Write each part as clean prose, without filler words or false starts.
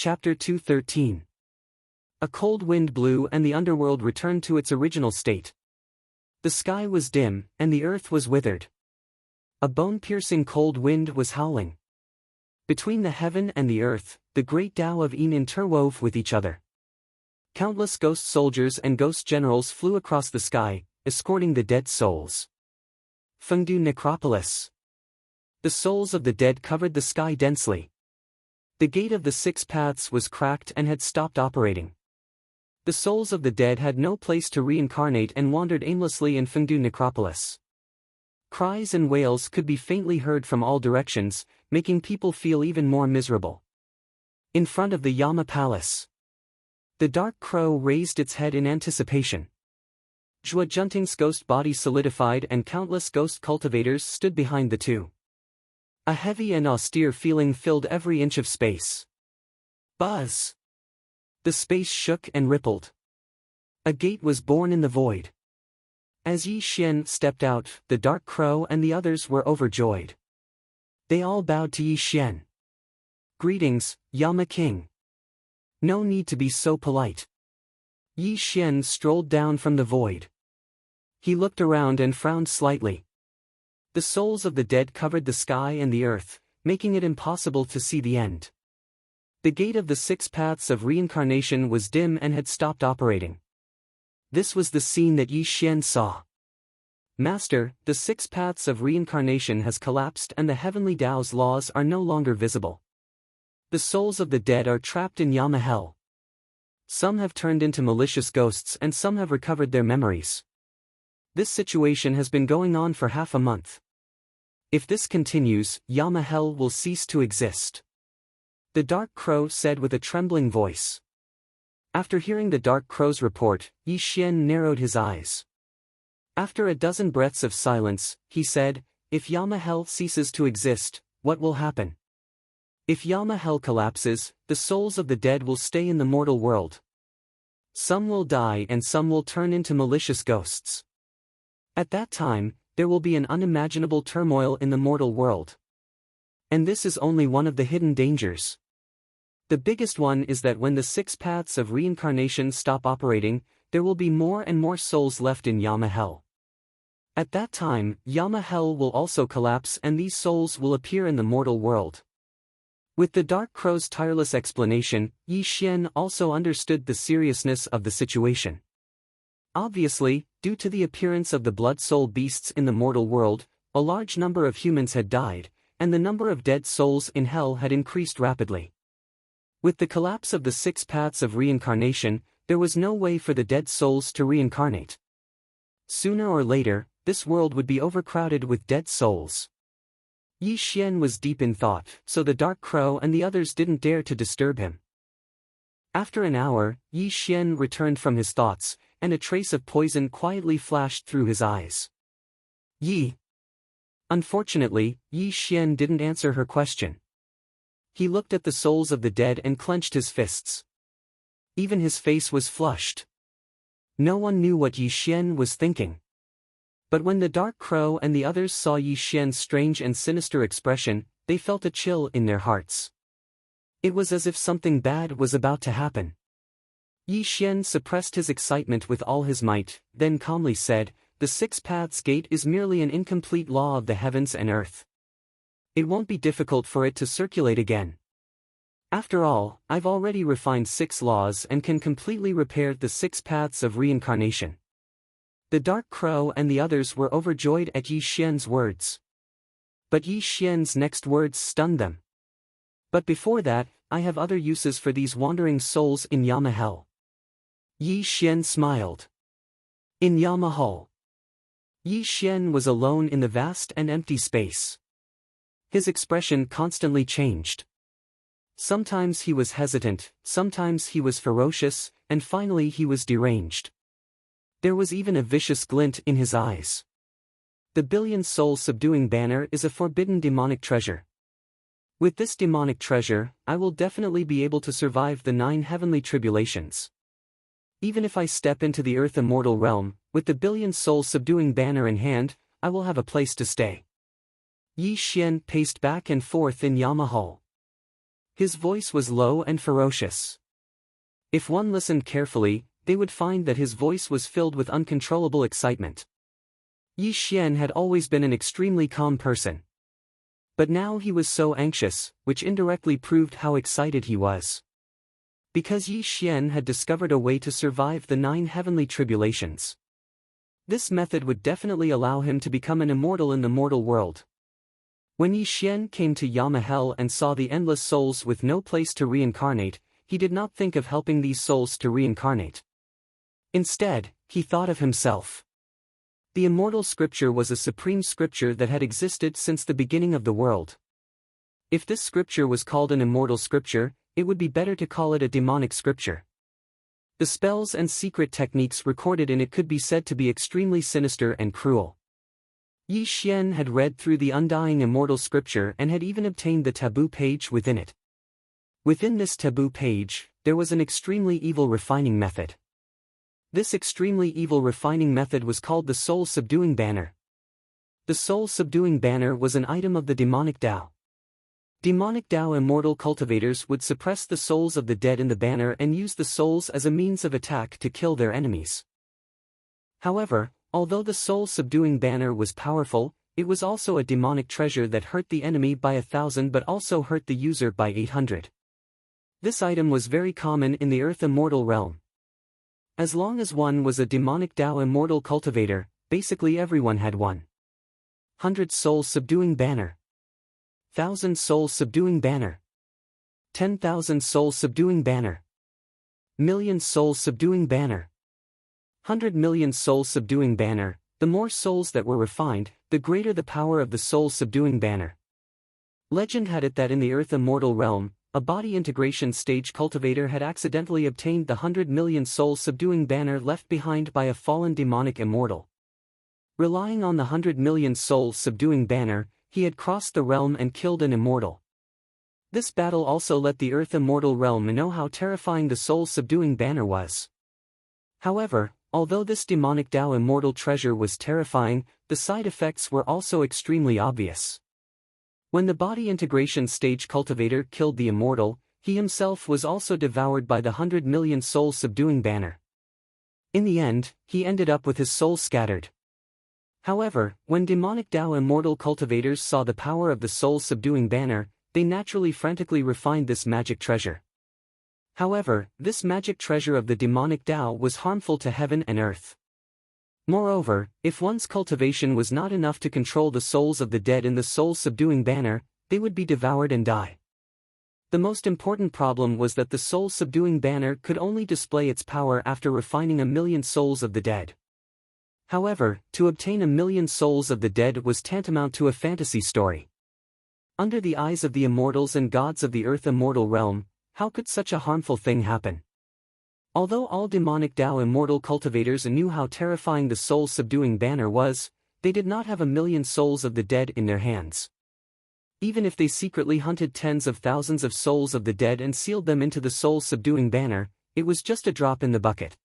Chapter 213. A cold wind blew and the underworld returned to its original state. The sky was dim, and the earth was withered. A bone-piercing cold wind was howling. Between the heaven and the earth, the great Tao of Yin interwove with each other. Countless ghost soldiers and ghost generals flew across the sky, escorting the dead souls. Fengdu Necropolis. The souls of the dead covered the sky densely. The gate of the six paths was cracked and had stopped operating. The souls of the dead had no place to reincarnate and wandered aimlessly in Fengdu Necropolis. Cries and wails could be faintly heard from all directions, making people feel even more miserable. In front of the Yama Palace, the dark crow raised its head in anticipation. Zhua Junting's ghost body solidified and countless ghost cultivators stood behind the two. A heavy and austere feeling filled every inch of space. Buzz! The space shook and rippled. A gate was born in the void. As Yi Xian stepped out, the dark crow and the others were overjoyed. They all bowed to Yi Xian. Greetings, Yama King. No need to be so polite. Yi Xian strolled down from the void. He looked around and frowned slightly. The souls of the dead covered the sky and the earth, making it impossible to see the end. The gate of the six paths of reincarnation was dim and had stopped operating. This was the scene that Yi Xian saw. Master, the six paths of reincarnation has collapsed and the heavenly Tao's laws are no longer visible. The souls of the dead are trapped in Yama Hell. Some have turned into malicious ghosts and some have recovered their memories. This situation has been going on for half a month. If this continues, Yama Hell will cease to exist. The dark crow said with a trembling voice. After hearing the dark crow's report, Yi Xian narrowed his eyes. After a dozen breaths of silence, he said, "If Yama Hell ceases to exist, what will happen? If Yama Hell collapses, the souls of the dead will stay in the mortal world. Some will die and some will turn into malicious ghosts. At that time, there will be an unimaginable turmoil in the mortal world. And this is only one of the hidden dangers. The biggest one is that when the six paths of reincarnation stop operating, there will be more and more souls left in Yama Hell. At that time, Yama Hell will also collapse and these souls will appear in the mortal world." With the dark crow's tireless explanation, Yi Xian also understood the seriousness of the situation. Obviously, due to the appearance of the blood soul beasts in the mortal world, a large number of humans had died, and the number of dead souls in hell had increased rapidly. With the collapse of the six paths of reincarnation, there was no way for the dead souls to reincarnate. Sooner or later, this world would be overcrowded with dead souls. Yi Xian was deep in thought, so the dark crow and the others didn't dare to disturb him. After an hour, Yi Xian returned from his thoughts, and a trace of poison quietly flashed through his eyes. Yi. Unfortunately, Yi Xian didn't answer her question. He looked at the souls of the dead and clenched his fists. Even his face was flushed. No one knew what Yi Xian was thinking. But when the dark crow and the others saw Yi Xian's strange and sinister expression, they felt a chill in their hearts. It was as if something bad was about to happen. Yi Xian suppressed his excitement with all his might, then calmly said, "The six paths gate is merely an incomplete law of the heavens and earth. It won't be difficult for it to circulate again. After all, I've already refined 6 laws and can completely repair the 6 paths of reincarnation." The dark crow and the others were overjoyed at Yi Xian's words. But Yi Xian's next words stunned them. "But before that, I have other uses for these wandering souls in Yama Hell." Yi Xian smiled. In Yama Hell, Yi Xian was alone in the vast and empty space. His expression constantly changed. Sometimes he was hesitant, sometimes he was ferocious, and finally he was deranged. There was even a vicious glint in his eyes. The billion soul subduing banner is a forbidden demonic treasure. With this demonic treasure, I will definitely be able to survive the 9 heavenly tribulations. Even if I step into the earth immortal realm, with the billion soul subduing banner in hand, I will have a place to stay. Yi Xian paced back and forth in Yama Hall. His voice was low and ferocious. If one listened carefully, they would find that his voice was filled with uncontrollable excitement. Yi Xian had always been an extremely calm person. But now he was so anxious, which indirectly proved how excited he was. Because Yi Xian had discovered a way to survive the 9 heavenly tribulations. This method would definitely allow him to become an immortal in the mortal world. When Yi Xian came to Yamahel and saw the endless souls with no place to reincarnate, he did not think of helping these souls to reincarnate. Instead, he thought of himself. The immortal scripture was a supreme scripture that had existed since the beginning of the world. If this scripture was called an immortal scripture, it would be better to call it a demonic scripture. The spells and secret techniques recorded in it could be said to be extremely sinister and cruel. Yi Xian had read through the undying immortal scripture and had even obtained the taboo page within it. Within this taboo page, there was an extremely evil refining method. This extremely evil refining method was called the soul-subduing banner. The soul-subduing banner was an item of the demonic Tao. Demonic Tao immortal cultivators would suppress the souls of the dead in the banner and use the souls as a means of attack to kill their enemies. However, although the soul-subduing banner was powerful, it was also a demonic treasure that hurt the enemy by 1,000 but also hurt the user by 800. This item was very common in the Earth Immortal realm. As long as one was a demonic Tao immortal cultivator, basically everyone had one. 100 soul-subduing banner. 1,000 soul-subduing banner. 10,000 soul-subduing banner. Million soul-subduing banner. 100 million soul-subduing banner. The more souls that were refined, the greater the power of the soul-subduing banner. Legend had it that in the Earth Immortal realm, a body integration stage cultivator had accidentally obtained the 100 million soul-subduing banner left behind by a fallen demonic immortal. Relying on the 100 million soul-subduing banner, he had crossed the realm and killed an immortal. This battle also let the Earth Immortal realm know how terrifying the soul-subduing banner was. However, although this demonic Tao immortal treasure was terrifying, the side effects were also extremely obvious. When the body integration stage cultivator killed the immortal, he himself was also devoured by the 100 million soul-subduing banner. In the end, he ended up with his soul scattered. However, when demonic Tao immortal cultivators saw the power of the soul-subduing banner, they naturally frantically refined this magic treasure. However, this magic treasure of the demonic Tao was harmful to heaven and earth. Moreover, if one's cultivation was not enough to control the souls of the dead in the soul-subduing banner, they would be devoured and die. The most important problem was that the soul-subduing banner could only display its power after refining 1,000,000 souls of the dead. However, to obtain 1,000,000 souls of the dead was tantamount to a fantasy story. Under the eyes of the immortals and gods of the Earth Immortal realm, how could such a harmful thing happen? Although all demonic Tao immortal cultivators knew how terrifying the soul-subduing banner was, they did not have 1,000,000 souls of the dead in their hands. Even if they secretly hunted tens of thousands of souls of the dead and sealed them into the soul-subduing banner, it was just a drop in the bucket.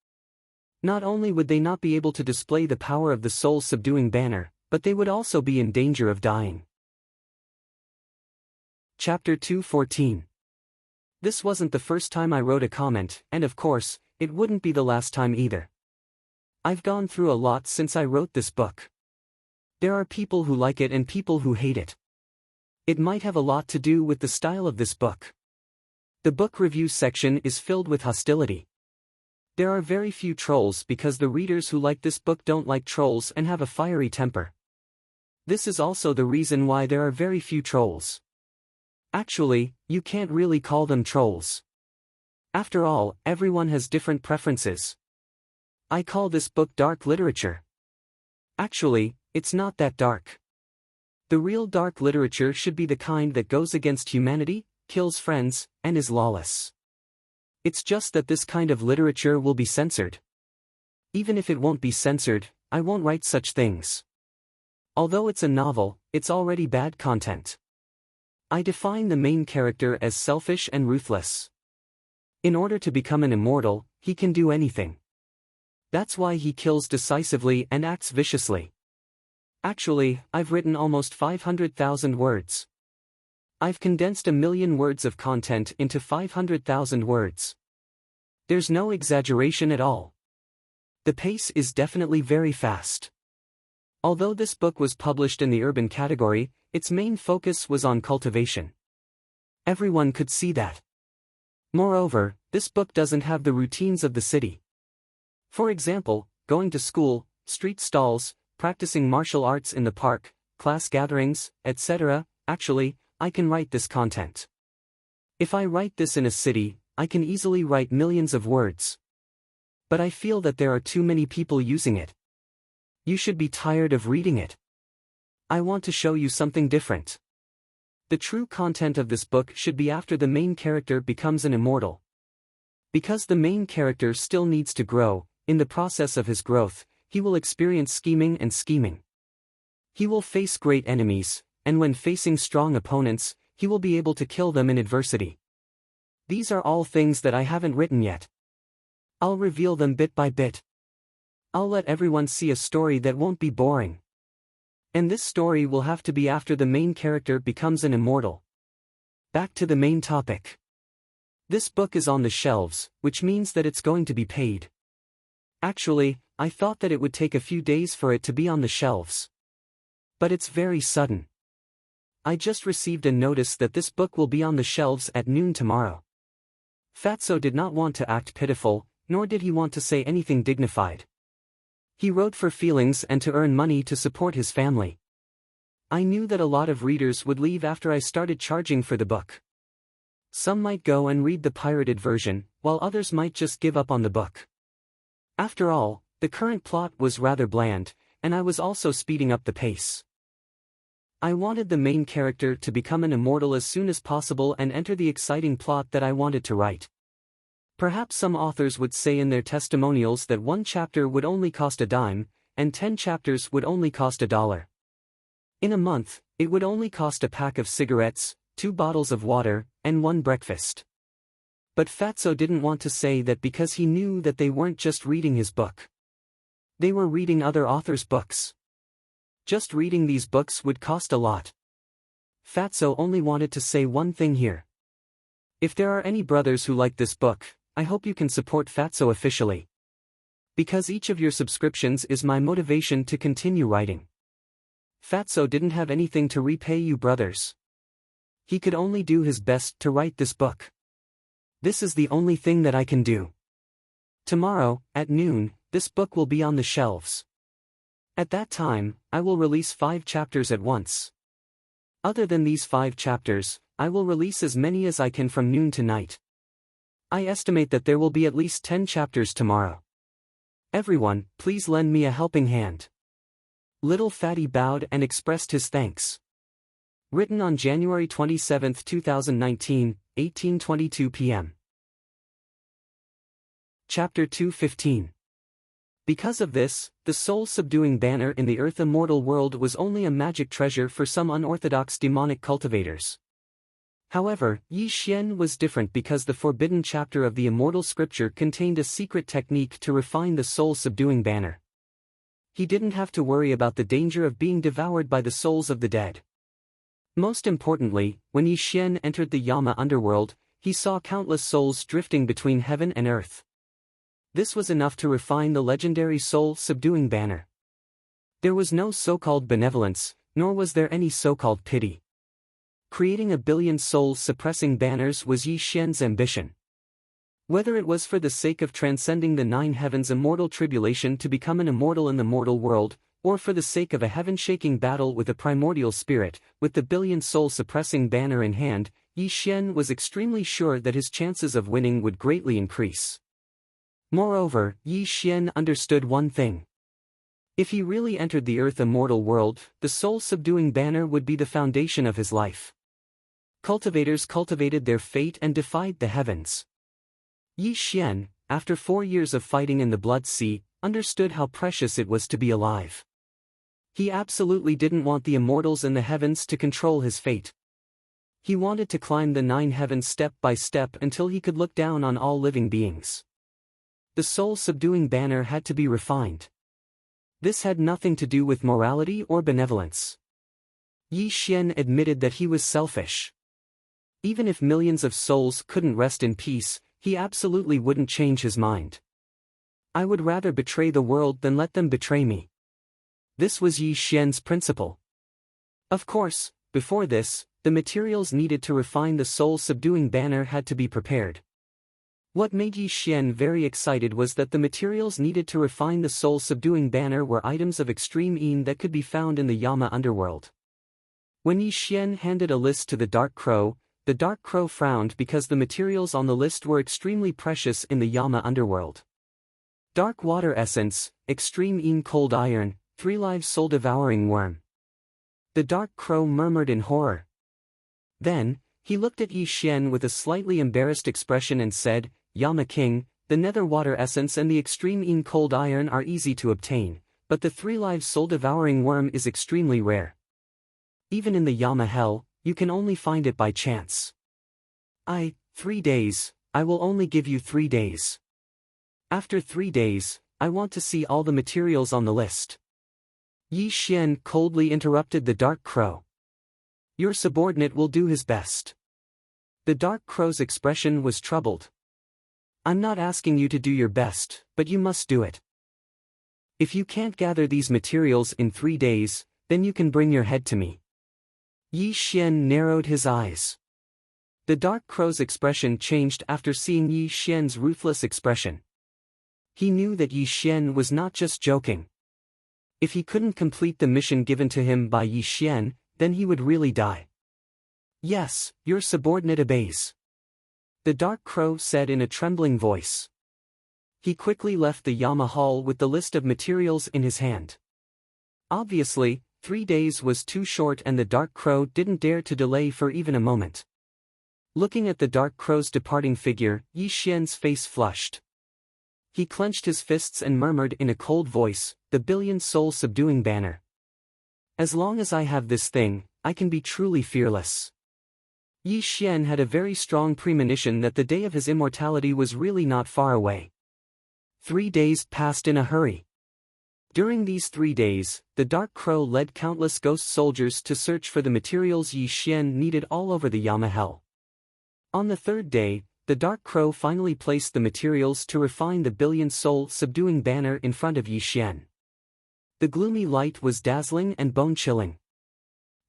Not only would they not be able to display the power of the soul-subduing banner, but they would also be in danger of dying. Chapter 2:14. This wasn't the first time I wrote a comment, and of course, it wouldn't be the last time either. I've gone through a lot since I wrote this book. There are people who like it and people who hate it. It might have a lot to do with the style of this book. The book review section is filled with hostility. There are very few trolls because the readers who like this book don't like trolls and have a fiery temper. This is also the reason why there are very few trolls. Actually, you can't really call them trolls. After all, everyone has different preferences. I call this book dark literature. Actually, it's not that dark. The real dark literature should be the kind that goes against humanity, kills friends, and is lawless. It's just that this kind of literature will be censored. Even if it won't be censored, I won't write such things. Although it's a novel, it's already bad content. I define the main character as selfish and ruthless. In order to become an immortal, he can do anything. That's why he kills decisively and acts viciously. Actually, I've written almost 500,000 words. I've condensed 1,000,000 words of content into 500,000 words. There's no exaggeration at all. The pace is definitely very fast. Although this book was published in the urban category, its main focus was on cultivation. Everyone could see that. Moreover, this book doesn't have the routines of the city. For example, going to school, street stalls, practicing martial arts in the park, class gatherings, etc. Actually, I can write this content. If I write this in a city, I can easily write millions of words. But I feel that there are too many people using it. You should be tired of reading it. I want to show you something different. The true content of this book should be after the main character becomes an immortal. Because the main character still needs to grow, in the process of his growth, he will experience scheming and scheming. He will face great enemies, and when facing strong opponents, he will be able to kill them in adversity. These are all things that I haven't written yet. I'll reveal them bit by bit. I'll let everyone see a story that won't be boring. And this story will have to be after the main character becomes an immortal. Back to the main topic. This book is on the shelves, which means that it's going to be paid. Actually, I thought that it would take a few days for it to be on the shelves. But it's very sudden. I just received a notice that this book will be on the shelves at noon tomorrow. Fatso did not want to act pitiful, nor did he want to say anything dignified. He wrote for feelings and to earn money to support his family. I knew that a lot of readers would leave after I started charging for the book. Some might go and read the pirated version, while others might just give up on the book. After all, the current plot was rather bland, and I was also speeding up the pace. I wanted the main character to become an immortal as soon as possible and enter the exciting plot that I wanted to write. Perhaps some authors would say in their testimonials that 1 chapter would only cost a dime, and 10 chapters would only cost $1. In a month, it would only cost a pack of cigarettes, 2 bottles of water, and 1 breakfast. But Fatso didn't want to say that because he knew that they weren't just reading his book. They were reading other authors' books. Just reading these books would cost a lot. Fatso only wanted to say one thing here. If there are any brothers who like this book, I hope you can support Fatso officially. Because each of your subscriptions is my motivation to continue writing. Fatso didn't have anything to repay you brothers. He could only do his best to write this book. This is the only thing that I can do. Tomorrow, at noon, this book will be on the shelves. At that time, I will release 5 chapters at once. Other than these 5 chapters, I will release as many as I can from noon to night. I estimate that there will be at least 10 chapters tomorrow. Everyone, please lend me a helping hand. Little Fatty bowed and expressed his thanks. Written on January 27, 2019, 18:22 p.m. Chapter 2:15. Because of this, the soul-subduing banner in the Earth Immortal world was only a magic treasure for some unorthodox demonic cultivators. However, Yi Xian was different because the forbidden chapter of the Immortal scripture contained a secret technique to refine the soul-subduing banner. He didn't have to worry about the danger of being devoured by the souls of the dead. Most importantly, when Yi Xian entered the Yama underworld, he saw countless souls drifting between heaven and earth. This was enough to refine the legendary soul-subduing banner. There was no so-called benevolence, nor was there any so-called pity. Creating 1 billion soul-suppressing banners was Yi Xian's ambition. Whether it was for the sake of transcending the 9 heavens immortal tribulation to become an immortal in the mortal world, or for the sake of a heaven-shaking battle with a primordial spirit, with the 1 billion soul-suppressing banner in hand, Yi Xian was extremely sure that his chances of winning would greatly increase. Moreover, Yi Xian understood one thing. If he really entered the Earth Immortal world, the soul-subduing banner would be the foundation of his life. Cultivators cultivated their fate and defied the heavens. Yi Xian, after 4 years of fighting in the Blood Sea, understood how precious it was to be alive. He absolutely didn't want the immortals in the heavens to control his fate. He wanted to climb the 9 heavens step by step until he could look down on all living beings. The soul-subduing banner had to be refined. This had nothing to do with morality or benevolence. Yi Xian admitted that he was selfish. Even if millions of souls couldn't rest in peace, he absolutely wouldn't change his mind. I would rather betray the world than let them betray me. This was Yi Xian's principle. Of course, before this, the materials needed to refine the soul-subduing banner had to be prepared. What made Yi Xian very excited was that the materials needed to refine the soul-subduing banner were items of extreme een that could be found in the Yama underworld. When Yi Xian handed a list to the Dark Crow, the Dark Crow frowned because the materials on the list were extremely precious in the Yama underworld. Dark water essence, extreme een cold iron, 3 live soul-devouring worm. The Dark Crow murmured in horror. Then, he looked at Yi Xian with a slightly embarrassed expression and said, Yama King, the nether water essence and the extreme een cold iron are easy to obtain, but the 3 live soul-devouring worm is extremely rare. Even in the Yama hell, you can only find it by chance. 3 days, I will only give you 3 days. After 3 days, I want to see all the materials on the list. Yi Xian coldly interrupted the Dark Crow. Your subordinate will do his best. The Dark Crow's expression was troubled. I'm not asking you to do your best, but you must do it. If you can't gather these materials in 3 days, then you can bring your head to me. Yi Xian narrowed his eyes. The Dark Crow's expression changed after seeing Yi Xian's ruthless expression. He knew that Yi Xian was not just joking. If he couldn't complete the mission given to him by Yi Xian, then he would really die. Yes, your subordinate obeys. The Dark Crow said in a trembling voice. He quickly left the Yama hall with the list of materials in his hand. Obviously, 3 days was too short and the Dark Crow didn't dare to delay for even a moment. Looking at the Dark Crow's departing figure, Yi Xian's face flushed. He clenched his fists and murmured in a cold voice, the billion soul subduing banner. As long as I have this thing, I can be truly fearless. Yi Xian had a very strong premonition that the day of his immortality was really not far away. 3 days passed in a hurry. During these 3 days, the Dark Crow led countless ghost soldiers to search for the materials Yi Xian needed all over the Yama hell. On the 3rd day, the Dark Crow finally placed the materials to refine the billion soul subduing banner in front of Yi Xian. The gloomy light was dazzling and bone-chilling.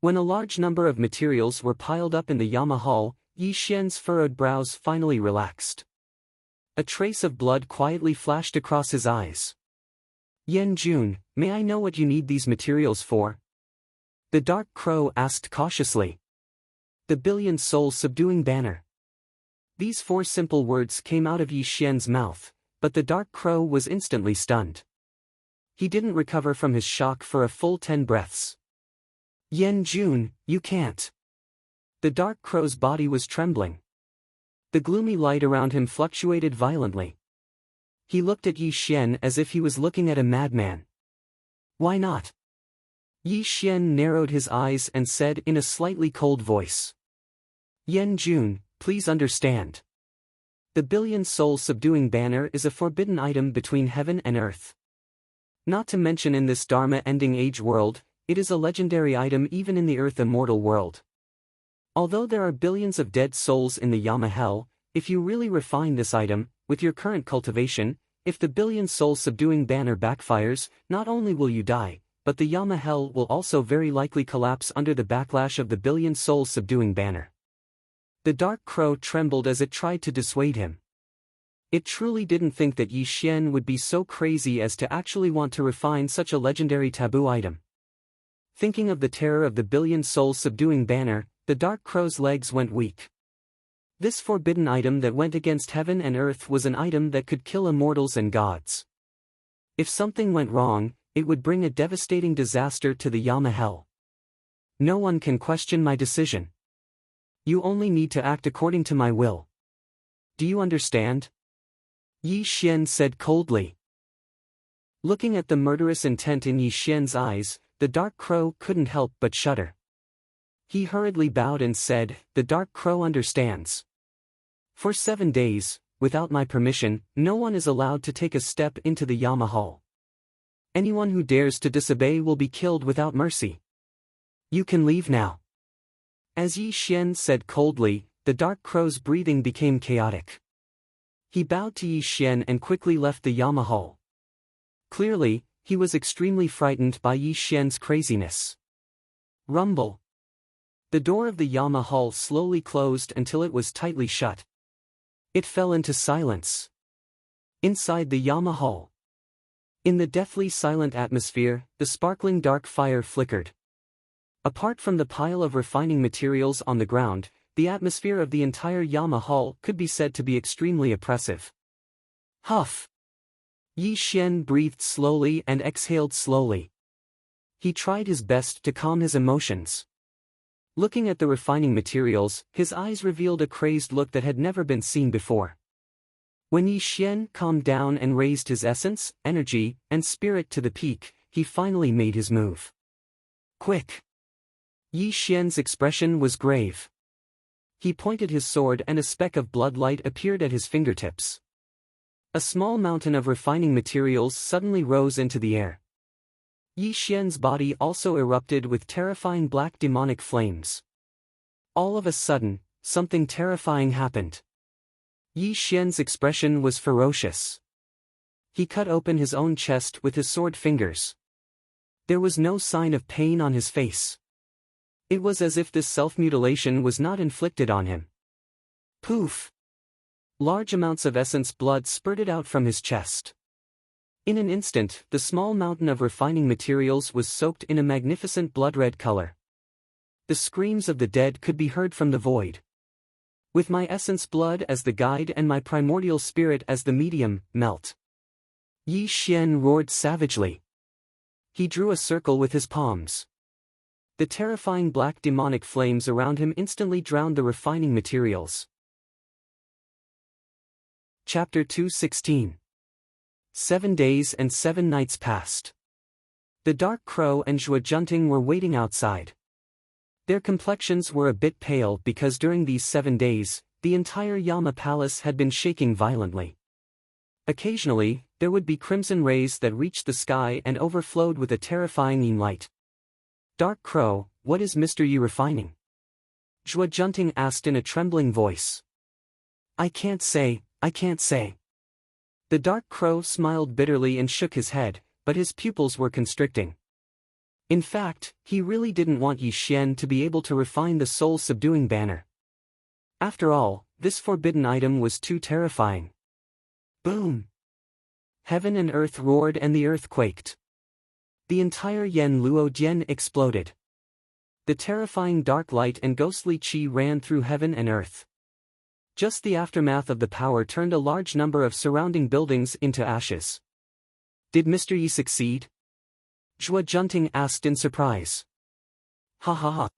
When a large number of materials were piled up in the Yama hall, Yi Xian's furrowed brows finally relaxed. A trace of blood quietly flashed across his eyes. Yan Jun, may I know what you need these materials for? The Dark Crow asked cautiously. The billion soul subduing banner. These 4 simple words came out of Yi Xian's mouth, but the Dark Crow was instantly stunned. He didn't recover from his shock for a full 10 breaths. Yan Jun, you can't. The Dark Crow's body was trembling. The gloomy light around him fluctuated violently. He looked at Yi Xian as if he was looking at a madman. Why not? Yi Xian narrowed his eyes and said in a slightly cold voice. Yan Jun, please understand. The billion soul subduing banner is a forbidden item between heaven and earth. Not to mention in this Dharma ending age world, it is a legendary item even in the earth immortal world. Although there are billions of dead souls in the Yama hell, if you really refine this item, with your current cultivation, if the billion soul subduing banner backfires, not only will you die, but the Yama hell will also very likely collapse under the backlash of the billion soul subduing banner. The Dark Crow trembled as it tried to dissuade him. It truly didn't think that Yi Xian would be so crazy as to actually want to refine such a legendary taboo item. Thinking of the terror of the billion soul subduing banner, the Dark Crow's legs went weak. This forbidden item that went against heaven and earth was an item that could kill immortals and gods. If something went wrong, it would bring a devastating disaster to the Yama hell. No one can question my decision. You only need to act according to my will. Do you understand? Yi Xian said coldly. Looking at the murderous intent in Yi Xian's eyes, the Dark Crow couldn't help but shudder. He hurriedly bowed and said, The Dark Crow understands. For 7 days, without my permission, no one is allowed to take a step into the Yama hall. Anyone who dares to disobey will be killed without mercy. You can leave now. As Yi Xian said coldly, the dark crow's breathing became chaotic. He bowed to Yi Xian and quickly left the Yama hall. Clearly, he was extremely frightened by Yi Xian's craziness. Rumble. The door of the Yama hall slowly closed until it was tightly shut. It fell into silence. Inside the Yama hall, in the deathly silent atmosphere, the sparkling dark fire flickered. Apart from the pile of refining materials on the ground, the atmosphere of the entire Yama hall could be said to be extremely oppressive. Huff. Yi Xian breathed slowly and exhaled slowly. He tried his best to calm his emotions. Looking at the refining materials, his eyes revealed a crazed look that had never been seen before. When Yi Xian calmed down and raised his essence, energy, and spirit to the peak, he finally made his move. Quick! Yi Xian's expression was grave. He pointed his sword and a speck of blood light appeared at his fingertips. A small mountain of refining materials suddenly rose into the air. Yi Xian's body also erupted with terrifying black demonic flames. All of a sudden, something terrifying happened. Yi Xian's expression was ferocious. He cut open his own chest with his sword fingers. There was no sign of pain on his face. It was as if this self-mutilation was not inflicted on him. Poof! Large amounts of essence blood spurted out from his chest. In an instant, the small mountain of refining materials was soaked in a magnificent blood-red color. The screams of the dead could be heard from the void. With my essence blood as the guide and my primordial spirit as the medium, melt. Yi Xian roared savagely. He drew a circle with his palms. The terrifying black demonic flames around him instantly drowned the refining materials. Chapter 2:16. 7 days and 7 nights passed. The Dark Crow and Zhuo Junting were waiting outside. Their complexions were a bit pale because during these 7 days, the entire Yama palace had been shaking violently. Occasionally, there would be crimson rays that reached the sky and overflowed with a terrifying yin light. Dark Crow, what is Mr. Yi refining? Zhuo Junting asked in a trembling voice. I can't say. The Dark Crow smiled bitterly and shook his head, but his pupils were constricting. In fact, he really didn't want Yi Xian to be able to refine the soul-subduing banner. After all, this forbidden item was too terrifying. Boom! Heaven and earth roared and the earth quaked. The entire Yen Luo Dian exploded. The terrifying dark light and ghostly qi ran through heaven and earth. Just the aftermath of the power turned a large number of surrounding buildings into ashes. Did Mr. Yi succeed? Zhuo Junting asked in surprise. Ha ha ha.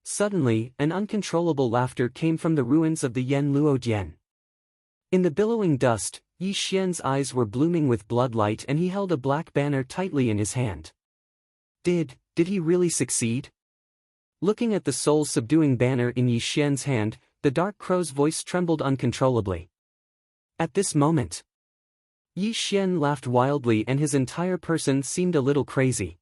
Suddenly, an uncontrollable laughter came from the ruins of the Yen Luo Dian. In the billowing dust, Yi Xian's eyes were blooming with bloodlight and he held a black banner tightly in his hand. Did he really succeed? Looking at the soul-subduing banner in Yi Xian's hand, the Dark Crow's voice trembled uncontrollably. At this moment, Yi Xian laughed wildly and his entire person seemed a little crazy.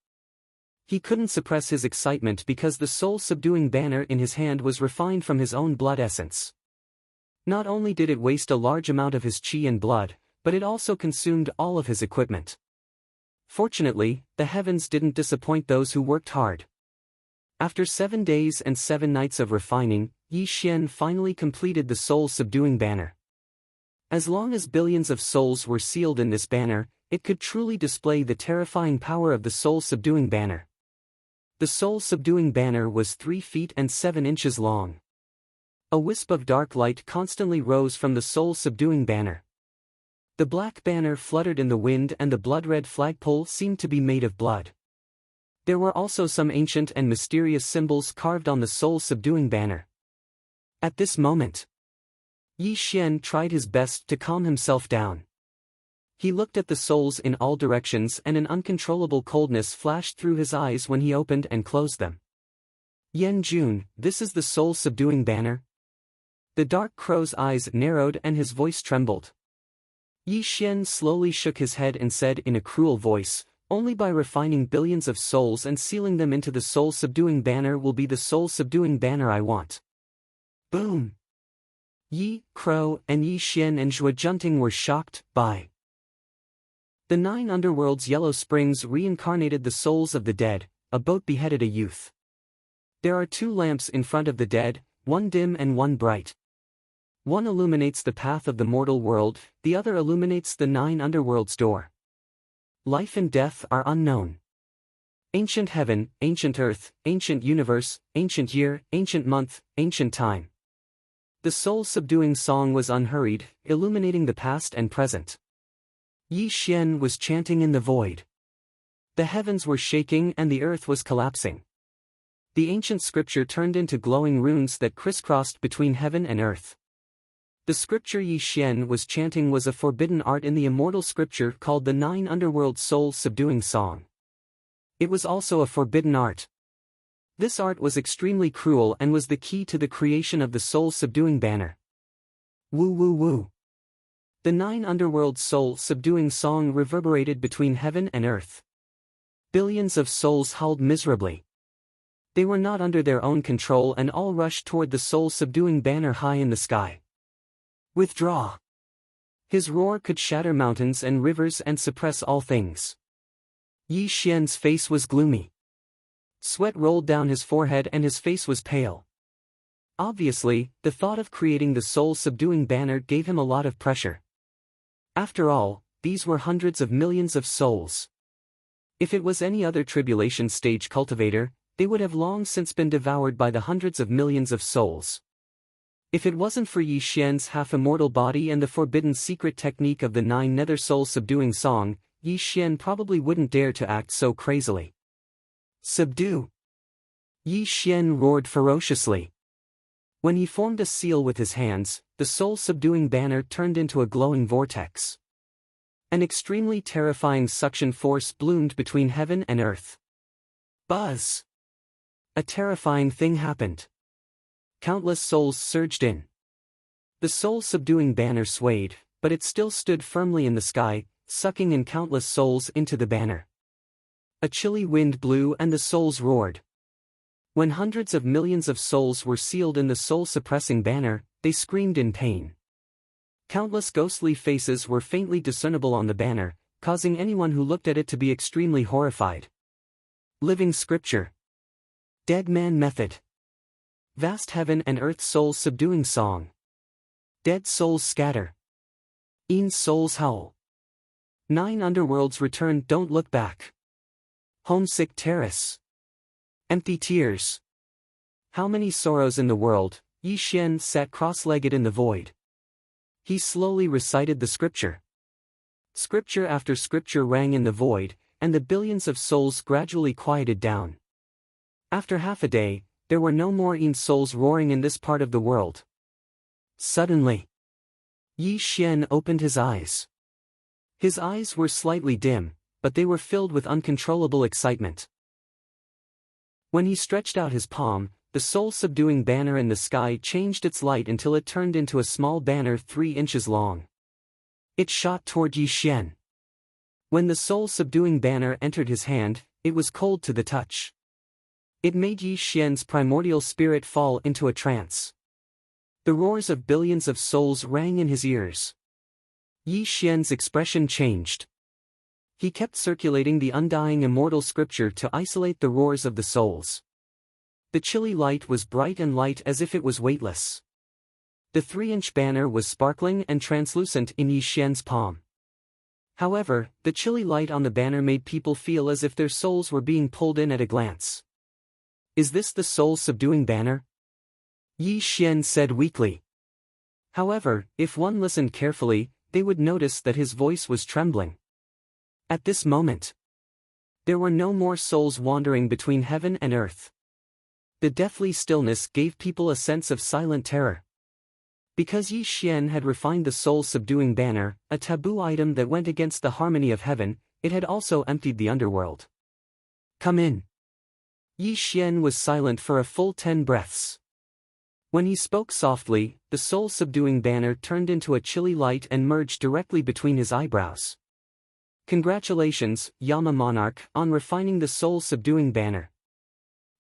He couldn't suppress his excitement because the soul-subduing banner in his hand was refined from his own blood essence. Not only did it waste a large amount of his qi and blood, but it also consumed all of his equipment. Fortunately, the heavens didn't disappoint those who worked hard. After 7 days and 7 nights of refining, Yi Xian finally completed the soul-subduing banner. As long as billions of souls were sealed in this banner, it could truly display the terrifying power of the soul-subduing banner. The soul-subduing banner was 3 feet and 7 inches long. A wisp of dark light constantly rose from the soul-subduing banner. The black banner fluttered in the wind and the blood-red flagpole seemed to be made of blood. There were also some ancient and mysterious symbols carved on the soul-subduing banner. At this moment, Yi Xian tried his best to calm himself down. He looked at the souls in all directions and an uncontrollable coldness flashed through his eyes when he opened and closed them. Yan Jun, this is the soul-subduing banner? The Dark Crow's eyes narrowed and his voice trembled. Yi Xian slowly shook his head and said in a cruel voice, only by refining billions of souls and sealing them into the soul-subduing banner will be the soul-subduing banner I want. Boom! Yi, Crow, and Yi Xian and Zhua Junting were shocked by the 9 underworld's yellow springs reincarnated the souls of the dead. A boat beheaded a youth. There are 2 lamps in front of the dead, one dim and one bright. One illuminates the path of the mortal world, the other illuminates the 9 underworld's door. Life and death are unknown. Ancient heaven, ancient earth, ancient universe, ancient year, ancient month, ancient time. The soul-subduing song was unhurried, illuminating the past and present. Yi Xian was chanting in the void. The heavens were shaking and the earth was collapsing. The ancient scripture turned into glowing runes that crisscrossed between heaven and earth. The scripture Yi Xian was chanting was a forbidden art in the immortal scripture called the 9 underworld soul-subduing song. It was also a forbidden art. This art was extremely cruel and was the key to the creation of the soul-subduing banner. Woo woo woo. The 9 underworld soul-subduing song reverberated between heaven and earth. Billions of souls howled miserably. They were not under their own control and all rushed toward the soul-subduing banner high in the sky. Withdraw! His roar could shatter mountains and rivers and suppress all things. Yi Xian's face was gloomy. Sweat rolled down his forehead and his face was pale. Obviously, the thought of creating the soul-subduing banner gave him a lot of pressure. After all, these were hundreds of millions of souls. If it was any other tribulation stage cultivator, they would have long since been devoured by the hundreds of millions of souls. If it wasn't for Yi Xian's half-immortal body and the forbidden secret technique of the 9 nether soul-subduing song, Yi Xian probably wouldn't dare to act so crazily. Subdue! Yi Xian roared ferociously. When he formed a seal with his hands, the soul-subduing banner turned into a glowing vortex. An extremely terrifying suction force bloomed between heaven and earth. Buzz! A terrifying thing happened. Countless souls surged in. The soul-subduing banner swayed, but it still stood firmly in the sky, sucking in countless souls into the banner. A chilly wind blew and the souls roared. When hundreds of millions of souls were sealed in the soul-suppressing banner, they screamed in pain. Countless ghostly faces were faintly discernible on the banner, causing anyone who looked at it to be extremely horrified. Living Scripture. Dead Man Method. Vast heaven and earth soul-subduing song. Dead souls scatter. Een souls howl. 9 underworlds return, don't look back. Homesick terrace. Empty tears. How many sorrows in the world. Yi Xian sat cross-legged in the void. He slowly recited the scripture. Scripture after scripture rang in the void, and the billions of souls gradually quieted down. After half a day, there were no more Een souls roaring in this part of the world. Suddenly, Yi Xian opened his eyes. His eyes were slightly dim, but they were filled with uncontrollable excitement. When he stretched out his palm, the soul-subduing banner in the sky changed its light until it turned into a small banner 3 inches long. It shot toward Yi Xian. When the soul-subduing banner entered his hand, it was cold to the touch. It made Yi Xian's primordial spirit fall into a trance. The roars of billions of souls rang in his ears. Yi Xian's expression changed. He kept circulating the undying immortal scripture to isolate the roars of the souls. The chilly light was bright and light as if it was weightless. The 3-inch banner was sparkling and translucent in Yi Xian's palm. However, the chilly light on the banner made people feel as if their souls were being pulled in at a glance. Is this the soul-subduing banner? Yi Xian said weakly. However, if one listened carefully, they would notice that his voice was trembling. At this moment, there were no more souls wandering between heaven and earth. The deathly stillness gave people a sense of silent terror. Because Yi Xian had refined the soul-subduing banner, a taboo item that went against the harmony of heaven, it had also emptied the underworld. Come in. Yi Xian was silent for a full 10 breaths. When he spoke softly, the soul-subduing banner turned into a chilly light and merged directly between his eyebrows. Congratulations, Yama Monarch, on refining the soul-subduing banner.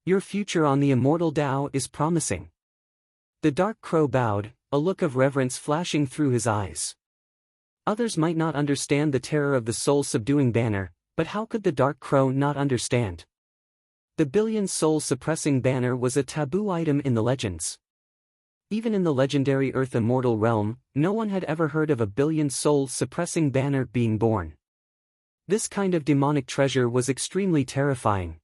Your future on the Immortal Tao is promising. The dark crow bowed, a look of reverence flashing through his eyes. Others might not understand the terror of the soul-subduing banner, but how could the dark crow not understand? The billion soul-suppressing banner was a taboo item in the legends. Even in the legendary Earth Immortal realm, no one had ever heard of a billion soul-suppressing banner being born. This kind of demonic treasure was extremely terrifying.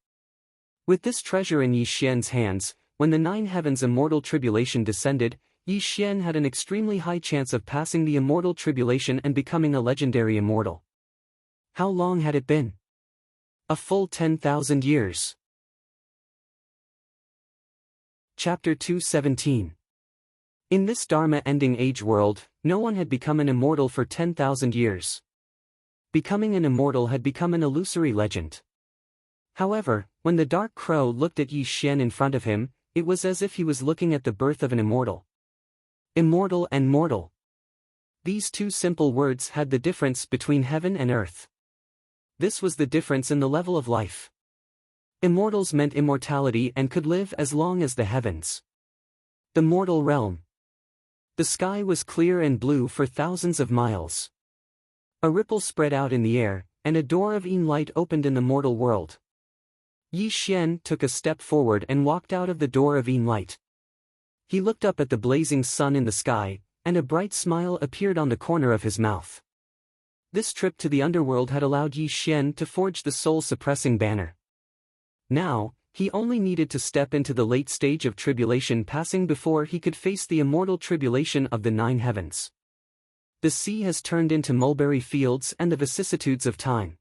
With this treasure in Yi Xian's hands, when the nine heavens' immortal tribulation descended, Yi Xian had an extremely high chance of passing the immortal tribulation and becoming a legendary immortal. How long had it been? A full 10,000 years. Chapter 217. In this Dharma-ending age world, no one had become an immortal for 10,000 years. Becoming an immortal had become an illusory legend. However, when the dark crow looked at Yi Xian in front of him, it was as if he was looking at the birth of an immortal. Immortal and mortal. These two simple words had the difference between heaven and earth. This was the difference in the level of life. Immortals meant immortality and could live as long as the heavens. The mortal realm. The sky was clear and blue for thousands of miles. A ripple spread out in the air, and a door of light opened in the mortal world. Yi Xian took a step forward and walked out of the door of light. He looked up at the blazing sun in the sky, and a bright smile appeared on the corner of his mouth. This trip to the underworld had allowed Yi Xian to forge the soul-suppressing banner. Now, he only needed to step into the late stage of tribulation passing before he could face the immortal tribulation of the nine heavens. The sea has turned into mulberry fields and the vicissitudes of time.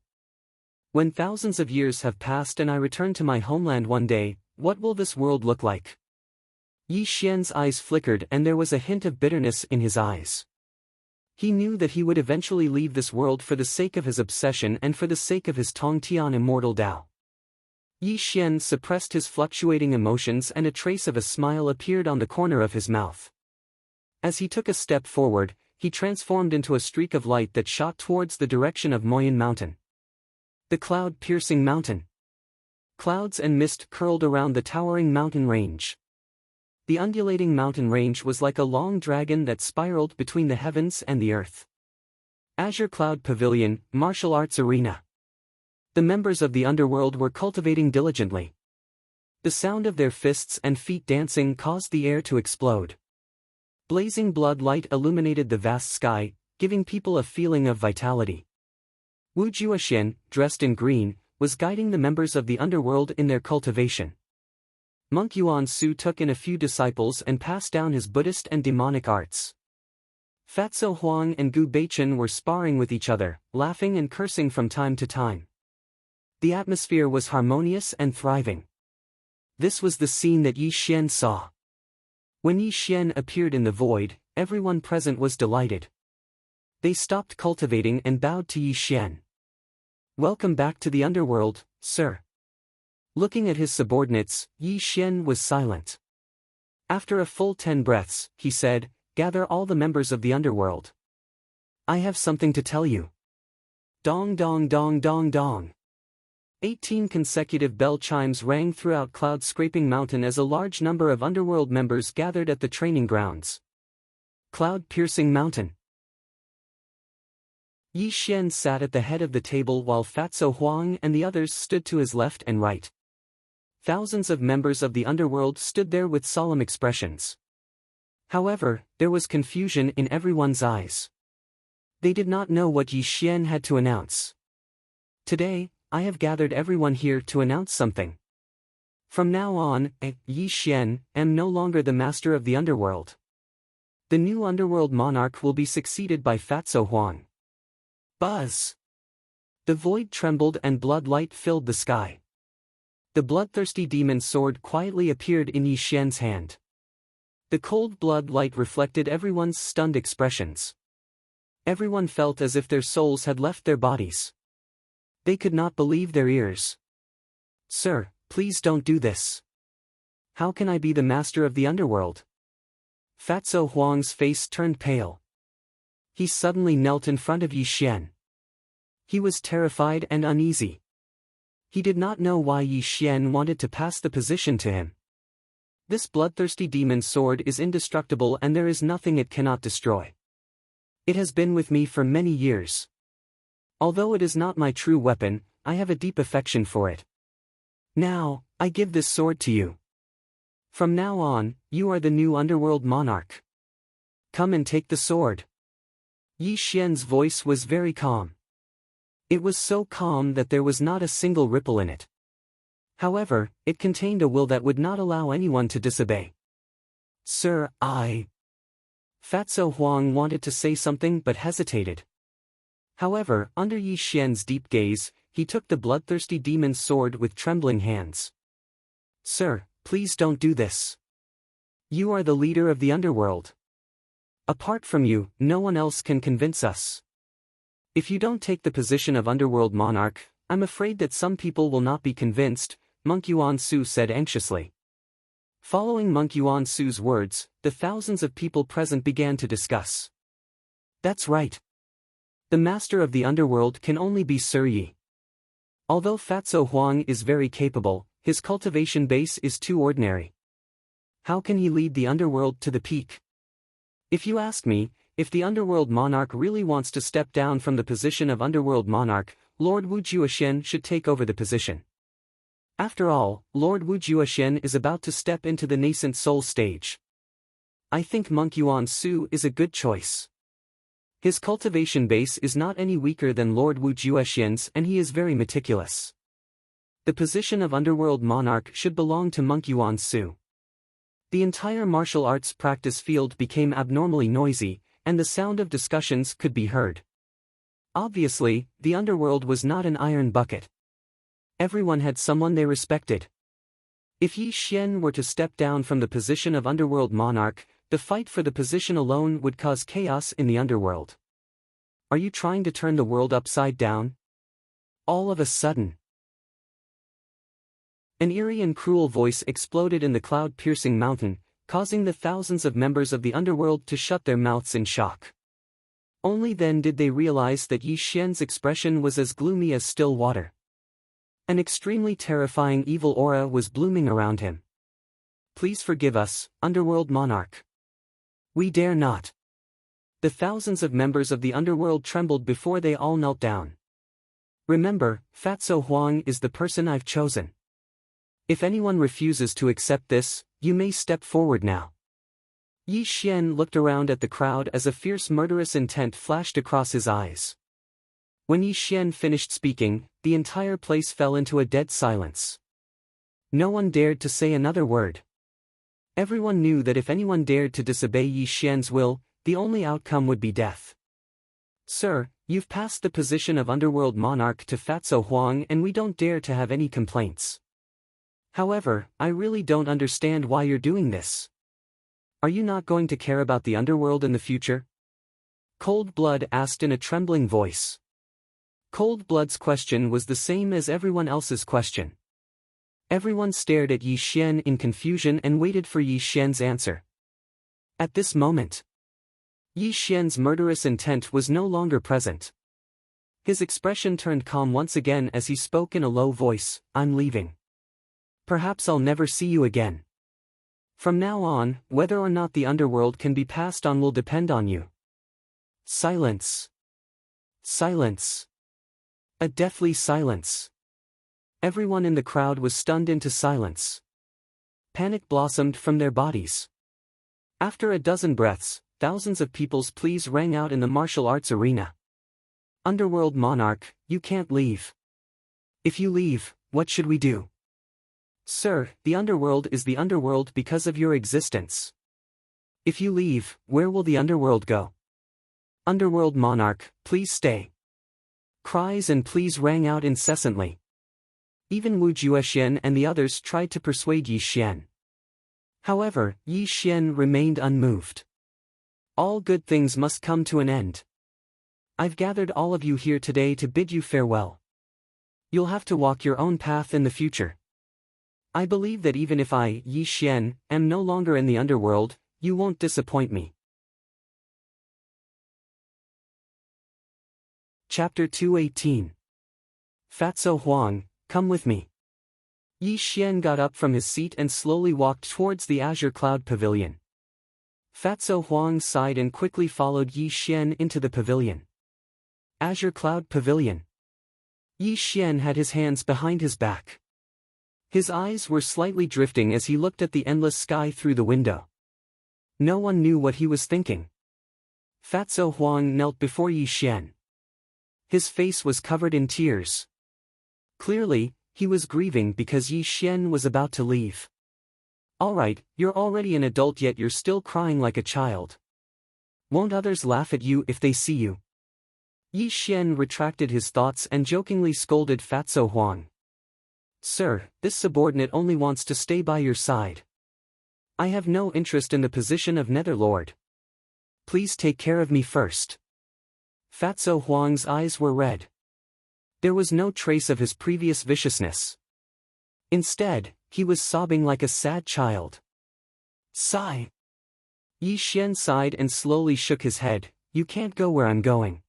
When thousands of years have passed and I return to my homeland one day, what will this world look like? Yi Xian's eyes flickered and there was a hint of bitterness in his eyes. He knew that he would eventually leave this world for the sake of his obsession and for the sake of his Tongtian immortal Tao. Yi Xian suppressed his fluctuating emotions and a trace of a smile appeared on the corner of his mouth. As he took a step forward, he transformed into a streak of light that shot towards the direction of Moyan Mountain. The cloud-piercing mountain. Clouds and mist curled around the towering mountain range. The undulating mountain range was like a long dragon that spiraled between the heavens and the earth. Azure Cloud Pavilion, Martial Arts Arena. The members of the underworld were cultivating diligently. The sound of their fists and feet dancing caused the air to explode. Blazing blood light illuminated the vast sky, giving people a feeling of vitality. Wu Juexian, dressed in green, was guiding the members of the underworld in their cultivation. Monk Yuan Su took in a few disciples and passed down his Buddhist and demonic arts. Fatso Huang and Gu Beichen were sparring with each other, laughing and cursing from time to time. The atmosphere was harmonious and thriving. This was the scene that Yi Xian saw. When Yi Xian appeared in the void, everyone present was delighted. They stopped cultivating and bowed to Yi Xian. "Welcome back to the underworld, sir." Looking at his subordinates, Yi Xian was silent. After a full 10 breaths, he said, "Gather all the members of the underworld. I have something to tell you." Dong dong dong dong dong. 18 consecutive bell chimes rang throughout Cloud-Scraping Mountain as a large number of underworld members gathered at the training grounds. Cloud-Piercing Mountain. Yi Xian sat at the head of the table while Fatso Huang and the others stood to his left and right. Thousands of members of the underworld stood there with solemn expressions. However, there was confusion in everyone's eyes. They did not know what Yi Xian had to announce. "Today, I have gathered everyone here to announce something. From now on, Yi Xian, am no longer the master of the underworld. The new underworld monarch will be succeeded by Fatso Huang." Buzz! The void trembled and blood light filled the sky. The bloodthirsty demon sword quietly appeared in Yi Xian's hand. The cold blood light reflected everyone's stunned expressions. Everyone felt as if their souls had left their bodies. They could not believe their ears. "Sir, please don't do this. How can I be the master of the underworld?" Fatso Huang's face turned pale. He suddenly knelt in front of Yi Xian. He was terrified and uneasy. He did not know why Yi Xian wanted to pass the position to him. This bloodthirsty demon's sword is indestructible and there is nothing it cannot destroy. It has been with me for many years. Although it is not my true weapon, I have a deep affection for it. Now, I give this sword to you. From now on, you are the new underworld monarch. Come and take the sword. Yi Xian's voice was very calm. It was so calm that there was not a single ripple in it. However, it contained a will that would not allow anyone to disobey. Sir, Fatso Huang wanted to say something but hesitated. However, under Yi Xian's deep gaze, he took the bloodthirsty demon's sword with trembling hands. Sir, please don't do this. You are the leader of the underworld. Apart from you, no one else can convince us. If you don't take the position of underworld monarch, I'm afraid that some people will not be convinced, Monk Yuan Su said anxiously. Following Monk Yuan Su's words, the thousands of people present began to discuss. That's right. The master of the underworld can only be Sir Yi. Although Fatso Huang is very capable, his cultivation base is too ordinary. How can he lead the underworld to the peak? If you ask me, if the underworld monarch really wants to step down from the position of underworld monarch, Lord Wu Juexian should take over the position. After all, Lord Wu Juexian is about to step into the nascent soul stage. I think Monk Yuan Su is a good choice. His cultivation base is not any weaker than Lord Wu Juexian's and he is very meticulous. The position of underworld monarch should belong to Monk Yuan Su. The entire martial arts practice field became abnormally noisy, and the sound of discussions could be heard. Obviously, the underworld was not an iron bucket. Everyone had someone they respected. If Yi Xian were to step down from the position of underworld monarch, the fight for the position alone would cause chaos in the underworld. Are you trying to turn the world upside down? All of a sudden, an eerie and cruel voice exploded in the cloud-piercing mountain, causing the thousands of members of the underworld to shut their mouths in shock. Only then did they realize that Yi Xian's expression was as gloomy as still water. An extremely terrifying evil aura was blooming around him. Please forgive us, underworld monarch. We dare not. The thousands of members of the underworld trembled before they all knelt down. Remember, Fatso Huang is the person I've chosen. If anyone refuses to accept this, you may step forward now. Yi Xian looked around at the crowd as a fierce murderous intent flashed across his eyes. When Yi Xian finished speaking, the entire place fell into a dead silence. No one dared to say another word. Everyone knew that if anyone dared to disobey Yi Xian's will, the only outcome would be death. Sir, you've passed the position of underworld monarch to Fatso Huang and we don't dare to have any complaints. However, I really don't understand why you're doing this. Are you not going to care about the underworld in the future? Cold Blood asked in a trembling voice. Cold Blood's question was the same as everyone else's question. Everyone stared at Yi Xian in confusion and waited for Yi Xian's answer. At this moment, Yi Xian's murderous intent was no longer present. His expression turned calm once again as he spoke in a low voice, I'm leaving. Perhaps I'll never see you again. From now on, whether or not the underworld can be passed on will depend on you. Silence. Silence. A deathly silence. Everyone in the crowd was stunned into silence. Panic blossomed from their bodies. After a dozen breaths, thousands of people's pleas rang out in the martial arts arena. Underworld monarch, you can't leave. If you leave, what should we do? Sir, the underworld is the underworld because of your existence. If you leave, where will the underworld go? Underworld monarch, please stay. Cries and pleas rang out incessantly. Even Wu Juexian and the others tried to persuade Yi Xian. However, Yi Xian remained unmoved. All good things must come to an end. I've gathered all of you here today to bid you farewell. You'll have to walk your own path in the future. I believe that even if I, Yi Xian, am no longer in the underworld, you won't disappoint me. Chapter 218. Fatso Huang, come with me. Yi Xian got up from his seat and slowly walked towards the Azure Cloud Pavilion. Fatso Huang sighed and quickly followed Yi Xian into the pavilion. Azure Cloud Pavilion. Yi Xian had his hands behind his back. His eyes were slightly drifting as he looked at the endless sky through the window. No one knew what he was thinking. Fatso Huang knelt before Yi Xian. His face was covered in tears. Clearly, he was grieving because Yi Xian was about to leave. "Alright, you're already an adult yet you're still crying like a child. Won't others laugh at you if they see you?" Yi Xian retracted his thoughts and jokingly scolded Fatso Huang. "Sir, this subordinate only wants to stay by your side. I have no interest in the position of Netherlord. Please take care of me first." Fatso Huang's eyes were red. There was no trace of his previous viciousness. Instead, he was sobbing like a sad child. Sigh. Yi Xian sighed and slowly shook his head. "You can't go where I'm going.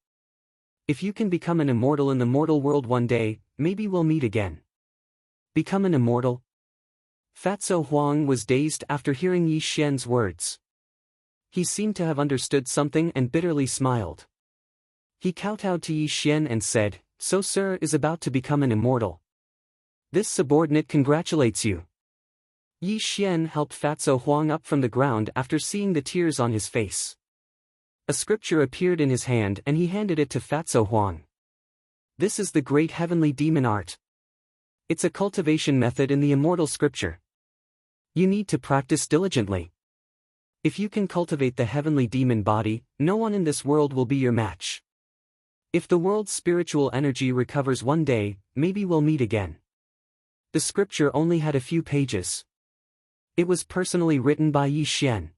If you can become an immortal in the mortal world one day, maybe we'll meet again." Become an immortal? Fatso Huang was dazed after hearing Yi Xian's words. He seemed to have understood something and bitterly smiled. He kowtowed to Yi Xian and said, "So sir is about to become an immortal. This subordinate congratulates you." Yi Xian helped Fatso Huang up from the ground after seeing the tears on his face. A scripture appeared in his hand and he handed it to Fatso Huang. "This is the great heavenly demon art. It's a cultivation method in the immortal scripture. You need to practice diligently. If you can cultivate the heavenly demon body, no one in this world will be your match. If the world's spiritual energy recovers one day, maybe we'll meet again." The scripture only had a few pages. It was personally written by Yi Xian.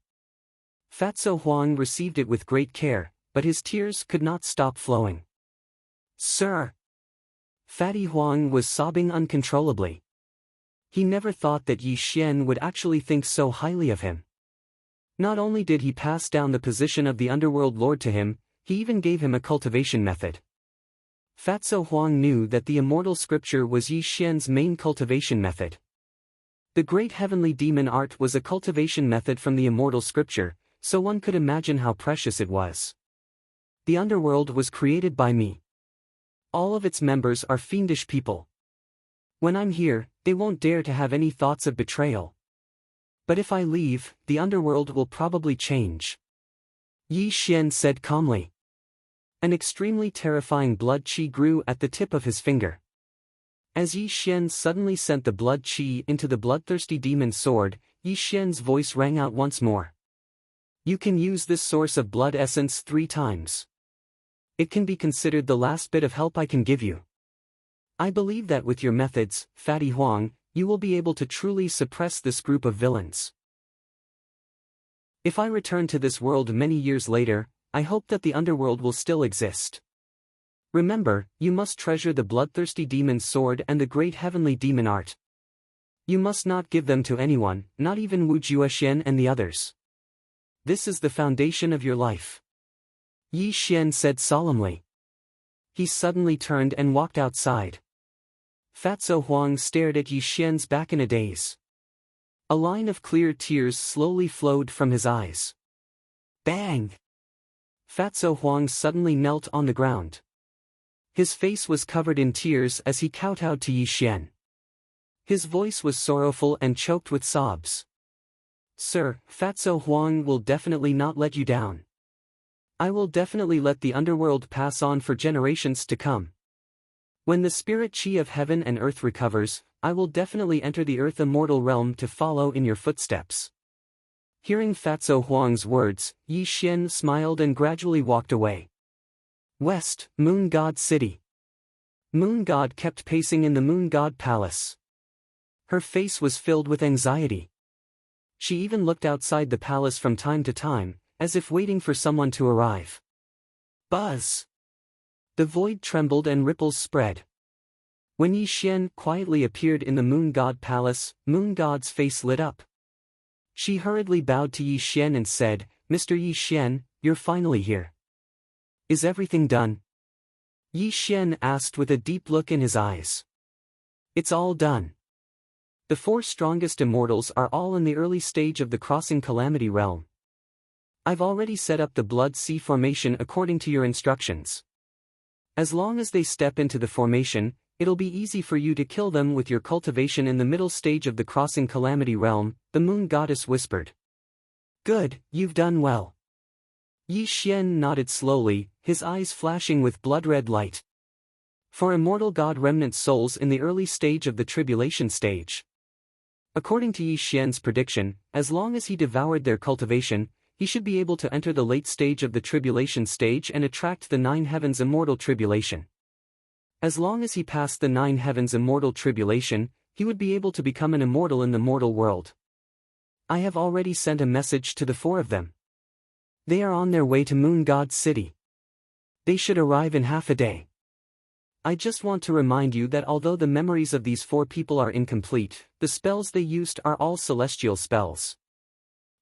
Fatso Huang received it with great care, but his tears could not stop flowing. "Sir!" Fatty Huang was sobbing uncontrollably. He never thought that Yi Xian would actually think so highly of him. Not only did he pass down the position of the underworld lord to him, he even gave him a cultivation method. Fatso Huang knew that the immortal scripture was Yi Xian's main cultivation method. The great heavenly demon art was a cultivation method from the immortal scripture, so one could imagine how precious it was. "The underworld was created by me. All of its members are fiendish people. When I'm here, they won't dare to have any thoughts of betrayal. But if I leave, the underworld will probably change," Yi Xian said calmly. An extremely terrifying blood qi grew at the tip of his finger. As Yi Xian suddenly sent the blood qi into the bloodthirsty demon sword, Yi Xian's voice rang out once more. "You can use this source of blood essence 3 times. It can be considered the last bit of help I can give you. I believe that with your methods, Fatty Huang, you will be able to truly suppress this group of villains. If I return to this world many years later, I hope that the underworld will still exist. Remember, you must treasure the bloodthirsty demon's sword and the great heavenly demon art. You must not give them to anyone, not even Wu Juexian and the others. This is the foundation of your life," Yi Xian said solemnly. He suddenly turned and walked outside. Fatso Huang stared at Yi Xian's back in a daze. A line of clear tears slowly flowed from his eyes. Bang! Fatso Huang suddenly knelt on the ground. His face was covered in tears as he kowtowed to Yi Xian. His voice was sorrowful and choked with sobs. "Sir, Fatso Huang will definitely not let you down. I will definitely let the underworld pass on for generations to come. When the spirit qi of heaven and earth recovers, I will definitely enter the earth immortal realm to follow in your footsteps." Hearing Fatso Huang's words, Yi Xian smiled and gradually walked away. West, Moon God City. Moon God kept pacing in the Moon God Palace. Her face was filled with anxiety. She even looked outside the palace from time to time, as if waiting for someone to arrive. Buzz! The void trembled and ripples spread. When Yi Xian quietly appeared in the Moon God Palace, Moon God's face lit up. She hurriedly bowed to Yi Xian and said, "Mr. Yi Xian, you're finally here. Is everything done?" Yi Xian asked with a deep look in his eyes. "It's all done. The 4 strongest immortals are all in the early stage of the crossing Calamity realm. I've already set up the Blood Sea formation according to your instructions. As long as they step into the formation, it'll be easy for you to kill them with your cultivation in the middle stage of the crossing Calamity realm, the Moon Goddess whispered. Good, you've done well. Yi Xian nodded slowly, his eyes flashing with blood-red light. For immortal god remnant souls in the early stage of the tribulation stage. According to Yi Xian's prediction, as long as he devoured their cultivation, he should be able to enter the late stage of the tribulation stage and attract the 9 heavens immortal tribulation. As long as he passed the 9 heavens immortal tribulation, he would be able to become an immortal in the mortal world. I have already sent a message to the 4 of them. They are on their way to Moon God City. They should arrive in half a day. I just want to remind you that although the memories of these 4 people are incomplete, the spells they used are all celestial spells.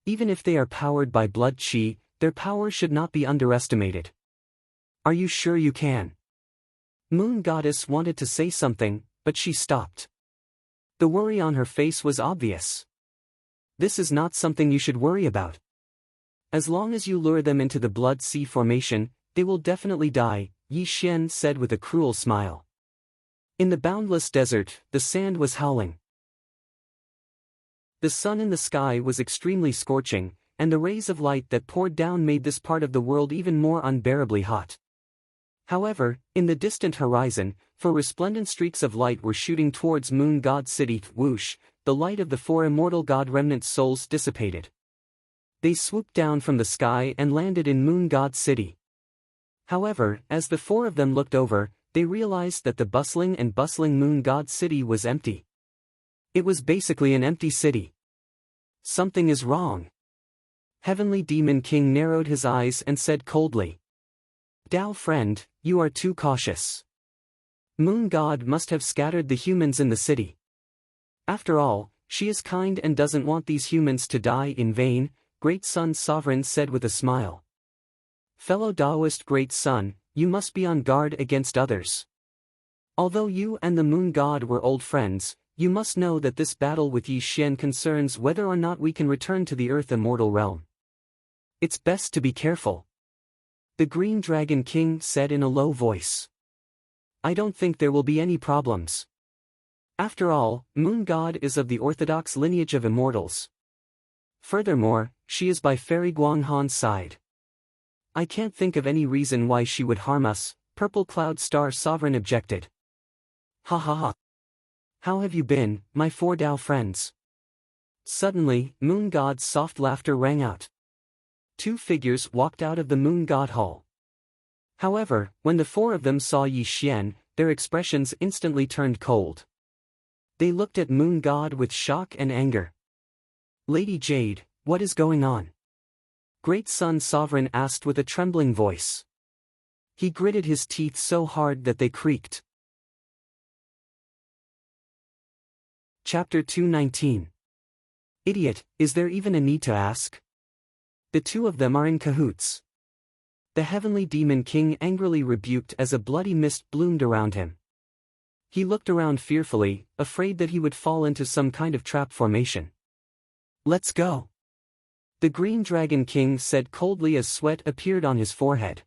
Even if they are powered by blood chi, their power should not be underestimated. Are you sure you can? Moon Goddess wanted to say something, but she stopped. The worry on her face was obvious. This is not something you should worry about. As long as you lure them into the Blood Sea formation, they will definitely die, Yi Xian said with a cruel smile. In the boundless desert, the sand was howling. The sun in the sky was extremely scorching, and the rays of light that poured down made this part of the world even more unbearably hot. However, in the distant horizon, 4 resplendent streaks of light were shooting towards Moon God City. Whoosh, the light of the 4 immortal god remnant souls dissipated. They swooped down from the sky and landed in Moon God City. However, as the 4 of them looked over, they realized that the bustling Moon God City was empty. It was basically an empty city. Something is wrong. Heavenly Demon King narrowed his eyes and said coldly. Dao friend, you are too cautious. Moon God must have scattered the humans in the city. After all, she is kind and doesn't want these humans to die in vain, Great Sun Sovereign said with a smile. Fellow Taoist Great Sun, you must be on guard against others. Although you and the Moon God were old friends, you must know that this battle with Yi Xian concerns whether or not we can return to the Earth Immortal realm. It's best to be careful. The Green Dragon King said in a low voice. I don't think there will be any problems. After all, Moon God is of the orthodox lineage of immortals. Furthermore, she is by Fairy Guanghan's side. I can't think of any reason why she would harm us, Purple Cloud Star Sovereign objected. Ha ha ha. How have you been, my 4 Dao friends? Suddenly, Moon God's soft laughter rang out. 2 figures walked out of the Moon God Hall. However, when the 4 of them saw Yi Xian, their expressions instantly turned cold. They looked at Moon God with shock and anger. Lady Jade, what is going on? Great Sun Sovereign asked with a trembling voice. He gritted his teeth so hard that they creaked. Chapter 219. Idiot, is there even a need to ask? The 2 of them are in cahoots. The Heavenly Demon King angrily rebuked as a bloody mist bloomed around him. He looked around fearfully, afraid that he would fall into some kind of trap formation. Let's go. The Green Dragon King said coldly as sweat appeared on his forehead.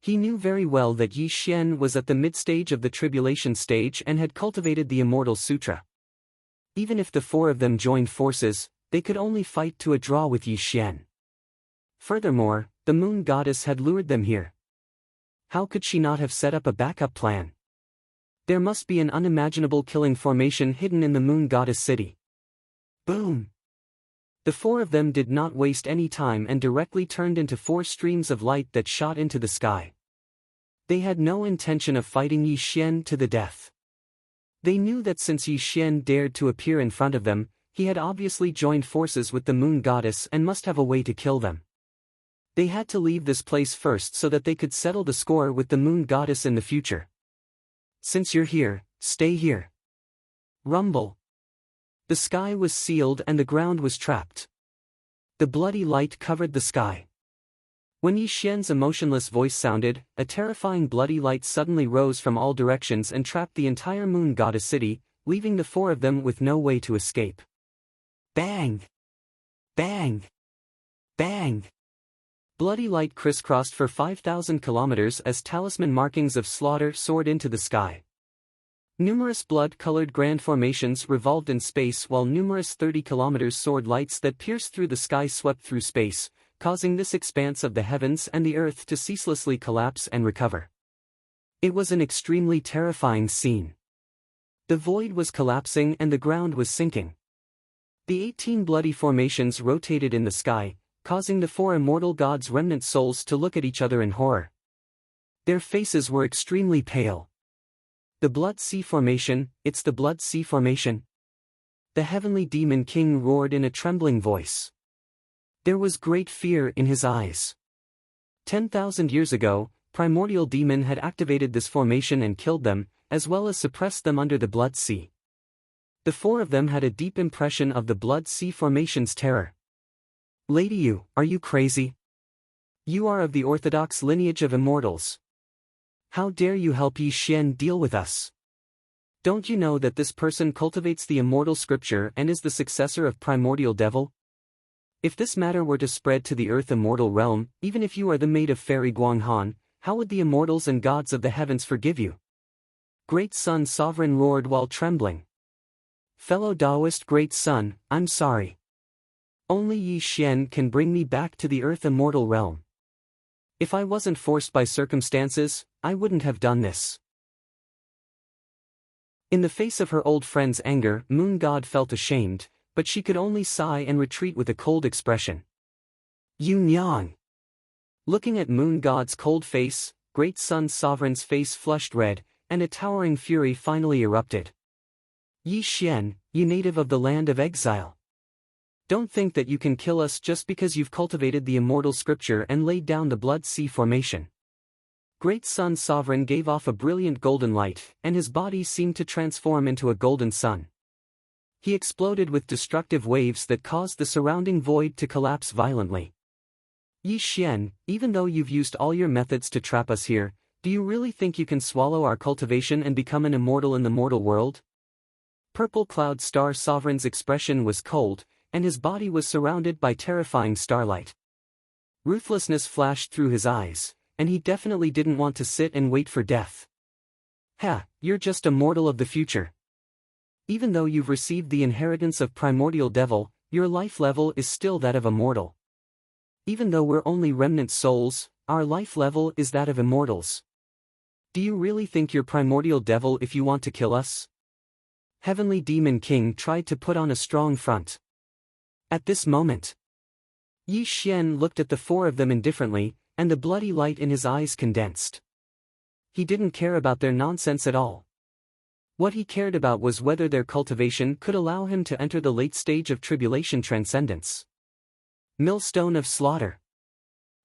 He knew very well that Yi Xian was at the mid-stage of the tribulation stage and had cultivated the Immortal Sutra. Even if the 4 of them joined forces, they could only fight to a draw with Yi Xian. Furthermore, the Moon Goddess had lured them here. How could she not have set up a backup plan? There must be an unimaginable killing formation hidden in the Moon Goddess City. Boom! The 4 of them did not waste any time and directly turned into 4 streams of light that shot into the sky. They had no intention of fighting Yi Xian to the death. They knew that since Yi Xian dared to appear in front of them, he had obviously joined forces with the Moon Goddess and must have a way to kill them. They had to leave this place first so that they could settle the score with the Moon Goddess in the future. Since you're here, stay here. Rumble. The sky was sealed and the ground was trapped. The bloody light covered the sky. When Yi Xian's emotionless voice sounded, a terrifying bloody light suddenly rose from all directions and trapped the entire Moon Goddess City, leaving the four of them with no way to escape. Bang! Bang! Bang! Bloody light crisscrossed for 5,000 kilometers as talisman markings of slaughter soared into the sky. Numerous blood-colored grand formations revolved in space while numerous 30 kilometers sword lights that pierced through the sky swept through space, causing this expanse of the heavens and the earth to ceaselessly collapse and recover. It was an extremely terrifying scene. The void was collapsing and the ground was sinking. The 18 bloody formations rotated in the sky, causing the four immortal gods' remnant souls to look at each other in horror. Their faces were extremely pale. The Blood Sea Formation, it's the Blood Sea Formation. The heavenly demon king roared in a trembling voice. There was great fear in his eyes. 10,000 years ago, primordial demon had activated this formation and killed them, as well as suppressed them under the Blood Sea. The four of them had a deep impression of the Blood Sea Formation's terror. Lady Yu, are you crazy? You are of the orthodox lineage of immortals. How dare you help Yi Xian deal with us? Don't you know that this person cultivates the immortal scripture and is the successor of primordial devil? If this matter were to spread to the earth immortal realm, even if you are the maid of fairy Guanghan, how would the immortals and gods of the heavens forgive you? Great Sun Sovereign roared while trembling. Fellow Taoist Great Sun, I'm sorry. Only Yi Xian can bring me back to the earth immortal realm. If I wasn't forced by circumstances, I wouldn't have done this. In the face of her old friend's anger, Moon God felt ashamed, but she could only sigh and retreat with a cold expression. Yu Nyang. Looking at Moon God's cold face, Great Sun Sovereign's face flushed red, and a towering fury finally erupted. Yi Xian, you native of the land of exile. Don't think that you can kill us just because you've cultivated the immortal scripture and laid down the Blood Sea Formation. Great Sun Sovereign gave off a brilliant golden light, and his body seemed to transform into a golden sun. He exploded with destructive waves that caused the surrounding void to collapse violently. Yi Xian, even though you've used all your methods to trap us here, do you really think you can swallow our cultivation and become an immortal in the mortal world? Purple Cloud Star Sovereign's expression was cold, and his body was surrounded by terrifying starlight. Ruthlessness flashed through his eyes, and he definitely didn't want to sit and wait for death. Ha, you're just a mortal of the future. Even though you've received the inheritance of primordial devil, your life level is still that of a mortal. Even though we're only remnant souls, our life level is that of immortals. Do you really think you're primordial devil if you want to kill us? Heavenly Demon King tried to put on a strong front. At this moment, Yi Xian looked at the four of them indifferently, and the bloody light in his eyes condensed. He didn't care about their nonsense at all. What he cared about was whether their cultivation could allow him to enter the late stage of tribulation transcendence. Millstone of Slaughter.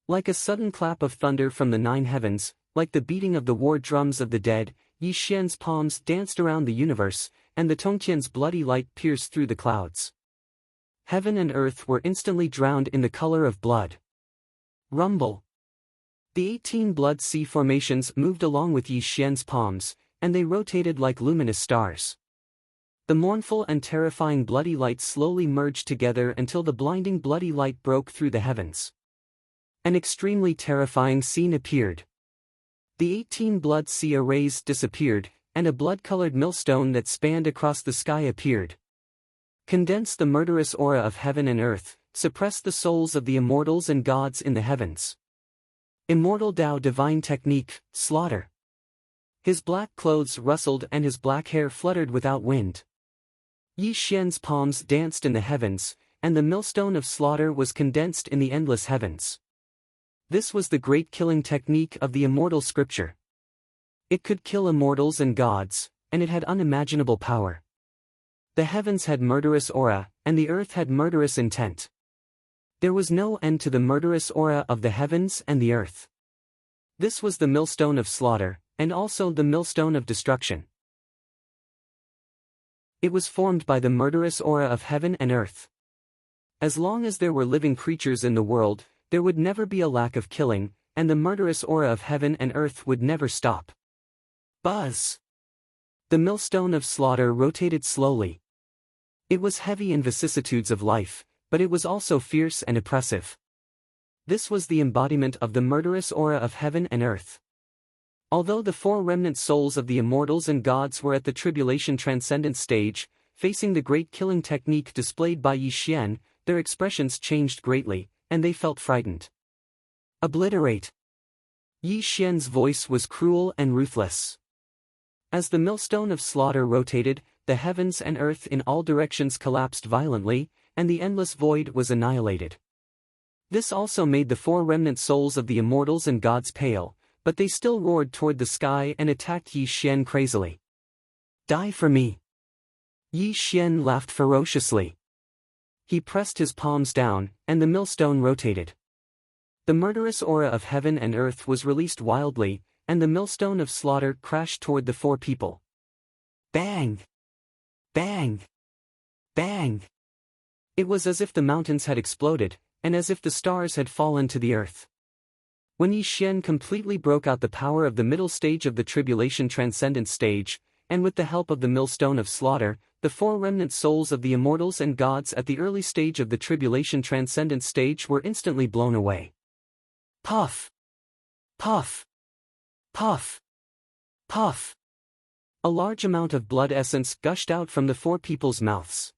Like a sudden clap of thunder from the nine heavens, like the beating of the war drums of the dead, Yi Xian's palms danced around the universe, and the Tongqian's bloody light pierced through the clouds. Heaven and earth were instantly drowned in the color of blood. Rumble. The 18 Blood Sea Formations moved along with Yi Xian's palms, and they rotated like luminous stars. The mournful and terrifying bloody light slowly merged together until the blinding bloody light broke through the heavens. An extremely terrifying scene appeared. The 18 Blood Sea arrays disappeared, and a blood-colored millstone that spanned across the sky appeared. Condense the murderous aura of heaven and earth, suppress the souls of the immortals and gods in the heavens. Immortal Tao Divine Technique, Slaughter. His black clothes rustled and his black hair fluttered without wind. Yi Xian's palms danced in the heavens, and the millstone of slaughter was condensed in the endless heavens. This was the great killing technique of the immortal scripture. It could kill immortals and gods, and it had unimaginable power. The heavens had murderous aura, and the earth had murderous intent. There was no end to the murderous aura of the heavens and the earth. This was the millstone of slaughter, and also the millstone of destruction. It was formed by the murderous aura of heaven and earth. As long as there were living creatures in the world, there would never be a lack of killing, and the murderous aura of heaven and earth would never stop. Buzz! The millstone of slaughter rotated slowly. It was heavy in vicissitudes of life, but it was also fierce and oppressive. This was the embodiment of the murderous aura of heaven and earth. Although the four remnant souls of the immortals and gods were at the tribulation transcendent stage, facing the great killing technique displayed by Yi Xian, their expressions changed greatly, and they felt frightened. Obliterate. Yi Xian's voice was cruel and ruthless. As the millstone of slaughter rotated, the heavens and earth in all directions collapsed violently, and the endless void was annihilated. This also made the four remnant souls of the immortals and gods pale, but they still roared toward the sky and attacked Yi Xian crazily. Die for me! Yi Xian laughed ferociously. He pressed his palms down, and the millstone rotated. The murderous aura of heaven and earth was released wildly, and the millstone of slaughter crashed toward the four people. Bang! Bang! Bang! It was as if the mountains had exploded, and as if the stars had fallen to the earth. When Yi Xian completely broke out the power of the middle stage of the tribulation transcendent stage, and with the help of the millstone of slaughter, the four remnant souls of the immortals and gods at the early stage of the tribulation transcendent stage were instantly blown away. Puff! Puff! Puff! Puff! A large amount of blood essence gushed out from the four people's mouths.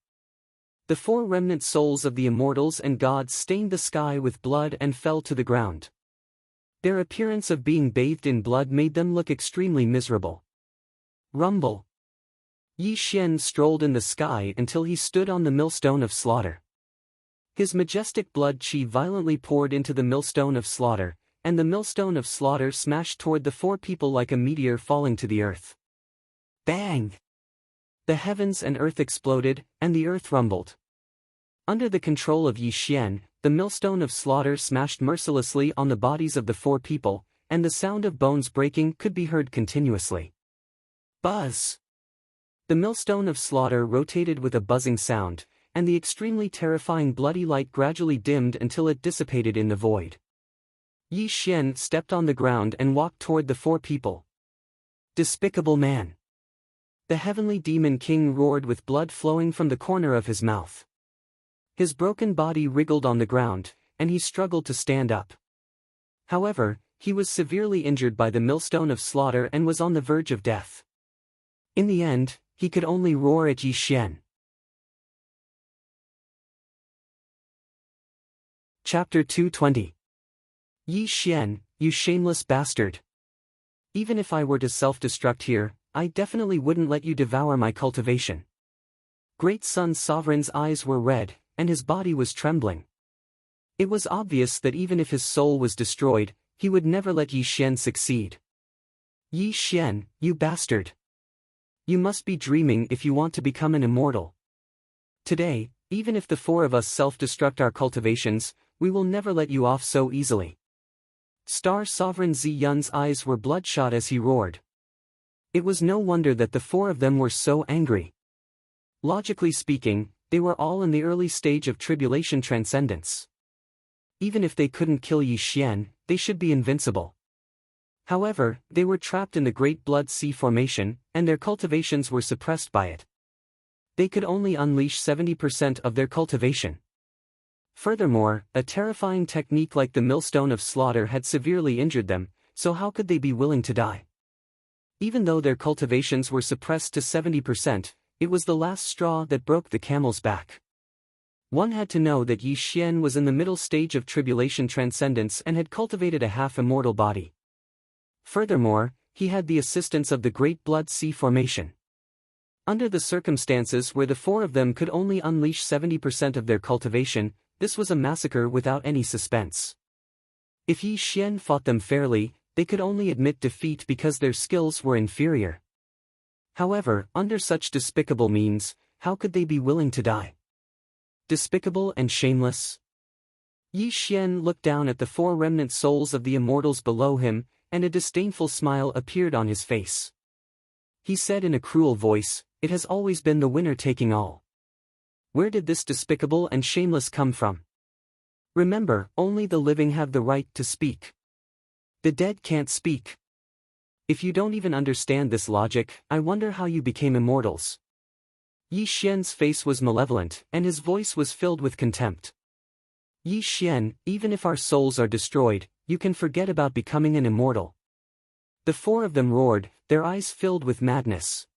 The four remnant souls of the immortals and gods stained the sky with blood and fell to the ground. Their appearance of being bathed in blood made them look extremely miserable. Rumble. Yi Xian strolled in the sky until he stood on the millstone of slaughter. His majestic blood qi violently poured into the millstone of slaughter, and the millstone of slaughter smashed toward the four people like a meteor falling to the earth. Bang! The heavens and earth exploded, and the earth rumbled. Under the control of Yi Xian, the millstone of slaughter smashed mercilessly on the bodies of the four people, and the sound of bones breaking could be heard continuously. Buzz! The millstone of slaughter rotated with a buzzing sound, and the extremely terrifying bloody light gradually dimmed until it dissipated in the void. Yi Xian stepped on the ground and walked toward the four people. Despicable man! The heavenly demon king roared with blood flowing from the corner of his mouth. His broken body wriggled on the ground, and he struggled to stand up. However, he was severely injured by the millstone of slaughter and was on the verge of death. In the end, he could only roar at Yi Xian. Chapter 220. Yi Xian, you shameless bastard. Even if I were to self-destruct here, I definitely wouldn't let you devour my cultivation. Great Sun Sovereign's eyes were red, and his body was trembling. It was obvious that even if his soul was destroyed, he would never let Yi Xian succeed. Yi Xian, you bastard! You must be dreaming if you want to become an immortal. Today, even if the four of us self-destruct our cultivations, we will never let you off so easily. Star Sovereign Zi Yun's eyes were bloodshot as he roared. It was no wonder that the four of them were so angry. Logically speaking, they were all in the early stage of tribulation transcendence. Even if they couldn't kill Yi Xian, they should be invincible. However, they were trapped in the Great Blood Sea Formation, and their cultivations were suppressed by it. They could only unleash 70% of their cultivation. Furthermore, a terrifying technique like the millstone of slaughter had severely injured them, so how could they be willing to die? Even though their cultivations were suppressed to 70%, it was the last straw that broke the camel's back. One had to know that Yi Xian was in the middle stage of tribulation transcendence and had cultivated a half-immortal body. Furthermore, he had the assistance of the Great Blood Sea Formation. Under the circumstances where the four of them could only unleash 70% of their cultivation, this was a massacre without any suspense. If Yi Xian fought them fairly, they could only admit defeat because their skills were inferior. However, under such despicable means, how could they be willing to die? Despicable and shameless. Yi Xian looked down at the four remnant souls of the immortals below him, and a disdainful smile appeared on his face. He said in a cruel voice, "It has always been the winner taking all. Where did this despicable and shameless come from? Remember, only the living have the right to speak. The dead can't speak." If you don't even understand this logic, I wonder how you became immortals. Yi Xian's face was malevolent, and his voice was filled with contempt. Yi Xian, even if our souls are destroyed, you can forget about becoming an immortal. The four of them roared, their eyes filled with madness.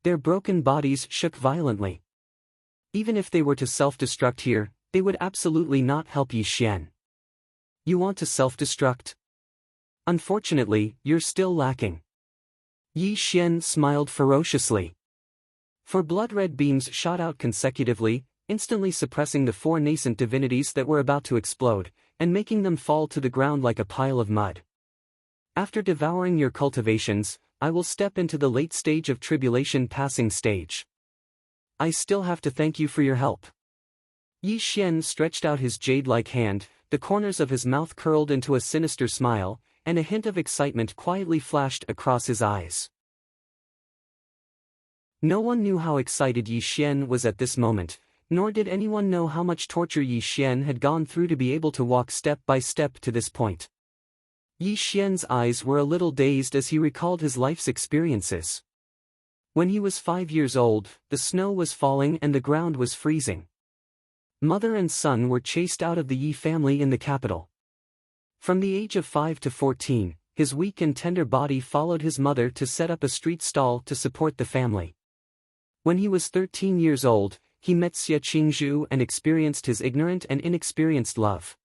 Their broken bodies shook violently. Even if they were to self-destruct here, they would absolutely not help Yi Xian. You want to self-destruct? Unfortunately, you're still lacking. Yi Xian smiled ferociously. Four blood-red beams shot out consecutively, instantly suppressing the four nascent divinities that were about to explode, and making them fall to the ground like a pile of mud. After devouring your cultivations, I will step into the late stage of tribulation passing stage. I still have to thank you for your help. Yi Xian stretched out his jade-like hand, the corners of his mouth curled into a sinister smile, and a hint of excitement quietly flashed across his eyes. No one knew how excited Yi Xian was at this moment, nor did anyone know how much torture Yi Xian had gone through to be able to walk step by step to this point. Yi Xian's eyes were a little dazed as he recalled his life's experiences. When he was 5 years old, the snow was falling and the ground was freezing. Mother and son were chased out of the Yi family in the capital. From the age of 5 to 14, his weak and tender body followed his mother to set up a street stall to support the family. When he was 13 years old, he met Xie Qingzhu and experienced his ignorant and inexperienced love.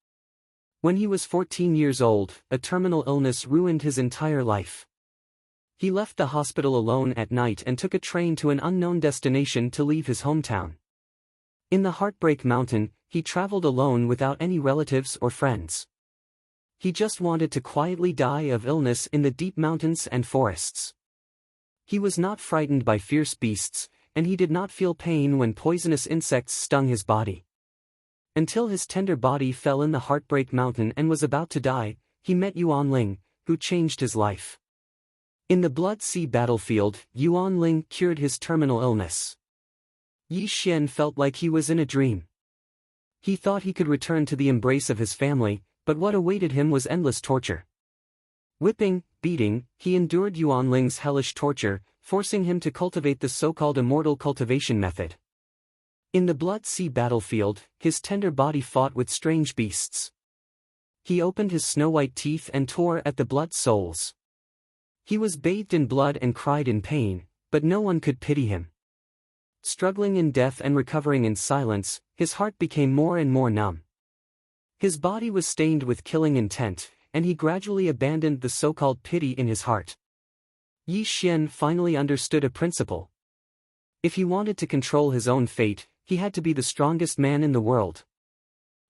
When he was 14 years old, a terminal illness ruined his entire life. He left the hospital alone at night and took a train to an unknown destination to leave his hometown. In the Heartbreak Mountain, he traveled alone without any relatives or friends. He just wanted to quietly die of illness in the deep mountains and forests. He was not frightened by fierce beasts, and he did not feel pain when poisonous insects stung his body. Until his tender body fell in the Heartbreak Mountain and was about to die, he met Yuanling, who changed his life. In the Blood Sea battlefield, Yuanling cured his terminal illness. Yi Xian felt like he was in a dream. He thought he could return to the embrace of his family, but what awaited him was endless torture. Whipping, beating, he endured Yuanling's hellish torture, forcing him to cultivate the so-called immortal cultivation method. In the Blood Sea battlefield, his tender body fought with strange beasts. He opened his snow-white teeth and tore at the blood souls. He was bathed in blood and cried in pain, but no one could pity him. Struggling in death and recovering in silence, his heart became more and more numb. His body was stained with killing intent, and he gradually abandoned the so-called pity in his heart. Yi Xian finally understood a principle. If he wanted to control his own fate, he had to be the strongest man in the world.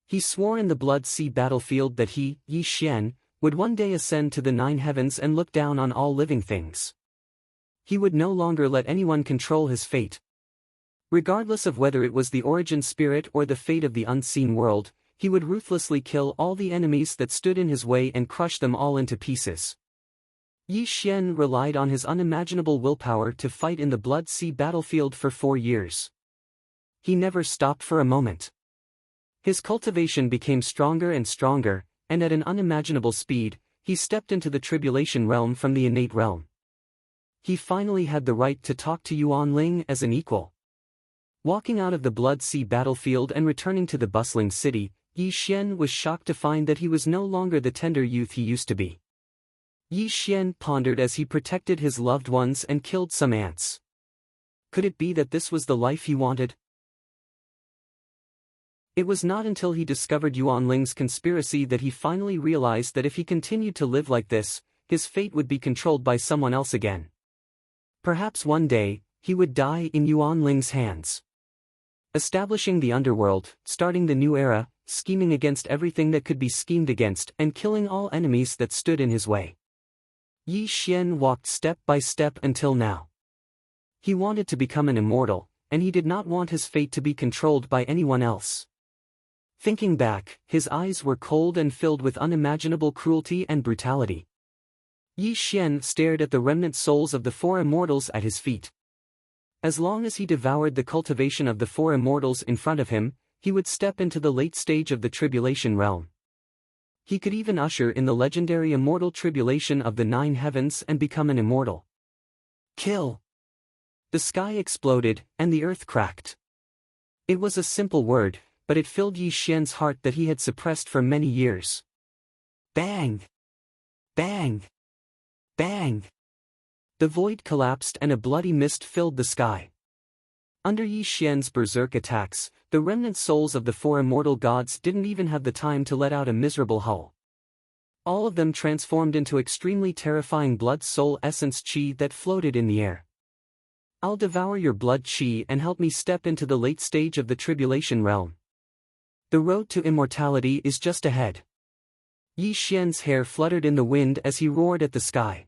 He swore in the Blood Sea battlefield that he, Yi Xian, would one day ascend to the 9 heavens and look down on all living things. He would no longer let anyone control his fate. Regardless of whether it was the origin spirit or the fate of the unseen world, he would ruthlessly kill all the enemies that stood in his way and crush them all into pieces. Yi Xian relied on his unimaginable willpower to fight in the Blood Sea battlefield for 4 years. He never stopped for a moment. His cultivation became stronger and stronger, and at an unimaginable speed, he stepped into the tribulation realm from the innate realm. He finally had the right to talk to Yuanling as an equal. Walking out of the Blood Sea battlefield and returning to the bustling city, Yi Xian was shocked to find that he was no longer the tender youth he used to be. Yi Xian pondered as he protected his loved ones and killed some ants. Could it be that this was the life he wanted? It was not until he discovered Yuanling's conspiracy that he finally realized that if he continued to live like this, his fate would be controlled by someone else again. Perhaps one day, he would die in Yuanling's hands. Establishing the underworld, starting the new era, scheming against everything that could be schemed against and killing all enemies that stood in his way. Yi Xian walked step by step until now. He wanted to become an immortal, and he did not want his fate to be controlled by anyone else. Thinking back, his eyes were cold and filled with unimaginable cruelty and brutality. Yi Xian stared at the remnant souls of the 4 immortals at his feet. As long as he devoured the cultivation of the 4 immortals in front of him, he would step into the late stage of the tribulation realm. He could even usher in the legendary immortal tribulation of the 9 heavens and become an immortal. Kill! The sky exploded, and the earth cracked. It was a simple word, but it filled Yi Xian's heart that he had suppressed for many years. Bang! Bang! Bang! The void collapsed and a bloody mist filled the sky. Under Yi Xian's berserk attacks, the remnant souls of the 4 immortal gods didn't even have the time to let out a miserable howl. All of them transformed into extremely terrifying blood soul essence chi that floated in the air. I'll devour your blood chi and help me step into the late stage of the tribulation realm. The road to immortality is just ahead. Yi Xian's hair fluttered in the wind as he roared at the sky.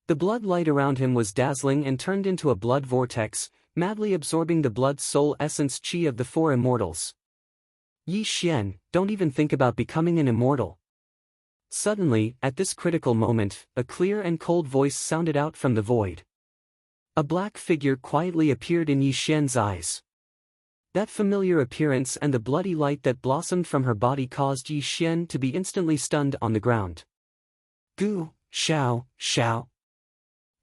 The blood light around him was dazzling and turned into a blood vortex, madly absorbing the blood soul essence chi of the 4 immortals. Yi Xian, don't even think about becoming an immortal. Suddenly, at this critical moment, a clear and cold voice sounded out from the void. A black figure quietly appeared in Yi Xian's eyes. That familiar appearance and the bloody light that blossomed from her body caused Yi Xian to be instantly stunned on the ground. Gu, Xiao, Xiao.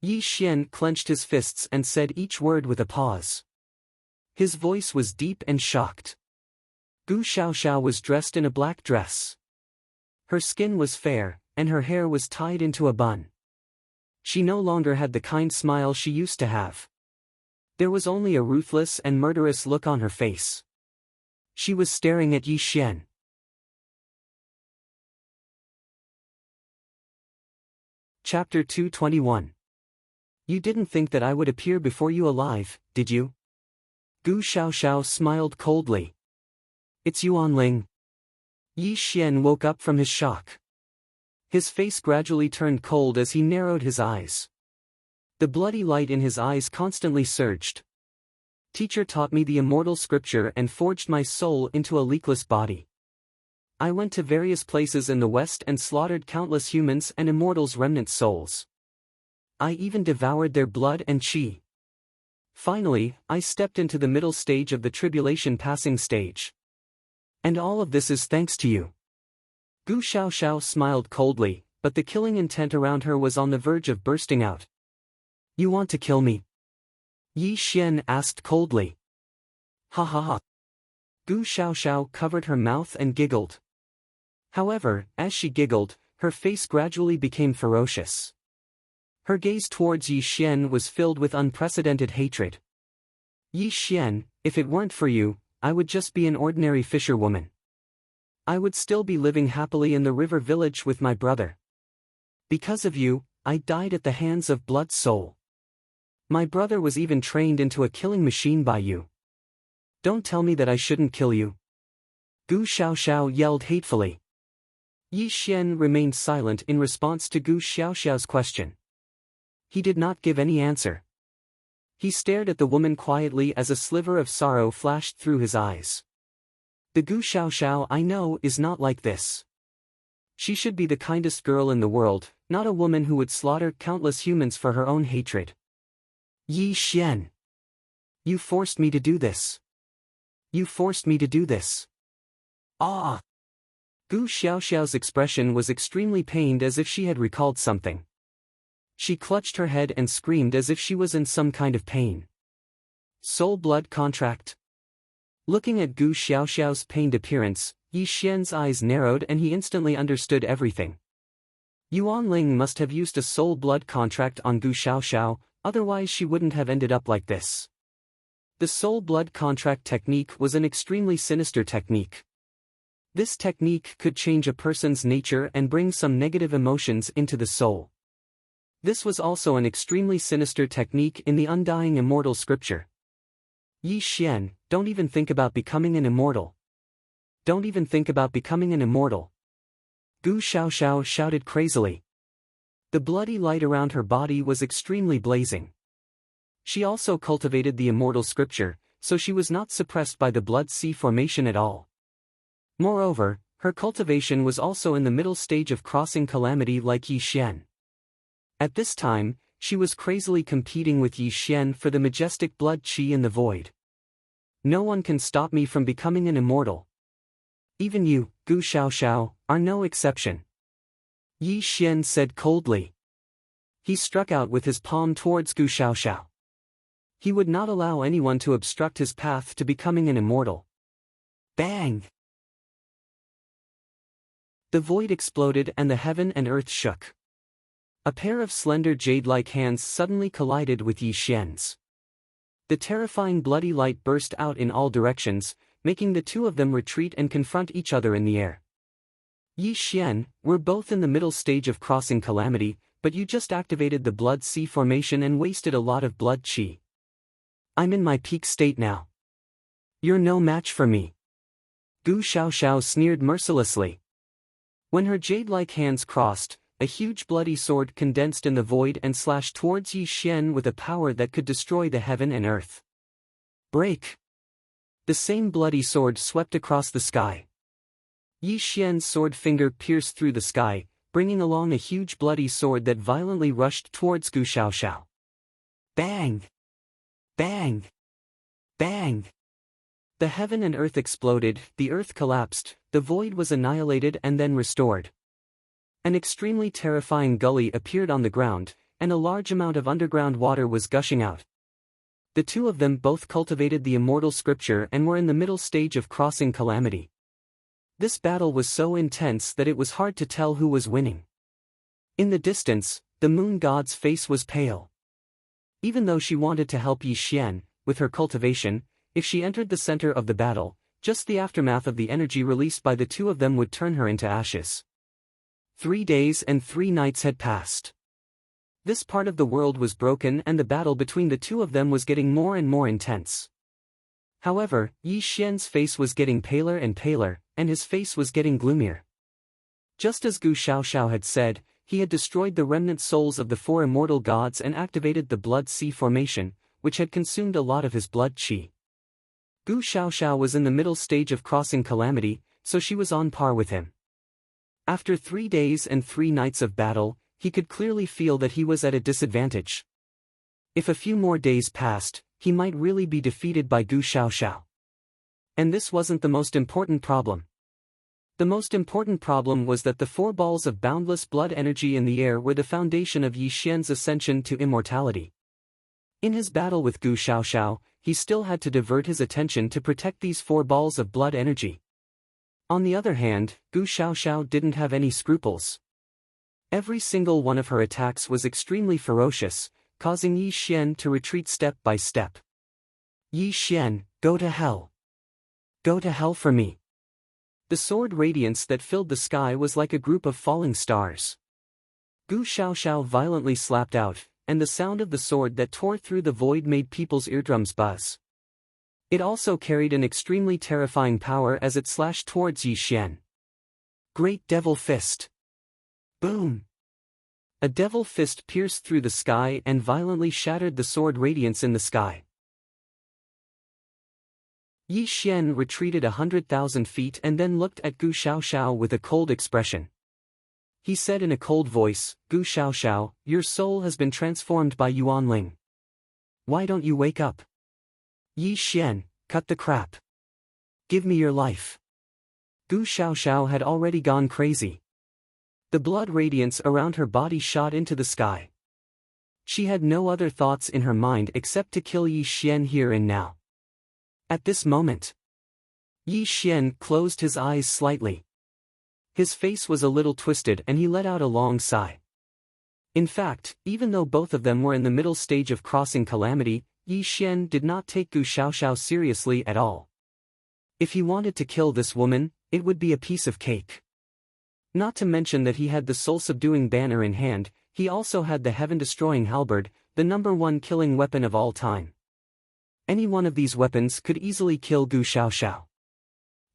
Yi Xian clenched his fists and said each word with a pause. His voice was deep and shocked. Gu Xiaoxiao was dressed in a black dress. Her skin was fair, and her hair was tied into a bun. She no longer had the kind smile she used to have. There was only a ruthless and murderous look on her face. She was staring at Yi Xian. Chapter 221. You didn't think that I would appear before you alive, did you? Gu Xiaoxiao smiled coldly. It's Yuan Ling. Yi Xian woke up from his shock. His face gradually turned cold as he narrowed his eyes. The bloody light in his eyes constantly surged. Teacher taught me the immortal scripture and forged my soul into a leakless body. I went to various places in the West and slaughtered countless humans and immortals' remnant souls. I even devoured their blood and chi. Finally, I stepped into the middle stage of the tribulation passing stage. And all of this is thanks to you. Gu Xiaoxiao smiled coldly, but the killing intent around her was on the verge of bursting out. You want to kill me? Yi Xian asked coldly. Ha ha ha. Gu Xiaoxiao covered her mouth and giggled. However, as she giggled, her face gradually became ferocious. Her gaze towards Yi Xian was filled with unprecedented hatred. Yi Xian, if it weren't for you, I would just be an ordinary fisherwoman. I would still be living happily in the river village with my brother. Because of you, I died at the hands of Blood Soul. My brother was even trained into a killing machine by you. Don't tell me that I shouldn't kill you. Gu Xiaoxiao yelled hatefully. Yi Xian remained silent in response to Gu Xiaoxiao's question. He did not give any answer. He stared at the woman quietly as a sliver of sorrow flashed through his eyes. The Gu Xiaoxiao I know is not like this. She should be the kindest girl in the world, not a woman who would slaughter countless humans for her own hatred. Yi Xian. You forced me to do this. You forced me to do this. Ah! Gu Xiaoxiao's expression was extremely pained as if she had recalled something. She clutched her head and screamed as if she was in some kind of pain. Soul blood contract. Looking at Gu Xiaoxiao's pained appearance, Yi Xian's eyes narrowed and he instantly understood everything. Yuan Ling must have used a soul blood contract on Gu Xiaoxiao, otherwise she wouldn't have ended up like this. The soul blood contract technique was an extremely sinister technique. This technique could change a person's nature and bring some negative emotions into the soul. This was also an extremely sinister technique in the undying immortal scripture. Yi Xian, don't even think about becoming an immortal. Don't even think about becoming an immortal. Gu Xiaoxiao shouted crazily. The bloody light around her body was extremely blazing. She also cultivated the immortal scripture, so she was not suppressed by the blood sea formation at all. Moreover, her cultivation was also in the middle stage of crossing calamity like Yi Xian. At this time, she was crazily competing with Yi Xian for the majestic blood qi in the void. No one can stop me from becoming an immortal. Even you, Gu Xiaoxiao, are no exception. Yi Xian said coldly. He struck out with his palm towards Gu Xiaoxiao. He would not allow anyone to obstruct his path to becoming an immortal. Bang! The void exploded and the heaven and earth shook. A pair of slender jade-like hands suddenly collided with Yi Xian's. The terrifying bloody light burst out in all directions, making the two of them retreat and confront each other in the air. Yi Xian, we're both in the middle stage of crossing calamity, but you just activated the blood sea formation and wasted a lot of blood qi. I'm in my peak state now. You're no match for me. Gu Xiaoxiao sneered mercilessly. When her jade-like hands crossed, a huge bloody sword condensed in the void and slashed towards Yi Xian with a power that could destroy the heaven and earth. Break! The same bloody sword swept across the sky. Yi Xian's sword finger pierced through the sky, bringing along a huge bloody sword that violently rushed towards Gu Xiaoxiao. Bang! Bang! Bang! The heaven and earth exploded, the earth collapsed, the void was annihilated and then restored. An extremely terrifying gully appeared on the ground, and a large amount of underground water was gushing out. The two of them both cultivated the immortal scripture and were in the middle stage of crossing calamity. This battle was so intense that it was hard to tell who was winning. In the distance, the moon god's face was pale. Even though she wanted to help Yi Xian, with her cultivation, if she entered the center of the battle, just the aftermath of the energy released by the two of them would turn her into ashes. 3 days and 3 nights had passed. This part of the world was broken and the battle between the two of them was getting more and more intense. However, Yi Xian's face was getting paler and paler, and his face was getting gloomier. Just as Gu Xiaoxiao had said, he had destroyed the remnant souls of the 4 immortal gods and activated the blood sea formation, which had consumed a lot of his blood qi. Gu Xiaoxiao was in the middle stage of crossing calamity, so she was on par with him. After 3 days and 3 nights of battle, he could clearly feel that he was at a disadvantage. If a few more days passed, he might really be defeated by Gu Xiaoxiao. And this wasn't the most important problem. The most important problem was that the 4 balls of boundless blood energy in the air were the foundation of Yi Xian's ascension to immortality. In his battle with Gu Xiaoxiao, he still had to divert his attention to protect these 4 balls of blood energy. On the other hand, Gu Xiaoxiao didn't have any scruples. Every single one of her attacks was extremely ferocious, causing Yi Xian to retreat step by step. Yi Xian, go to hell. Go to hell for me. The sword radiance that filled the sky was like a group of falling stars. Gu Xiaoxiao violently slapped out, and the sound of the sword that tore through the void made people's eardrums buzz. It also carried an extremely terrifying power as it slashed towards Yi Xian. Great Devil Fist. Boom! A devil fist pierced through the sky and violently shattered the sword radiance in the sky. Yi Xian retreated 100,000 feet and then looked at Gu Xiaoxiao with a cold expression. He said in a cold voice, Gu Xiaoxiao, your soul has been transformed by Yuan Ling. Why don't you wake up? Yi Xian, cut the crap. Give me your life. Gu Xiaoxiao had already gone crazy. The blood radiance around her body shot into the sky. She had no other thoughts in her mind except to kill Yi Xian here and now. At this moment, Yi Xian closed his eyes slightly. His face was a little twisted and he let out a long sigh. In fact, even though both of them were in the middle stage of crossing calamity, Yi Xian did not take Gu Xiaoxiao seriously at all. If he wanted to kill this woman, it would be a piece of cake. Not to mention that he had the soul-subduing banner in hand, he also had the heaven-destroying halberd, the #1 killing weapon of all time. Any one of these weapons could easily kill Gu Xiaoxiao.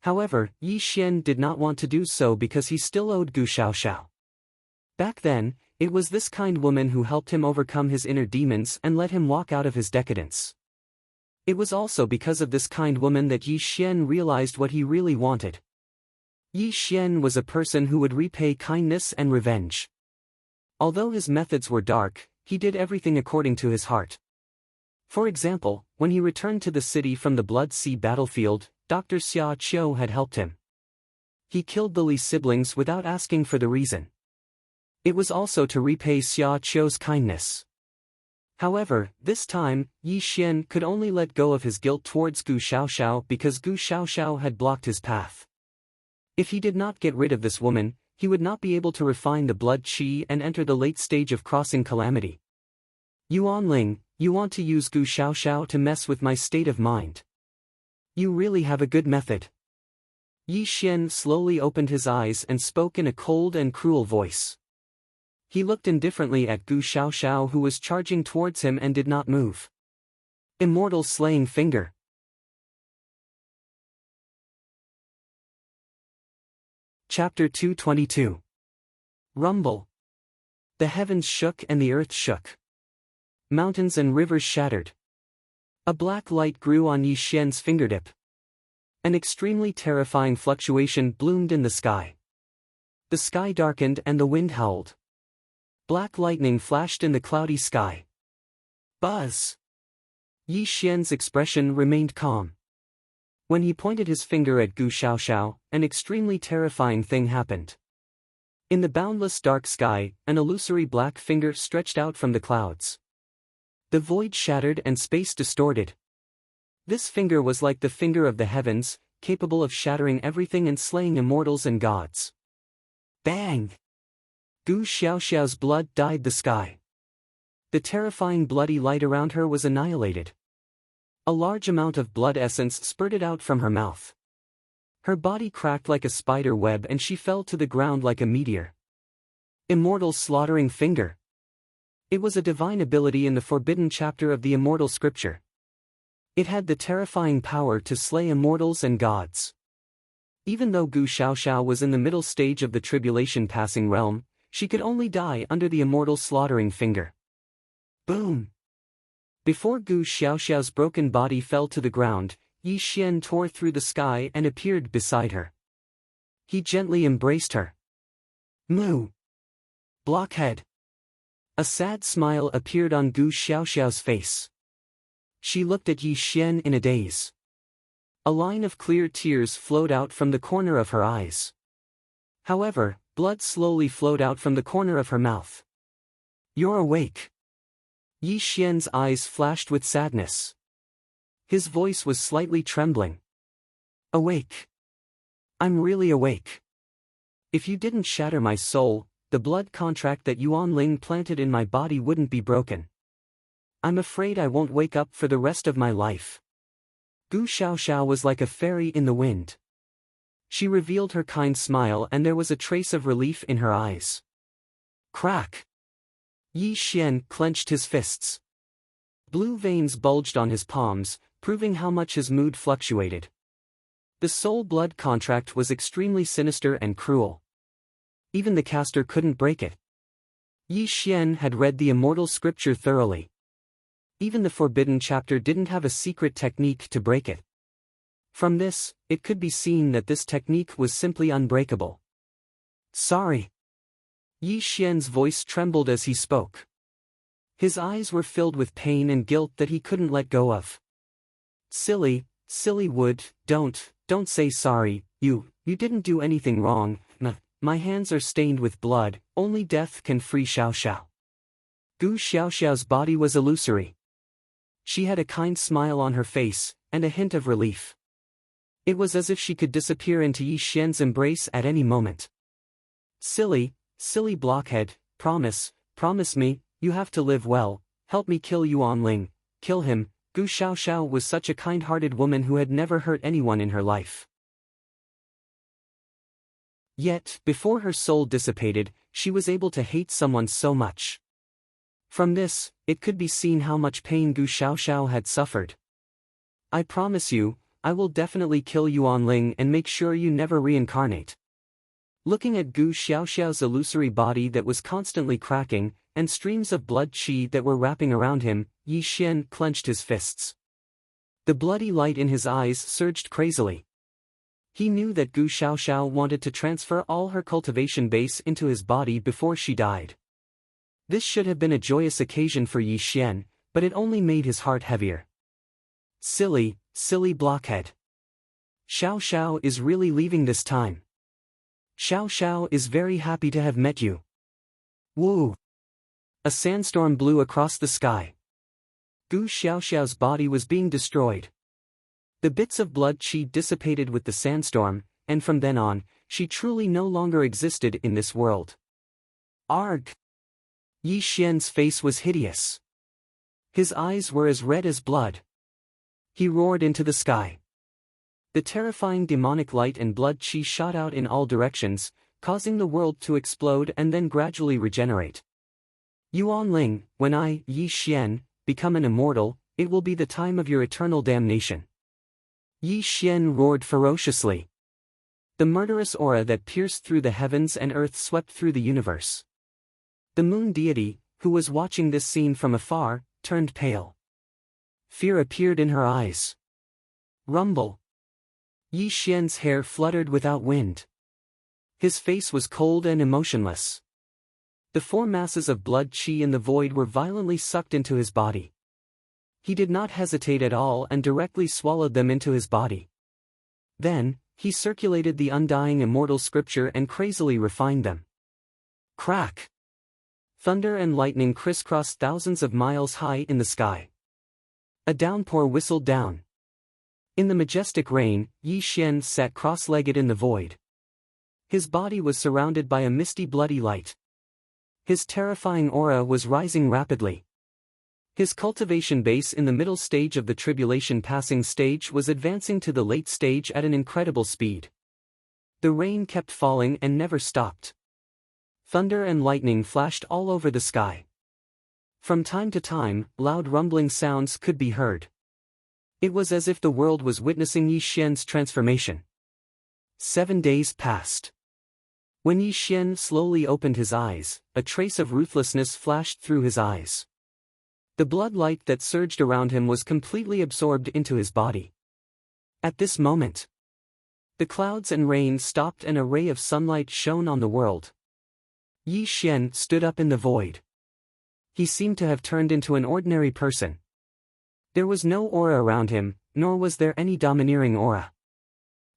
However, Yi Xian did not want to do so because he still owed Gu Xiaoxiao. Back then, it was this kind woman who helped him overcome his inner demons and let him walk out of his decadence. It was also because of this kind woman that Yi Xian realized what he really wanted. Yi Xian was a person who would repay kindness and revenge. Although his methods were dark, he did everything according to his heart. For example, when he returned to the city from the Blood Sea battlefield, Dr. Xia Qiu had helped him. He killed the Li siblings without asking for the reason. It was also to repay Xia Qiu's kindness. However, this time, Yi Xian could only let go of his guilt towards Gu Xiaoxiao because Gu Xiaoxiao had blocked his path. If he did not get rid of this woman, he would not be able to refine the blood qi and enter the late stage of crossing calamity. Yuan Ling, you want to use Gu Xiaoxiao to mess with my state of mind. You really have a good method. Yi Xian slowly opened his eyes and spoke in a cold and cruel voice. He looked indifferently at Gu Xiaoxiao, who was charging towards him and did not move. Immortal Slaying Finger. Chapter 222. Rumble. The heavens shook and the earth shook. Mountains and rivers shattered. A black light grew on Yi Xian's fingertip. An extremely terrifying fluctuation bloomed in the sky. The sky darkened and the wind howled. Black lightning flashed in the cloudy sky. Buzz! Yi Xian's expression remained calm. When he pointed his finger at Gu Xiaoxiao, an extremely terrifying thing happened. In the boundless dark sky, an illusory black finger stretched out from the clouds. The void shattered and space distorted. This finger was like the finger of the heavens, capable of shattering everything and slaying immortals and gods. Bang! Gu Xiaoxiao's blood dyed the sky. The terrifying bloody light around her was annihilated. A large amount of blood essence spurted out from her mouth. Her body cracked like a spider web and she fell to the ground like a meteor. Immortal Slaughtering Finger. It was a divine ability in the forbidden chapter of the Immortal scripture. It had the terrifying power to slay immortals and gods. Even though Gu Xiaoxiao was in the middle stage of the tribulation passing realm, she could only die under the Immortal Slaughtering Finger. Boom! Before Gu Xiaoxiao's broken body fell to the ground, Yi Xian tore through the sky and appeared beside her. He gently embraced her. Moo! Blockhead! A sad smile appeared on Gu Xiaoxiao's face. She looked at Yi Xian in a daze. A line of clear tears flowed out from the corner of her eyes. However, blood slowly flowed out from the corner of her mouth. You're awake. Yi Xian's eyes flashed with sadness. His voice was slightly trembling. Awake. I'm really awake. If you didn't shatter my soul, the blood contract that Yuan Ling planted in my body wouldn't be broken. I'm afraid I won't wake up for the rest of my life. Gu Xiaoxiao was like a fairy in the wind. She revealed her kind smile and there was a trace of relief in her eyes. Crack! Yi Xian clenched his fists. Blue veins bulged on his palms, proving how much his mood fluctuated. The soul blood contract was extremely sinister and cruel. Even the caster couldn't break it. Yi Xian had read the Immortal scripture thoroughly. Even the forbidden chapter didn't have a secret technique to break it. From this, it could be seen that this technique was simply unbreakable. Sorry. Yi Xian's voice trembled as he spoke. His eyes were filled with pain and guilt that he couldn't let go of. Silly wood, don't say sorry, you didn't do anything wrong, my hands are stained with blood, only death can free Xiaoxiao. Gu Xiaoxiao's body was illusory. She had a kind smile on her face, and a hint of relief. It was as if she could disappear into Yi Xian's embrace at any moment. Silly blockhead, promise me, you have to live well, help me kill Yuan Ling, kill him. Gu Xiaoxiao was such a kind-hearted woman who had never hurt anyone in her life. Yet, before her soul dissipated, she was able to hate someone so much. From this, it could be seen how much pain Gu Xiaoxiao had suffered. I promise you, I will definitely kill Yuan Ling and make sure you never reincarnate. Looking at Gu Xiaoxiao's illusory body that was constantly cracking, and streams of blood qi that were wrapping around him, Yi Xian clenched his fists. The bloody light in his eyes surged crazily. He knew that Gu Xiaoxiao wanted to transfer all her cultivation base into his body before she died. This should have been a joyous occasion for Yi Xian, but it only made his heart heavier. Silly blockhead. Xiaoxiao is really leaving this time. Xiao Xiao is very happy to have met you. Woo! A sandstorm blew across the sky. Gu Xiaoxiao's body was being destroyed. The bits of blood qi dissipated with the sandstorm, and from then on, she truly no longer existed in this world. Arg! Yi Xian's face was hideous. His eyes were as red as blood. He roared into the sky. The terrifying demonic light and blood qi shot out in all directions, causing the world to explode and then gradually regenerate. Yuan Ling, when I, Yi Xian, become an immortal, it will be the time of your eternal damnation. Yi Xian roared ferociously. The murderous aura that pierced through the heavens and earth swept through the universe. The moon deity, who was watching this scene from afar, turned pale. Fear appeared in her eyes. Rumble. Yi Xian's hair fluttered without wind. His face was cold and emotionless. The four masses of blood qi in the void were violently sucked into his body. He did not hesitate at all and directly swallowed them into his body. Then, he circulated the undying immortal scripture and crazily refined them. Crack! Thunder and lightning crisscrossed thousands of miles high in the sky. A downpour whistled down. In the majestic rain, Yi Xian sat cross-legged in the void. His body was surrounded by a misty bloody light. His terrifying aura was rising rapidly. His cultivation base in the middle stage of the tribulation passing stage was advancing to the late stage at an incredible speed. The rain kept falling and never stopped. Thunder and lightning flashed all over the sky. From time to time, loud rumbling sounds could be heard. It was as if the world was witnessing Yi Xian's transformation. 7 days passed. When Yi Xian slowly opened his eyes, a trace of ruthlessness flashed through his eyes. The blood light that surged around him was completely absorbed into his body. At this moment, the clouds and rain stopped and a ray of sunlight shone on the world. Yi Xian stood up in the void. He seemed to have turned into an ordinary person. There was no aura around him, nor was there any domineering aura.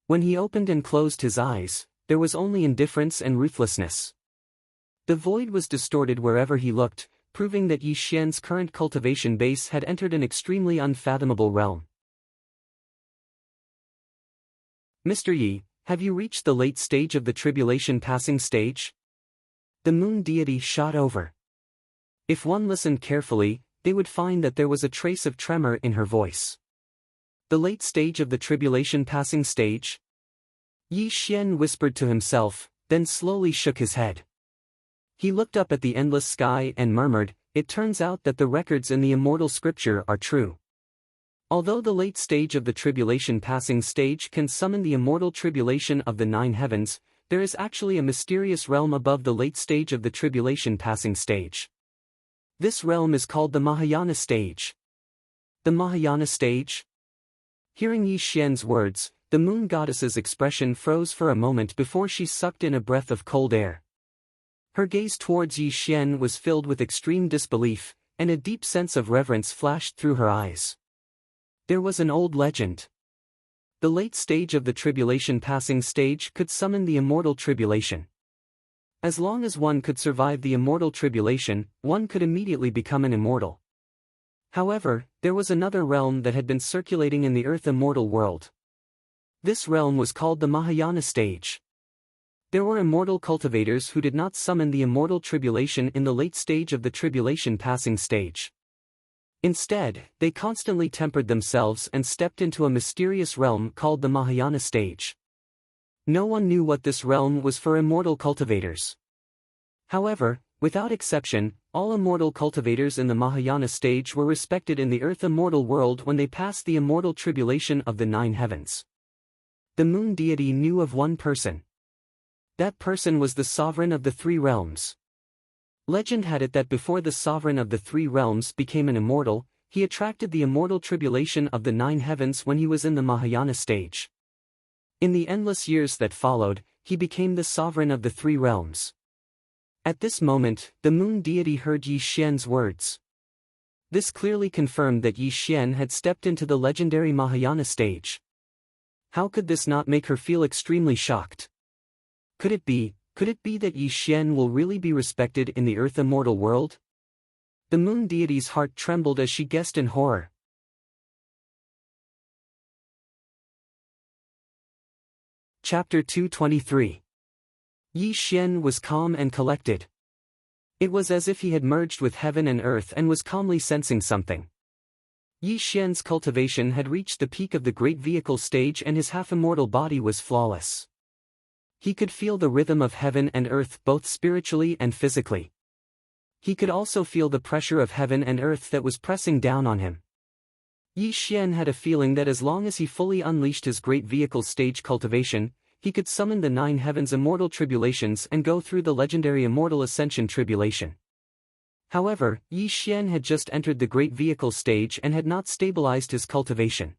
When he opened and closed his eyes, there was only indifference and ruthlessness. The void was distorted wherever he looked, proving that Yi Xian's current cultivation base had entered an extremely unfathomable realm. Mr. Yi, have you reached the late stage of the tribulation passing stage? The moon deity shot over. If one listened carefully, they would find that there was a trace of tremor in her voice. The late stage of the tribulation passing stage? Yi Xian whispered to himself, then slowly shook his head. He looked up at the endless sky and murmured, "It turns out that the records in the immortal scripture are true." Although the late stage of the tribulation passing stage can summon the immortal tribulation of the 9 heavens, there is actually a mysterious realm above the late stage of the tribulation passing stage. This realm is called the Mahayana stage. The Mahayana stage? Hearing Yi Xian's words, the moon goddess's expression froze for a moment before she sucked in a breath of cold air. Her gaze towards Yi Xian was filled with extreme disbelief, and a deep sense of reverence flashed through her eyes. There was an old legend. The late stage of the tribulation passing stage could summon the immortal tribulation. As long as one could survive the immortal tribulation, one could immediately become an immortal. However, there was another realm that had been circulating in the earth immortal world. This realm was called the Mahayana stage. There were immortal cultivators who did not summon the immortal tribulation in the late stage of the tribulation passing stage. Instead, they constantly tempered themselves and stepped into a mysterious realm called the Mahayana stage. No one knew what this realm was for immortal cultivators. However, without exception, all immortal cultivators in the Mahayana stage were respected in the earth immortal world when they passed the immortal tribulation of the 9 heavens. The moon deity knew of one person. That person was the sovereign of the 3 realms. Legend had it that before the sovereign of the 3 realms became an immortal, he attracted the immortal tribulation of the 9 heavens when he was in the Mahayana stage. In the endless years that followed, he became the sovereign of the 3 realms. At this moment, the moon deity heard Yi Xian's words. This clearly confirmed that Yi Xian had stepped into the legendary Mahayana stage. How could this not make her feel extremely shocked? Could it be that Yi Xian will really be respected in the Earth Immortal world? The moon deity's heart trembled as she guessed in horror. Chapter 223. Yi Xian was calm and collected. It was as if he had merged with heaven and earth and was calmly sensing something. Yi Xian's cultivation had reached the peak of the great vehicle stage and his half-immortal body was flawless. He could feel the rhythm of heaven and earth both spiritually and physically. He could also feel the pressure of heaven and earth that was pressing down on him. Yi Xian had a feeling that as long as he fully unleashed his great vehicle stage cultivation, he could summon the 9 heavens immortal tribulations and go through the legendary immortal ascension tribulation. However, Yi Xian had just entered the great vehicle stage and had not stabilized his cultivation.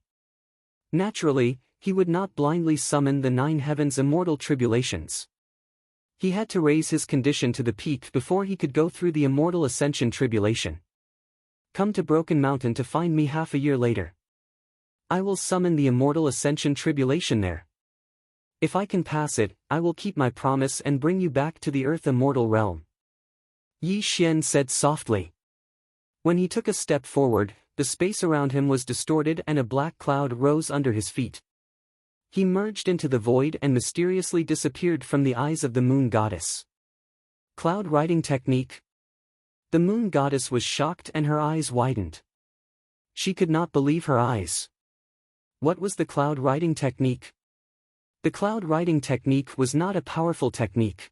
Naturally, he would not blindly summon the 9 heavens immortal tribulations. He had to raise his condition to the peak before he could go through the immortal ascension tribulation. Come to Broken Mountain to find me half a year later. I will summon the immortal ascension tribulation there. If I can pass it, I will keep my promise and bring you back to the Earth Immortal realm. Yi Xian said softly. When he took a step forward, the space around him was distorted and a black cloud rose under his feet. He merged into the void and mysteriously disappeared from the eyes of the moon goddess. Cloud riding technique. The moon goddess was shocked and her eyes widened. She could not believe her eyes. What was the cloud riding technique? The cloud riding technique was not a powerful technique.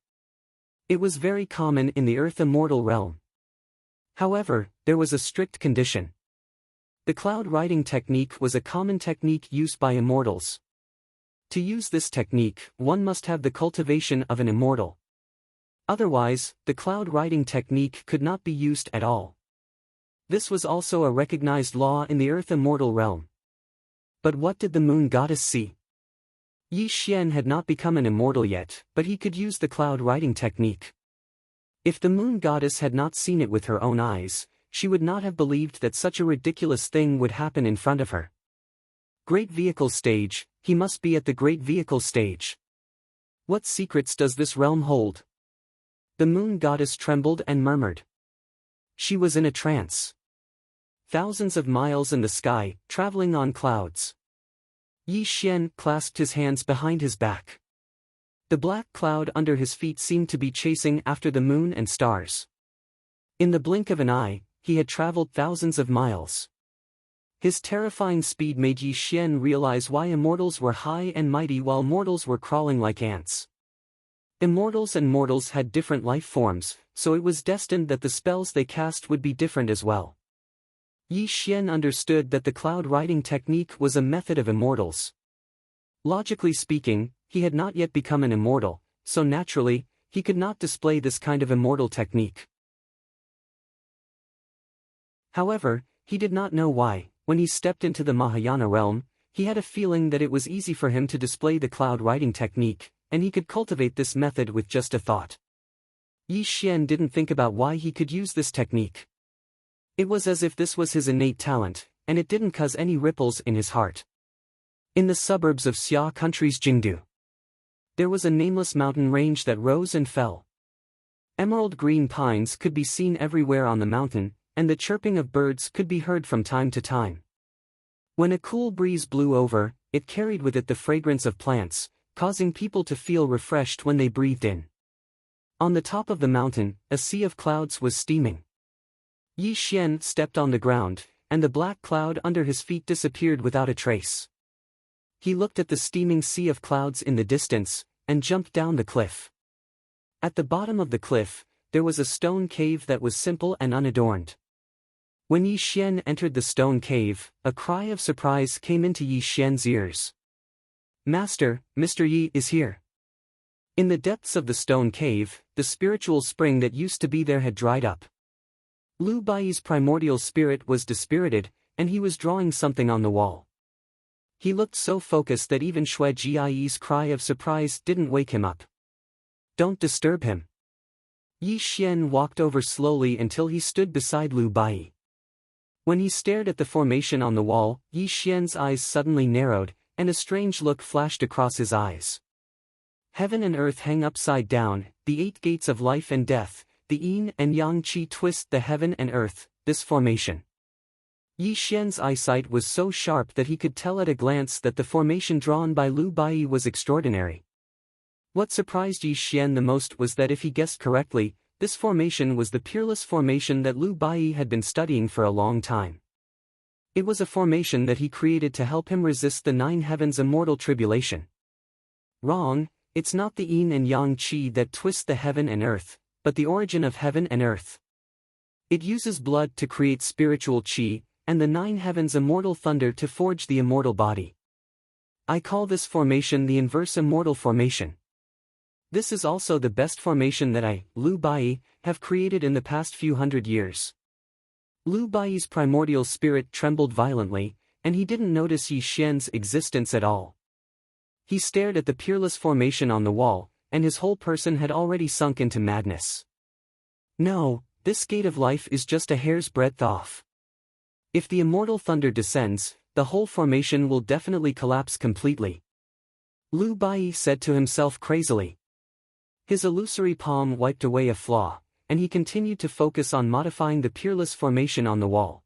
It was very common in the Earth Immortal realm. However, there was a strict condition. The cloud riding technique was a common technique used by immortals. To use this technique, one must have the cultivation of an immortal. Otherwise, the cloud riding technique could not be used at all. This was also a recognized law in the Earth Immortal realm. But what did the moon goddess see? Yi Xian had not become an immortal yet, but he could use the cloud riding technique. If the moon goddess had not seen it with her own eyes, she would not have believed that such a ridiculous thing would happen in front of her. Great vehicle stage, he must be at the great vehicle stage. What secrets does this realm hold? The moon goddess trembled and murmured. She was in a trance. Thousands of miles in the sky, traveling on clouds. Yi Xian clasped his hands behind his back. The black cloud under his feet seemed to be chasing after the moon and stars. In the blink of an eye, he had traveled thousands of miles. His terrifying speed made Yi Xian realize why immortals were high and mighty while mortals were crawling like ants. Immortals and mortals had different life forms, so it was destined that the spells they cast would be different as well. Yi Xian understood that the cloud riding technique was a method of immortals. Logically speaking, he had not yet become an immortal, so naturally, he could not display this kind of immortal technique. However, he did not know why. When he stepped into the Mahayana realm, he had a feeling that it was easy for him to display the cloud riding technique, and he could cultivate this method with just a thought. Yi Xian didn't think about why he could use this technique. It was as if this was his innate talent, and it didn't cause any ripples in his heart. In the suburbs of Xia country's Jingdu, there was a nameless mountain range that rose and fell. Emerald green pines could be seen everywhere on the mountain, and the chirping of birds could be heard from time to time. When a cool breeze blew over, it carried with it the fragrance of plants, causing people to feel refreshed when they breathed in. On the top of the mountain, a sea of clouds was steaming. Yi Xian stepped on the ground, and the black cloud under his feet disappeared without a trace. He looked at the steaming sea of clouds in the distance, and jumped down the cliff. At the bottom of the cliff, there was a stone cave that was simple and unadorned. When Yi Xian entered the stone cave, a cry of surprise came into Yi Xian's ears. "Master, Mr. Yi is here." In the depths of the stone cave, the spiritual spring that used to be there had dried up. Lu Bai's primordial spirit was dispirited, and he was drawing something on the wall. He looked so focused that even Xue Jiayi's cry of surprise didn't wake him up. "Don't disturb him." Yi Xian walked over slowly until he stood beside Lu Bai. When he stared at the formation on the wall, Yi Xian's eyes suddenly narrowed, and a strange look flashed across his eyes. Heaven and earth hang upside down, the 8 gates of life and death, the yin and yang qi twist the heaven and earth, this formation. Yi Xian's eyesight was so sharp that he could tell at a glance that the formation drawn by Lu Bai was extraordinary. What surprised Yi Xian the most was that if he guessed correctly, this formation was the peerless formation that Lu Bai had been studying for a long time. It was a formation that he created to help him resist the 9 heavens' immortal tribulation. Wrong, it's not the yin and yang qi that twist the heaven and earth, but the origin of heaven and earth. It uses blood to create spiritual qi, and the 9 heavens' immortal thunder to forge the immortal body. I call this formation the inverse immortal formation. This is also the best formation that I, Lu Bai, have created in the past few hundred years. Lu Bai's primordial spirit trembled violently, and he didn't notice Yi Xian's existence at all. He stared at the peerless formation on the wall, and his whole person had already sunk into madness. No, this gate of life is just a hair's breadth off. If the immortal thunder descends, the whole formation will definitely collapse completely. Lu Bai said to himself crazily. His illusory palm wiped away a flaw, and he continued to focus on modifying the peerless formation on the wall.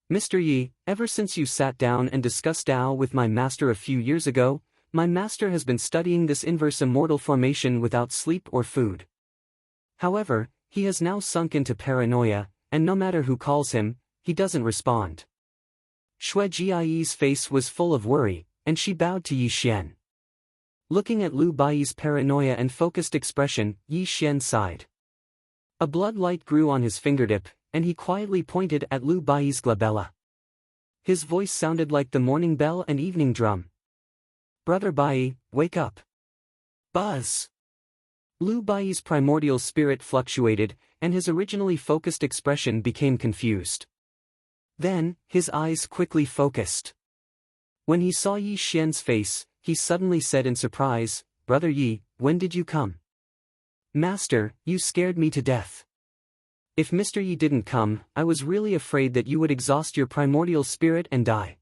Mr. Yi, ever since you sat down and discussed Tao with my master a few years ago, my master has been studying this inverse immortal formation without sleep or food. However, he has now sunk into paranoia, and no matter who calls him, he doesn't respond. Xue Jiayi's face was full of worry, and she bowed to Yi Xian. Looking at Lu Bai's paranoia and focused expression, Yi Xian sighed. A blood light grew on his fingertip, and he quietly pointed at Lu Bai's glabella. His voice sounded like the morning bell and evening drum. Brother Bai, wake up. Buzz! Lu Bai's primordial spirit fluctuated, and his originally focused expression became confused. Then, his eyes quickly focused. When he saw Yi Xian's face, he suddenly said in surprise, Brother Yi, when did you come? Master, you scared me to death. If Mr. Yi didn't come, I was really afraid that you would exhaust your primordial spirit and die.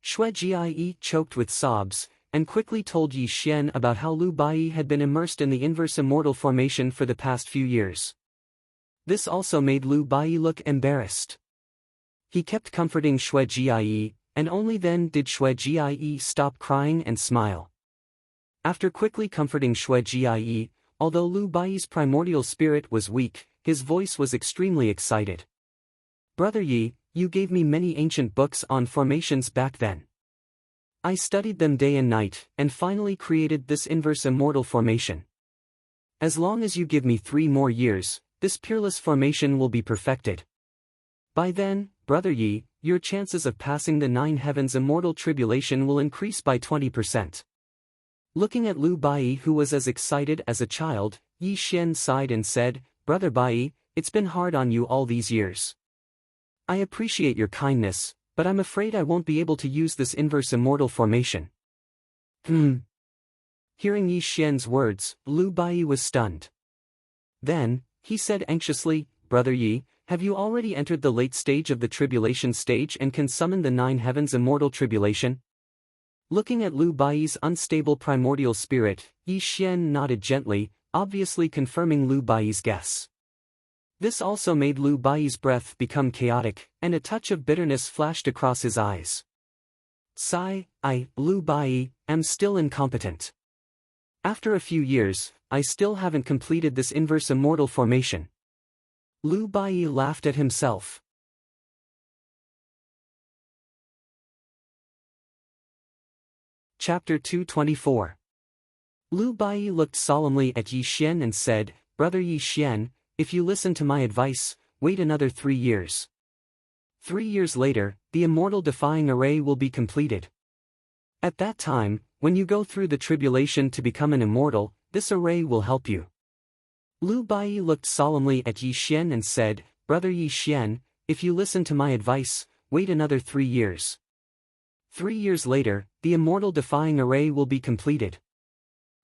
Xue Jie choked with sobs, and quickly told Yi Xian about how Lu Bai had been immersed in the inverse immortal formation for the past few years. This also made Lu Bai look embarrassed. He kept comforting Xue Jie, and only then did Xue Jie stop crying and smile. After quickly comforting Xue Jie, although Lu Bai's primordial spirit was weak, his voice was extremely excited. Brother Yi, you gave me many ancient books on formations back then. I studied them day and night, and finally created this inverse immortal formation. As long as you give me 3 more years, this peerless formation will be perfected. By then, Brother Yi, your chances of passing the 9 heavens immortal tribulation will increase by 20%. Looking at Lu Bai, who was as excited as a child, Yi Xian sighed and said, Brother Bai, it's been hard on you all these years. I appreciate your kindness, but I'm afraid I won't be able to use this inverse immortal formation. Hearing Yi Xian's words, Lu Bai was stunned. Then, he said anxiously, Brother Yi, have you already entered the late stage of the tribulation stage and can summon the 9 heavens immortal tribulation? Looking at Lu Bai's unstable primordial spirit, Yi Xian nodded gently, obviously confirming Lu Bai's guess. This also made Lu Bai's breath become chaotic, and a touch of bitterness flashed across his eyes. Sigh, I, Lu Bai, am still incompetent. After a few years, I still haven't completed this inverse immortal formation. Lu Bai laughed at himself. Chapter 224. Lu Bai looked solemnly at Yi Xian and said, Brother Yi Xian, if you listen to my advice, wait another 3 years. 3 years later, the immortal defying array will be completed. At that time, when you go through the tribulation to become an immortal, this array will help you. Lu Bai looked solemnly at Yi Xian and said, Brother Yi Xian, if you listen to my advice, wait another 3 years. 3 years later, the immortal defying array will be completed.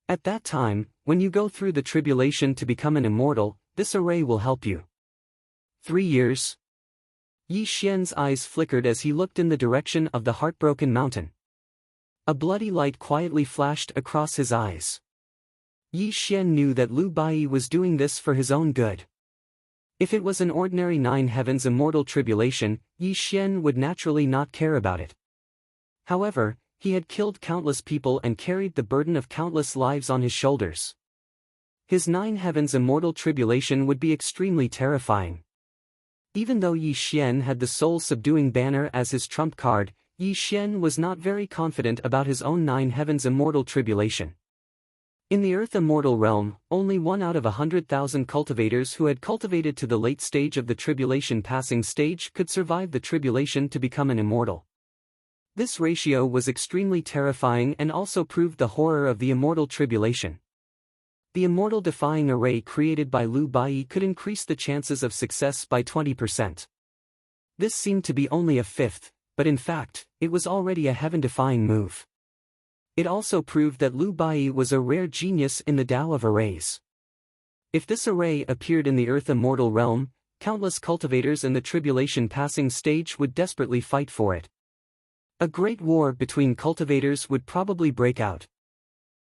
At that time, when you go through the tribulation to become an immortal, this array will help you. 3 years? Yi Xian's eyes flickered as he looked in the direction of the heartbroken mountain. A bloody light quietly flashed across his eyes. Yi Xian knew that Lu Bai was doing this for his own good. If it was an ordinary nine heavens immortal tribulation, Yi Xian would naturally not care about it. However, he had killed countless people and carried the burden of countless lives on his shoulders. His nine heavens immortal tribulation would be extremely terrifying. Even though Yi Xian had the soul-subduing banner as his trump card, Yi Xian was not very confident about his own nine heavens immortal tribulation. In the Earth Immortal realm, only 1 out of 100,000 cultivators who had cultivated to the late stage of the tribulation passing stage could survive the tribulation to become an immortal. This ratio was extremely terrifying and also proved the horror of the immortal tribulation. The immortal defying array created by Lu Bai could increase the chances of success by 20%. This seemed to be only a fifth, but in fact, it was already a heaven-defying move. It also proved that Lu Bai was a rare genius in the Tao of arrays. If this array appeared in the Earth Immortal realm, countless cultivators in the tribulation passing stage would desperately fight for it. A great war between cultivators would probably break out.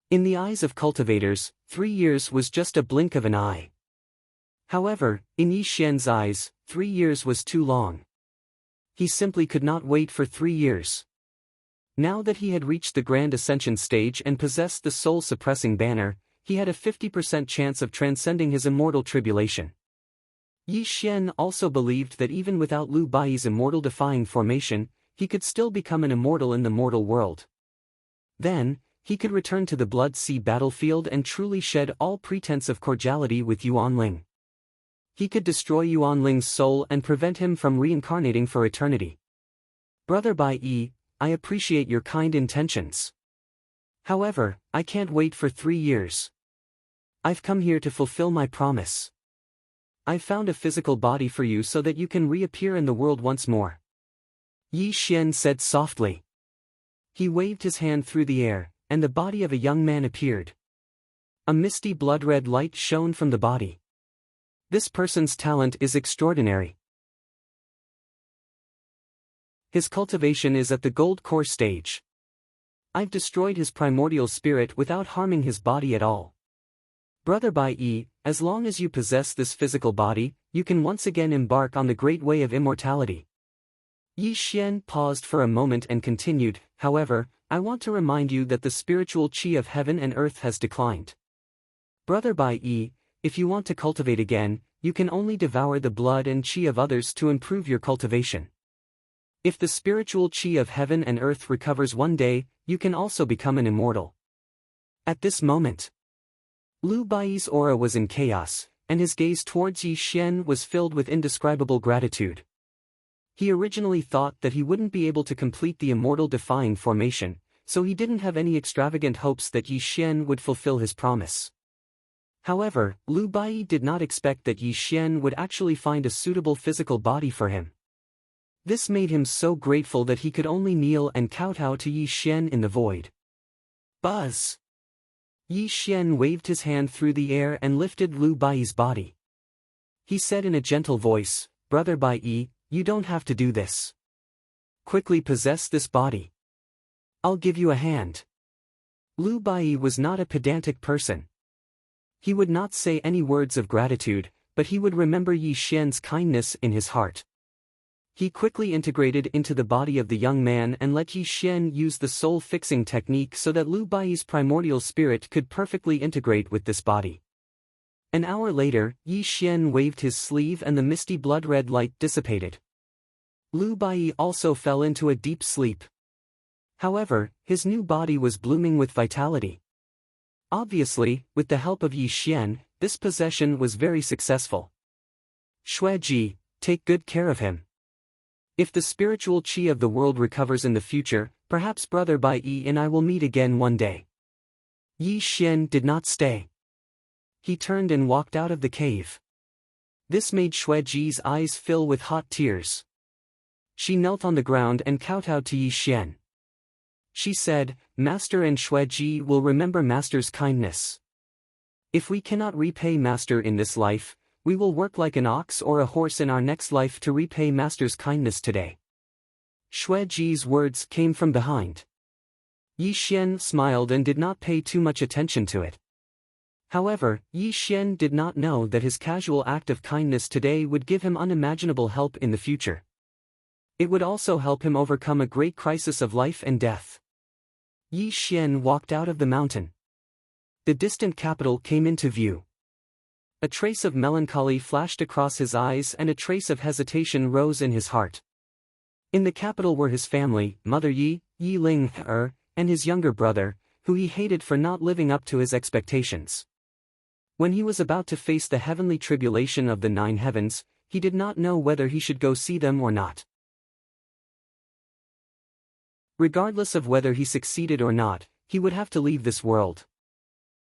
In the eyes of cultivators, 3 years was just a blink of an eye. However, in Yi Xian's eyes, 3 years was too long. He simply could not wait for 3 years. Now that he had reached the Grand Ascension stage and possessed the soul-suppressing banner, he had a 50% chance of transcending his immortal tribulation. Yi Xian also believed that even without Lu Bai's immortal defying formation, he could still become an immortal in the mortal world. Then, he could return to the Blood Sea battlefield and truly shed all pretense of cordiality with Yuanling. He could destroy Yuanling's soul and prevent him from reincarnating for eternity. Brother Bai Yi, I appreciate your kind intentions. However, I can't wait for 3 years. I've come here to fulfill my promise. I've found a physical body for you so that you can reappear in the world once more. Yi Xian said softly. He waved his hand through the air, and the body of a young man appeared. A misty blood-red light shone from the body. This person's talent is extraordinary. His cultivation is at the gold core stage. I've destroyed his primordial spirit without harming his body at all. Brother Bai Yi, as long as you possess this physical body, you can once again embark on the great way of immortality. Yi Xian paused for a moment and continued, however, I want to remind you that the spiritual qi of heaven and earth has declined. Brother Bai Yi, if you want to cultivate again, you can only devour the blood and qi of others to improve your cultivation. If the spiritual qi of heaven and earth recovers one day, you can also become an immortal. At this moment, Lu Bai's aura was in chaos, and his gaze towards Yi Xian was filled with indescribable gratitude. He originally thought that he wouldn't be able to complete the immortal defying formation, so he didn't have any extravagant hopes that Yi Xian would fulfill his promise. However, Lu Bai did not expect that Yi Xian would actually find a suitable physical body for him. This made him so grateful that he could only kneel and kowtow to Yi Xian in the void. Buzz! Yi Xian waved his hand through the air and lifted Lu Bai's body. He said in a gentle voice, Brother Bai Yi, you don't have to do this. Quickly possess this body. I'll give you a hand. Lu Bai was not a pedantic person. He would not say any words of gratitude, but he would remember Yi Xian's kindness in his heart. He quickly integrated into the body of the young man and let Yi Xian use the soul-fixing technique so that Lu Bai's primordial spirit could perfectly integrate with this body. An hour later, Yi Xian waved his sleeve and the misty blood-red light dissipated. Lu Bai also fell into a deep sleep. However, his new body was blooming with vitality. Obviously, with the help of Yi Xian, this possession was very successful. Xueji, take good care of him. If the spiritual qi of the world recovers in the future, perhaps Brother Bai Yi and I will meet again one day. Yi Xian did not stay. He turned and walked out of the cave. This made Xueji's eyes fill with hot tears. She knelt on the ground and kowtowed to Yi Xian. She said, Master and Xueji will remember Master's kindness. If we cannot repay Master in this life, we will work like an ox or a horse in our next life to repay Master's kindness today. Xueji's words came from behind. Yi Xian smiled and did not pay too much attention to it. However, Yi Xian did not know that his casual act of kindness today would give him unimaginable help in the future. It would also help him overcome a great crisis of life and death. Yi Xian walked out of the mountain. The distant capital came into view. A trace of melancholy flashed across his eyes and a trace of hesitation rose in his heart. In the capital were his family, Mother Yi, Yi Ling-er, and his younger brother, who he hated for not living up to his expectations. When he was about to face the heavenly tribulation of the 9 heavens, he did not know whether he should go see them or not. Regardless of whether he succeeded or not, he would have to leave this world.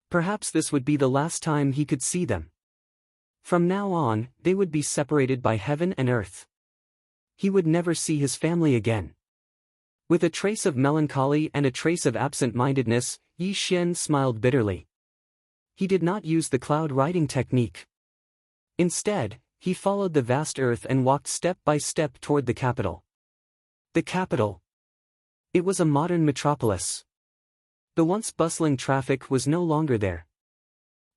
Perhaps this would be the last time he could see them. From now on, they would be separated by heaven and earth. He would never see his family again. With a trace of melancholy and a trace of absent-mindedness, Yi Xian smiled bitterly. He did not use the cloud riding technique. Instead, he followed the vast earth and walked step by step toward the capital. The capital. It was a modern metropolis. The once bustling traffic was no longer there.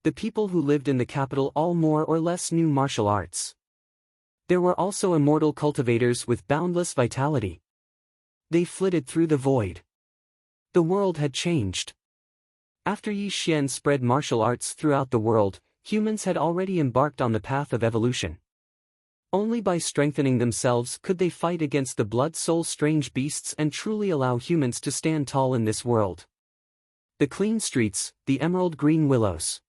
The people who lived in the capital all more or less knew martial arts. There were also immortal cultivators with boundless vitality. They flitted through the void. The world had changed. After Yi Xian spread martial arts throughout the world, humans had already embarked on the path of evolution. Only by strengthening themselves could they fight against the blood-soul strange beasts and truly allow humans to stand tall in this world. The clean streets, the emerald green willows.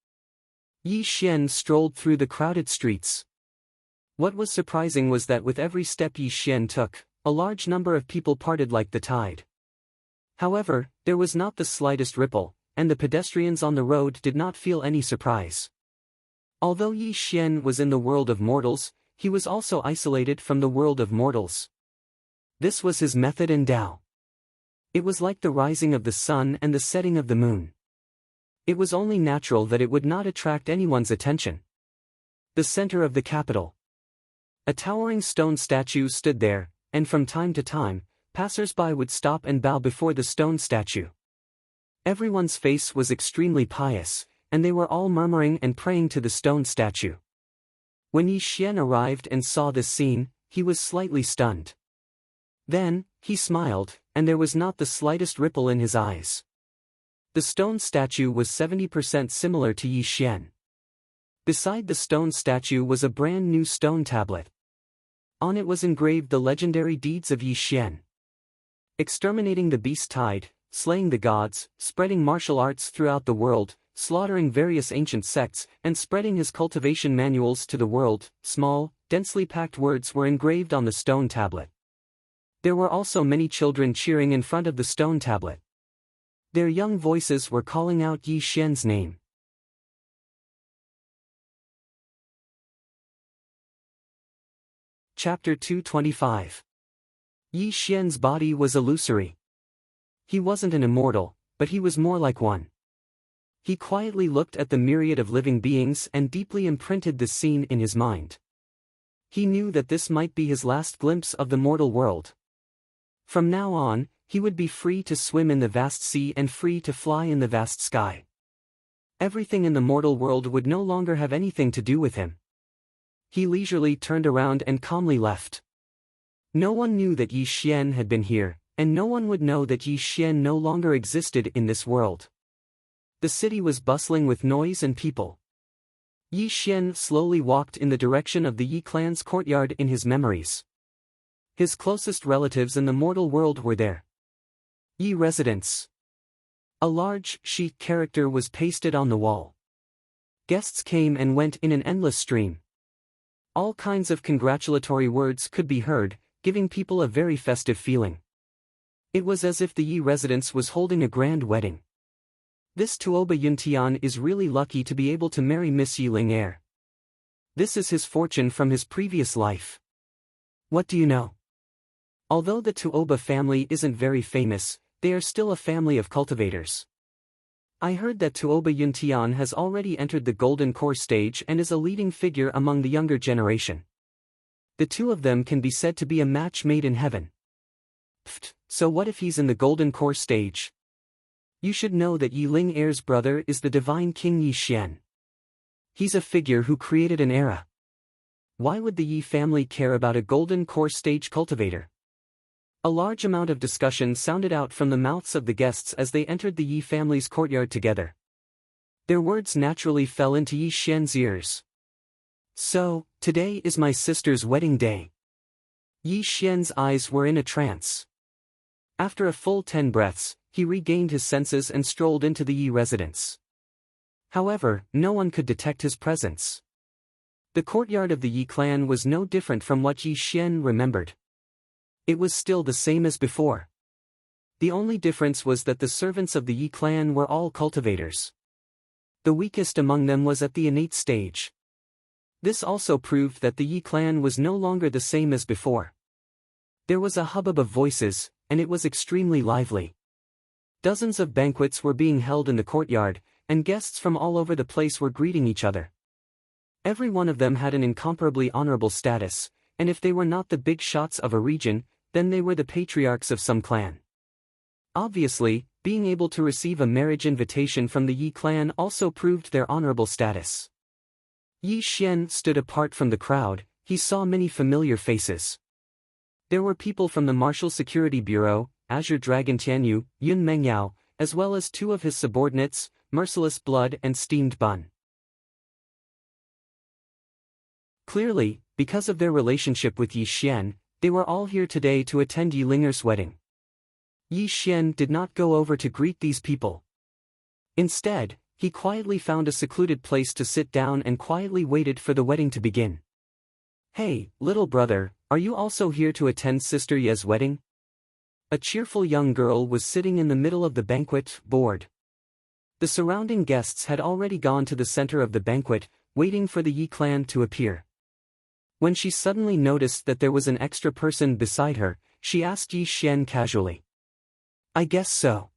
Yi Xian strolled through the crowded streets. What was surprising was that with every step Yi Xian took, a large number of people parted like the tide. However, there was not the slightest ripple, and the pedestrians on the road did not feel any surprise. Although Yi Xian was in the world of mortals, he was also isolated from the world of mortals. This was his method and Tao. It was like the rising of the sun and the setting of the moon. It was only natural that it would not attract anyone's attention. The center of the capital. A towering stone statue stood there, and from time to time, passers-by would stop and bow before the stone statue. Everyone's face was extremely pious, and they were all murmuring and praying to the stone statue. When Yi Xian arrived and saw this scene, he was slightly stunned. Then, he smiled, and there was not the slightest ripple in his eyes. The stone statue was 70% similar to Yi Xian. Beside the stone statue was a brand new stone tablet. On it was engraved the legendary deeds of Yi Xian. Exterminating the beast tide, slaying the gods, spreading martial arts throughout the world, slaughtering various ancient sects, and spreading his cultivation manuals to the world. Small, densely packed words were engraved on the stone tablet. There were also many children cheering in front of the stone tablet. Their young voices were calling out Yi Xian's name. Chapter 225. Yi Xian's body was illusory. He wasn't an immortal, but he was more like one. He quietly looked at the myriad of living beings and deeply imprinted the scene in his mind. He knew that this might be his last glimpse of the mortal world. From now on, he would be free to swim in the vast sea and free to fly in the vast sky. Everything in the mortal world would no longer have anything to do with him. He leisurely turned around and calmly left. No one knew that Yi Xian had been here, and no one would know that Yi Xian no longer existed in this world. The city was bustling with noise and people. Yi Xian slowly walked in the direction of the Yi clan's courtyard in his memories. His closest relatives in the mortal world were there. Yi residence. A large Shi character was pasted on the wall. Guests came and went in an endless stream. All kinds of congratulatory words could be heard, giving people a very festive feeling. It was as if the Yi residence was holding a grand wedding. This Tuoba Yuntian is really lucky to be able to marry Miss Yi Ling-er. This is his fortune from his previous life. What do you know? Although the Tuoba family isn't very famous, they are still a family of cultivators. I heard that Tuoba Yuntian has already entered the Golden Core stage and is a leading figure among the younger generation. The two of them can be said to be a match made in heaven. Pfft, so what if he's in the Golden Core stage? You should know that Yi Ling Er's brother is the divine king Yi Xian. He's a figure who created an era. Why would the Yi family care about a golden core stage cultivator? A large amount of discussion sounded out from the mouths of the guests as they entered the Yi family's courtyard together. Their words naturally fell into Yi Xian's ears. So, today is my sister's wedding day. Yi Xian's eyes were in a trance. After a full 10 breaths, he regained his senses and strolled into the Yi residence. However, no one could detect his presence. The courtyard of the Yi clan was no different from what Yi Xian remembered. It was still the same as before. The only difference was that the servants of the Yi clan were all cultivators. The weakest among them was at the innate stage. This also proved that the Yi clan was no longer the same as before. There was a hubbub of voices, and it was extremely lively. Dozens of banquets were being held in the courtyard, and guests from all over the place were greeting each other. Every one of them had an incomparably honorable status, and if they were not the big shots of a region, then they were the patriarchs of some clan. Obviously, being able to receive a marriage invitation from the Yi clan also proved their honorable status. Yi Xian stood apart from the crowd. He saw many familiar faces. There were people from the Martial Security Bureau, Azure Dragon Tianyu, Yun Mengyao, as well as two of his subordinates, Merciless Blood and Steamed Bun. Clearly, because of their relationship with Yi Xian, they were all here today to attend Yi Linger's wedding. Yi Xian did not go over to greet these people. Instead, he quietly found a secluded place to sit down and quietly waited for the wedding to begin. Hey, little brother, are you also here to attend Sister Ye's wedding? A cheerful young girl was sitting in the middle of the banquet, bored. The surrounding guests had already gone to the center of the banquet, waiting for the Yi clan to appear. When she suddenly noticed that there was an extra person beside her, she asked Yi Xian casually. I guess so.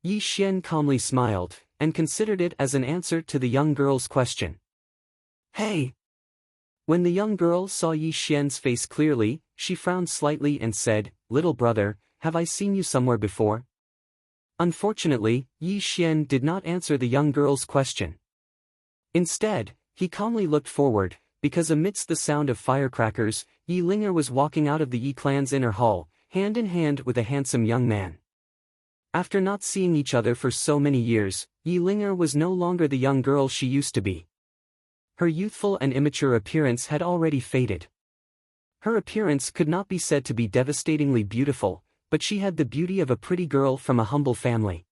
Yi Xian calmly smiled, and considered it as an answer to the young girl's question. Hey! When the young girl saw Yi Xian's face clearly, she frowned slightly and said, Little brother, have I seen you somewhere before? Unfortunately, Yi Xian did not answer the young girl's question. Instead, he calmly looked forward, because amidst the sound of firecrackers, Yi Linger was walking out of the Yi clan's inner hall, hand in hand with a handsome young man. After not seeing each other for so many years, Yi Linger was no longer the young girl she used to be. Her youthful and immature appearance had already faded. Her appearance could not be said to be devastatingly beautiful, but she had the beauty of a pretty girl from a humble family.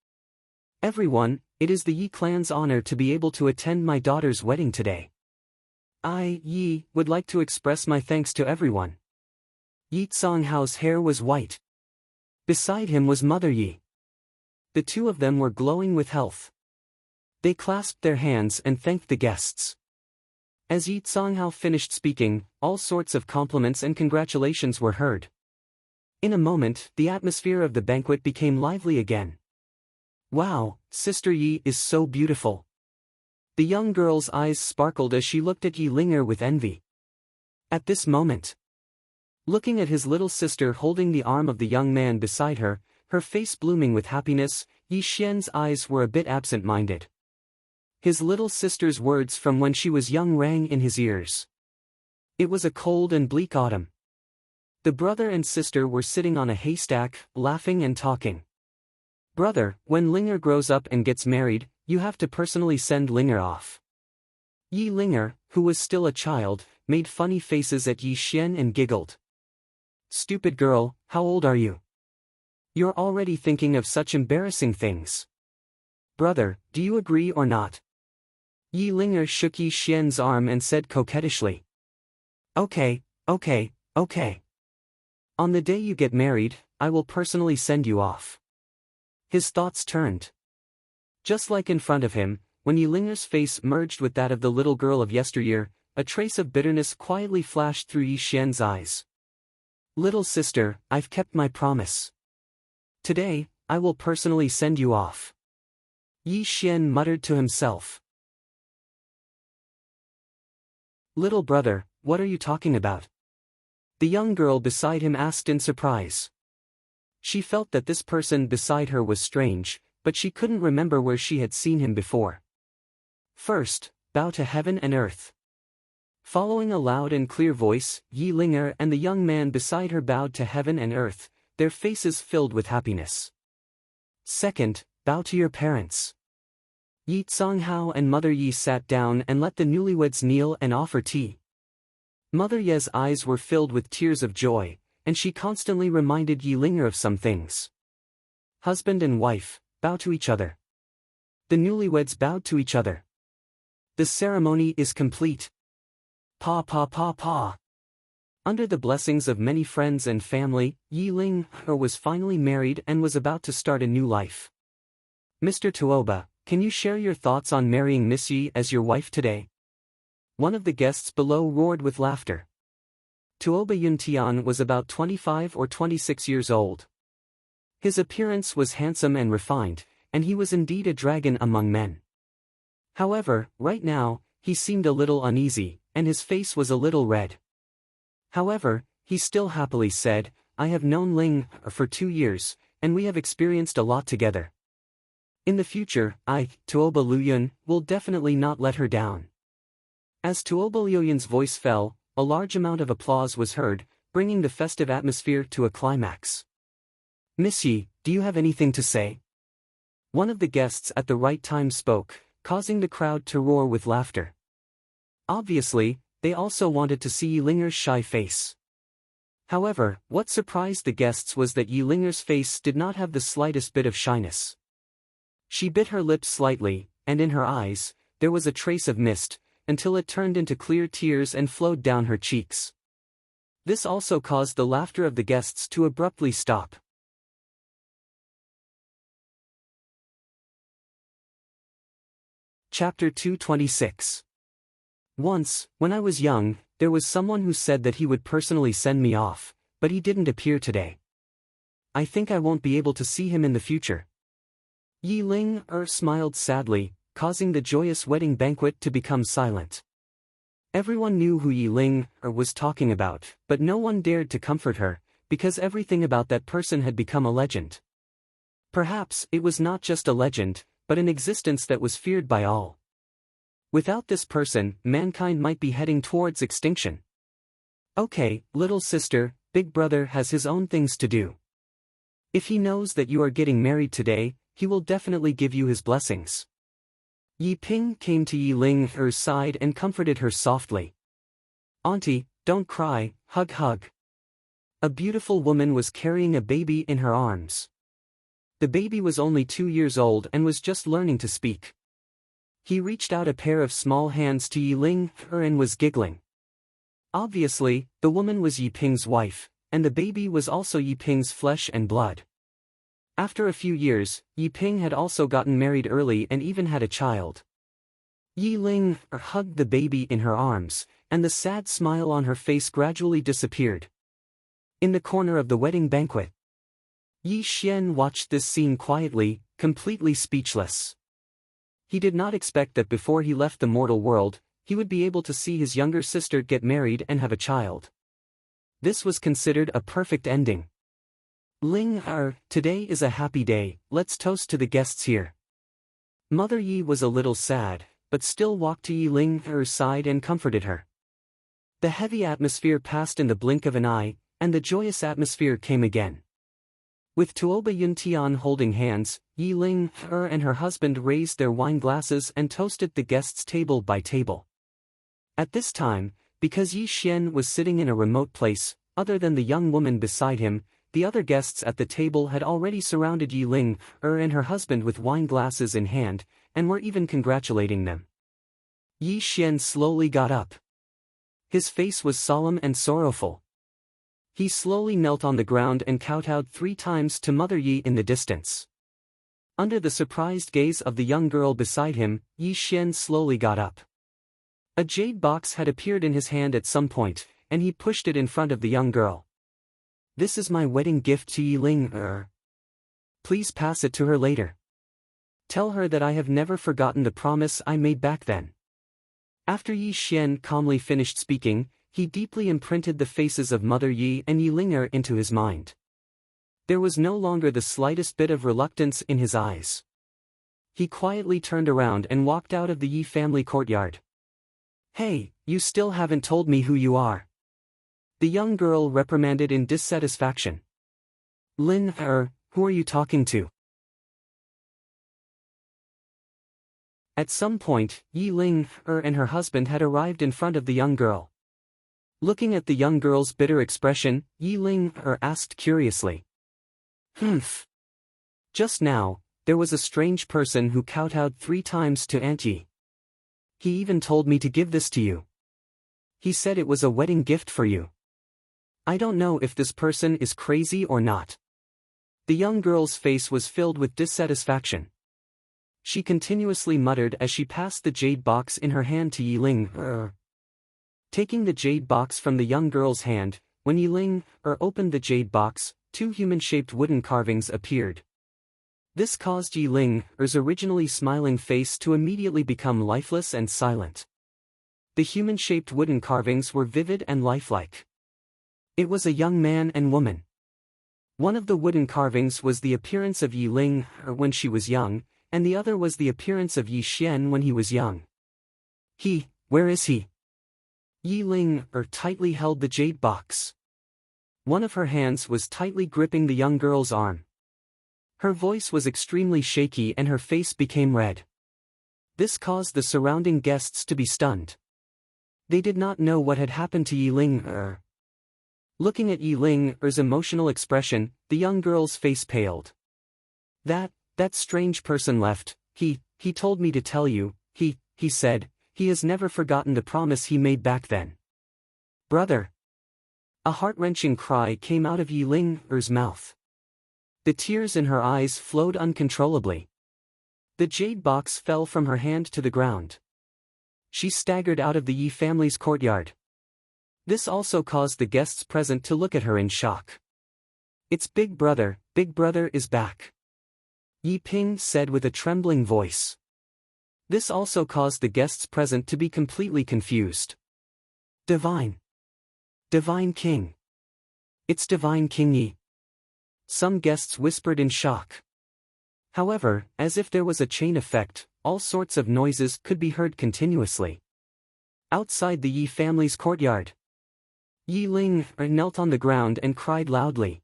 Everyone, it is the Yi clan's honor to be able to attend my daughter's wedding today. I, Yi, would like to express my thanks to everyone. Yi Tsonghao's hair was white. Beside him was Mother Yi. The two of them were glowing with health. They clasped their hands and thanked the guests. As Yi Tsonghao finished speaking, all sorts of compliments and congratulations were heard. In a moment, the atmosphere of the banquet became lively again. Wow, Sister Yi is so beautiful. The young girl's eyes sparkled as she looked at Yi Linger with envy. At this moment, looking at his little sister holding the arm of the young man beside her, her face blooming with happiness, Yi Xian's eyes were a bit absent-minded. His little sister's words from when she was young rang in his ears. It was a cold and bleak autumn. The brother and sister were sitting on a haystack, laughing and talking. Brother, when Linger grows up and gets married, you have to personally send Linger off. Yi Linger, who was still a child, made funny faces at Yi Xian and giggled. Stupid girl, how old are you? You're already thinking of such embarrassing things. Brother, do you agree or not? Yi Linger shook Yi Xian's arm and said coquettishly. Okay. On the day you get married, I will personally send you off. His thoughts turned. Just like in front of him, when Yi Linger's face merged with that of the little girl of yesteryear, a trace of bitterness quietly flashed through Yi Xian's eyes. Little sister, I've kept my promise. Today, I will personally send you off. Yi Xian muttered to himself. Little brother, what are you talking about? The young girl beside him asked in surprise. She felt that this person beside her was strange, but she couldn't remember where she had seen him before. First, bow to heaven and earth. Following a loud and clear voice, Yi Ling'er and the young man beside her bowed to heaven and earth, their faces filled with happiness. Second, bow to your parents. Yi Tsonghao and Mother Yi sat down and let the newlyweds kneel and offer tea. Mother Ye's eyes were filled with tears of joy, and she constantly reminded Yi Ling'er of some things. Husband and wife, bow to each other. The newlyweds bowed to each other. The ceremony is complete. Pa pa pa pa. Under the blessings of many friends and family, Yi Ling'er was finally married and was about to start a new life. Mr. Tuoba, can you share your thoughts on marrying Miss Yi as your wife today? One of the guests below roared with laughter. Tuoba Yuntian was about 25 or 26 years old. His appearance was handsome and refined, and he was indeed a dragon among men. However, right now, he seemed a little uneasy, and his face was a little red. However, he still happily said, I have known Ling for 2 years, and we have experienced a lot together. In the future, I, Tuoba Luyun, will definitely not let her down. As Tuoba Luyun's voice fell, a large amount of applause was heard, bringing the festive atmosphere to a climax. Miss Yi, do you have anything to say? One of the guests at the right time spoke, causing the crowd to roar with laughter. Obviously, they also wanted to see Yi Ling'er's shy face. However, what surprised the guests was that Yi Ling'er's face did not have the slightest bit of shyness. She bit her lips slightly, and in her eyes, there was a trace of mist, until it turned into clear tears and flowed down her cheeks. This also caused the laughter of the guests to abruptly stop. Chapter 226. Once, when I was young, there was someone who said that he would personally send me off, but he didn't appear today. I think I won't be able to see him in the future. Yi Ling'er smiled sadly, causing the joyous wedding banquet to become silent. Everyone knew who Yi Ling'er was talking about, but no one dared to comfort her, because everything about that person had become a legend. Perhaps it was not just a legend, but an existence that was feared by all. Without this person, mankind might be heading towards extinction. Okay, little sister, big brother has his own things to do. If he knows that you are getting married today, he will definitely give you his blessings. Yi Ping came to Yi Ling'er's side and comforted her softly. Auntie, don't cry, hug hug. A beautiful woman was carrying a baby in her arms. The baby was only 2 years old and was just learning to speak. He reached out a pair of small hands to Yi Ling'er and was giggling. Obviously, the woman was Yi Ping's wife, and the baby was also Yi Ping's flesh and blood. After a few years, Yi Ping had also gotten married early and even had a child. Yi Ling'er hugged the baby in her arms, and the sad smile on her face gradually disappeared. In the corner of the wedding banquet, Yi Xian watched this scene quietly, completely speechless. He did not expect that before he left the mortal world, he would be able to see his younger sister get married and have a child. This was considered a perfect ending. Ling'er, today is a happy day, let's toast to the guests here. Mother Yi was a little sad, but still walked to Yi Ling'er's side and comforted her. The heavy atmosphere passed in the blink of an eye, and the joyous atmosphere came again. With Tuoba Yuntian holding hands, Yi Ling'er and her husband raised their wine glasses and toasted the guests table by table. At this time, because Yi Xian was sitting in a remote place, other than the young woman beside him, the other guests at the table had already surrounded Yi Ling'er and her husband with wine glasses in hand, and were even congratulating them. Yi Xian slowly got up. His face was solemn and sorrowful. He slowly knelt on the ground and kowtowed 3 times to Mother Yi in the distance. Under the surprised gaze of the young girl beside him, Yi Xian slowly got up. A jade box had appeared in his hand at some point, and he pushed it in front of the young girl. This is my wedding gift to Yi Ling'er. Please pass it to her later. Tell her that I have never forgotten the promise I made back then. After Yi Xian calmly finished speaking, he deeply imprinted the faces of Mother Yi and Yi Ling'er into his mind. There was no longer the slightest bit of reluctance in his eyes. He quietly turned around and walked out of the Yi family courtyard. "Hey, you still haven't told me who you are," the young girl reprimanded in dissatisfaction. "Lin, who are you talking to?" At some point, Yi Ling and her husband had arrived in front of the young girl. Looking at the young girl's bitter expression, Yi Ling asked curiously. "Humph. Just now, there was a strange person who kowtowed 3 times to Aunt Yi. He even told me to give this to you. He said it was a wedding gift for you. I don't know if this person is crazy or not." The young girl's face was filled with dissatisfaction. She continuously muttered as she passed the jade box in her hand to Yi Ling. Taking the jade box from the young girl's hand, when Yi Ling opened the jade box, 2 human-shaped wooden carvings appeared. This caused Yi Ling's originally smiling face to immediately become lifeless and silent. The human-shaped wooden carvings were vivid and lifelike. It was a young man and woman. One of the wooden carvings was the appearance of Yi Ling when she was young, and the other was the appearance of Yi Xian when he was young. Where is he?" Yi Ling tightly held the jade box. One of her hands was tightly gripping the young girl's arm. Her voice was extremely shaky and her face became red. This caused the surrounding guests to be stunned. They did not know what had happened to Yi Ling. Looking at Yi Ling's emotional expression, the young girl's face paled. That strange person left. He told me to tell you, he said, he has never forgotten the promise he made back then. Brother. A heart-wrenching cry came out of Yi Ling's mouth. The tears in her eyes flowed uncontrollably. The jade box fell from her hand to the ground. She staggered out of the Yi family's courtyard. This also caused the guests present to look at her in shock. "It's Big Brother is back," Yi Ping said with a trembling voice. This also caused the guests present to be completely confused. Divine King. It's Divine King Yi. Some guests whispered in shock. However, as if there was a chain effect, all sorts of noises could be heard continuously. Outside the Yi family's courtyard, Yi Ling knelt on the ground and cried loudly.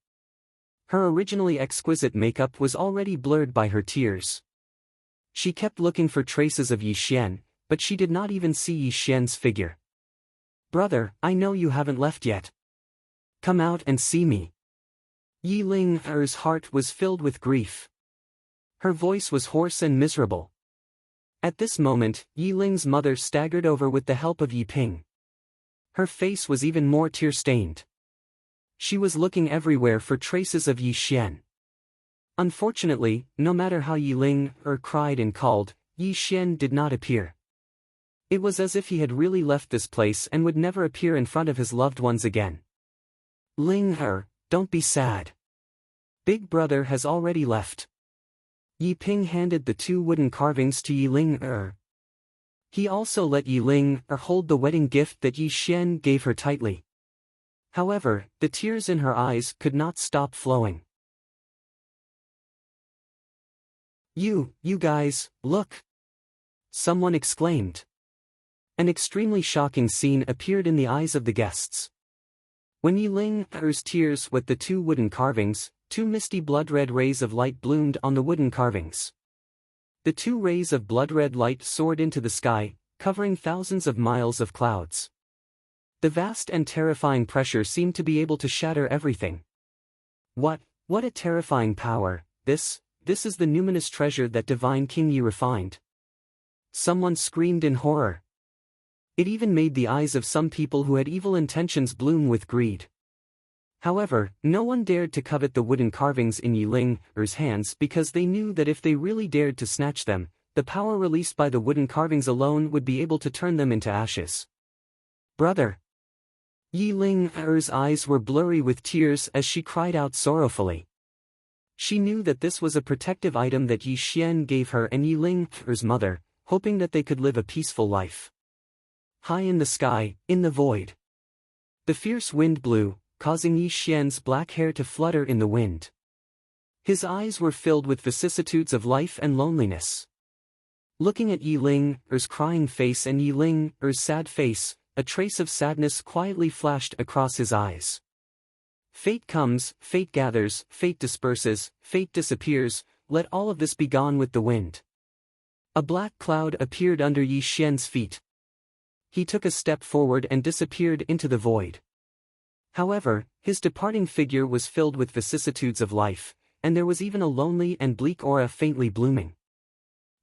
Her originally exquisite makeup was already blurred by her tears. She kept looking for traces of Yi Xian, but she did not even see Yi Xian's figure. "Brother, I know you haven't left yet. Come out and see me." Yi Ling's heart was filled with grief. Her voice was hoarse and miserable. At this moment, Yi Ling's mother staggered over with the help of Yi Ping. Her face was even more tear-stained. She was looking everywhere for traces of Yi Xian. Unfortunately, no matter how Yi Ling cried and called, Yi Xian did not appear. It was as if he had really left this place and would never appear in front of his loved ones again. "Ling, don't be sad. Big Brother has already left." Yi Ping handed the 2 wooden carvings to Yi Ling. He also let Yi Ling hold the wedding gift that Yi Xian gave her tightly. However, the tears in her eyes could not stop flowing. You guys, look!" someone exclaimed. An extremely shocking scene appeared in the eyes of the guests. When Yi Ling's tears wet the 2 wooden carvings, 2 misty blood-red rays of light bloomed on the wooden carvings. The 2 rays of blood-red light soared into the sky, covering thousands of miles of clouds. The vast and terrifying pressure seemed to be able to shatter everything. What a terrifying power! This is the numinous treasure that Divine King Yi refined. Someone screamed in horror. It even made the eyes of some people who had evil intentions bloom with greed. However, no one dared to covet the wooden carvings in Yi Ling's hands because they knew that if they really dared to snatch them, the power released by the wooden carvings alone would be able to turn them into ashes. "Brother!" Yi Ling's eyes were blurry with tears as she cried out sorrowfully. She knew that this was a protective item that Yi Xian gave her and Yi Ling's mother, hoping that they could live a peaceful life. High in the sky, in the void, the fierce wind blew, causing Yi Xian's black hair to flutter in the wind. His eyes were filled with vicissitudes of life and loneliness. Looking at Yi Ling-er's crying face and Yi Ling-er's sad face, a trace of sadness quietly flashed across his eyes. Fate comes, fate gathers, fate disperses, fate disappears, let all of this be gone with the wind. A black cloud appeared under Yi Xian's feet. He took a step forward and disappeared into the void. However, his departing figure was filled with vicissitudes of life, and there was even a lonely and bleak aura faintly blooming.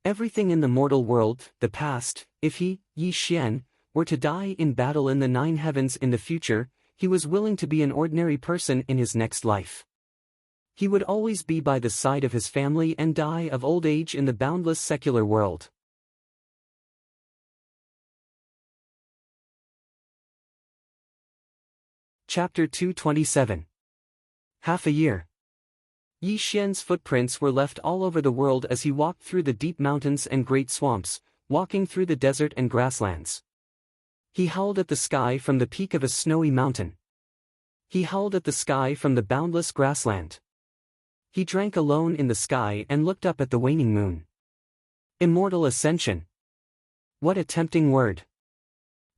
Everything in the mortal world, the past, if he, Yi Xian, were to die in battle in the nine heavens in the future, he was willing to be an ordinary person in his next life. He would always be by the side of his family and die of old age in the boundless secular world. Chapter 227. Half a year. Yi Xian's footprints were left all over the world as he walked through the deep mountains and great swamps, walking through the desert and grasslands. He howled at the sky from the peak of a snowy mountain. He howled at the sky from the boundless grassland. He drank alone in the sky and looked up at the waning moon. Immortal ascension. What a tempting word.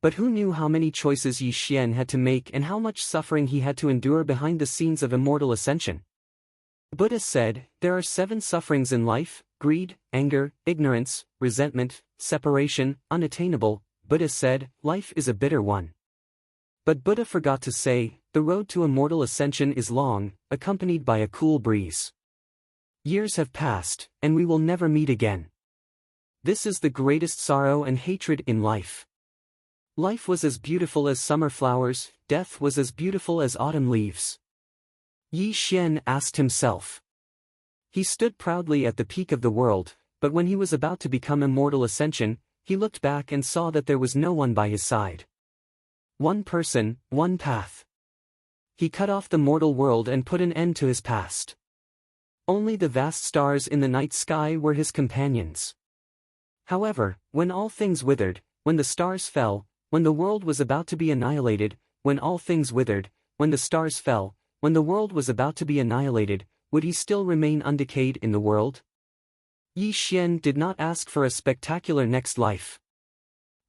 But who knew how many choices Yi Xian had to make and how much suffering he had to endure behind the scenes of immortal ascension? Buddha said, there are 7 sufferings in life: greed, anger, ignorance, resentment, separation, unattainable. Buddha said, life is a bitter one. But Buddha forgot to say, the road to immortal ascension is long, accompanied by a cool breeze. Years have passed, and we will never meet again. This is the greatest sorrow and hatred in life. Life was as beautiful as summer flowers, death was as beautiful as autumn leaves. Yi Xian asked himself. He stood proudly at the peak of the world, but when he was about to become immortal ascension, he looked back and saw that there was no one by his side. One person, one path. He cut off the mortal world and put an end to his past. Only the vast stars in the night sky were his companions. However, when all things withered, when the stars fell, when the world was about to be annihilated, when all things withered, when the stars fell, when the world was about to be annihilated, would he still remain undecayed in the world? Yi Xian did not ask for a spectacular next life.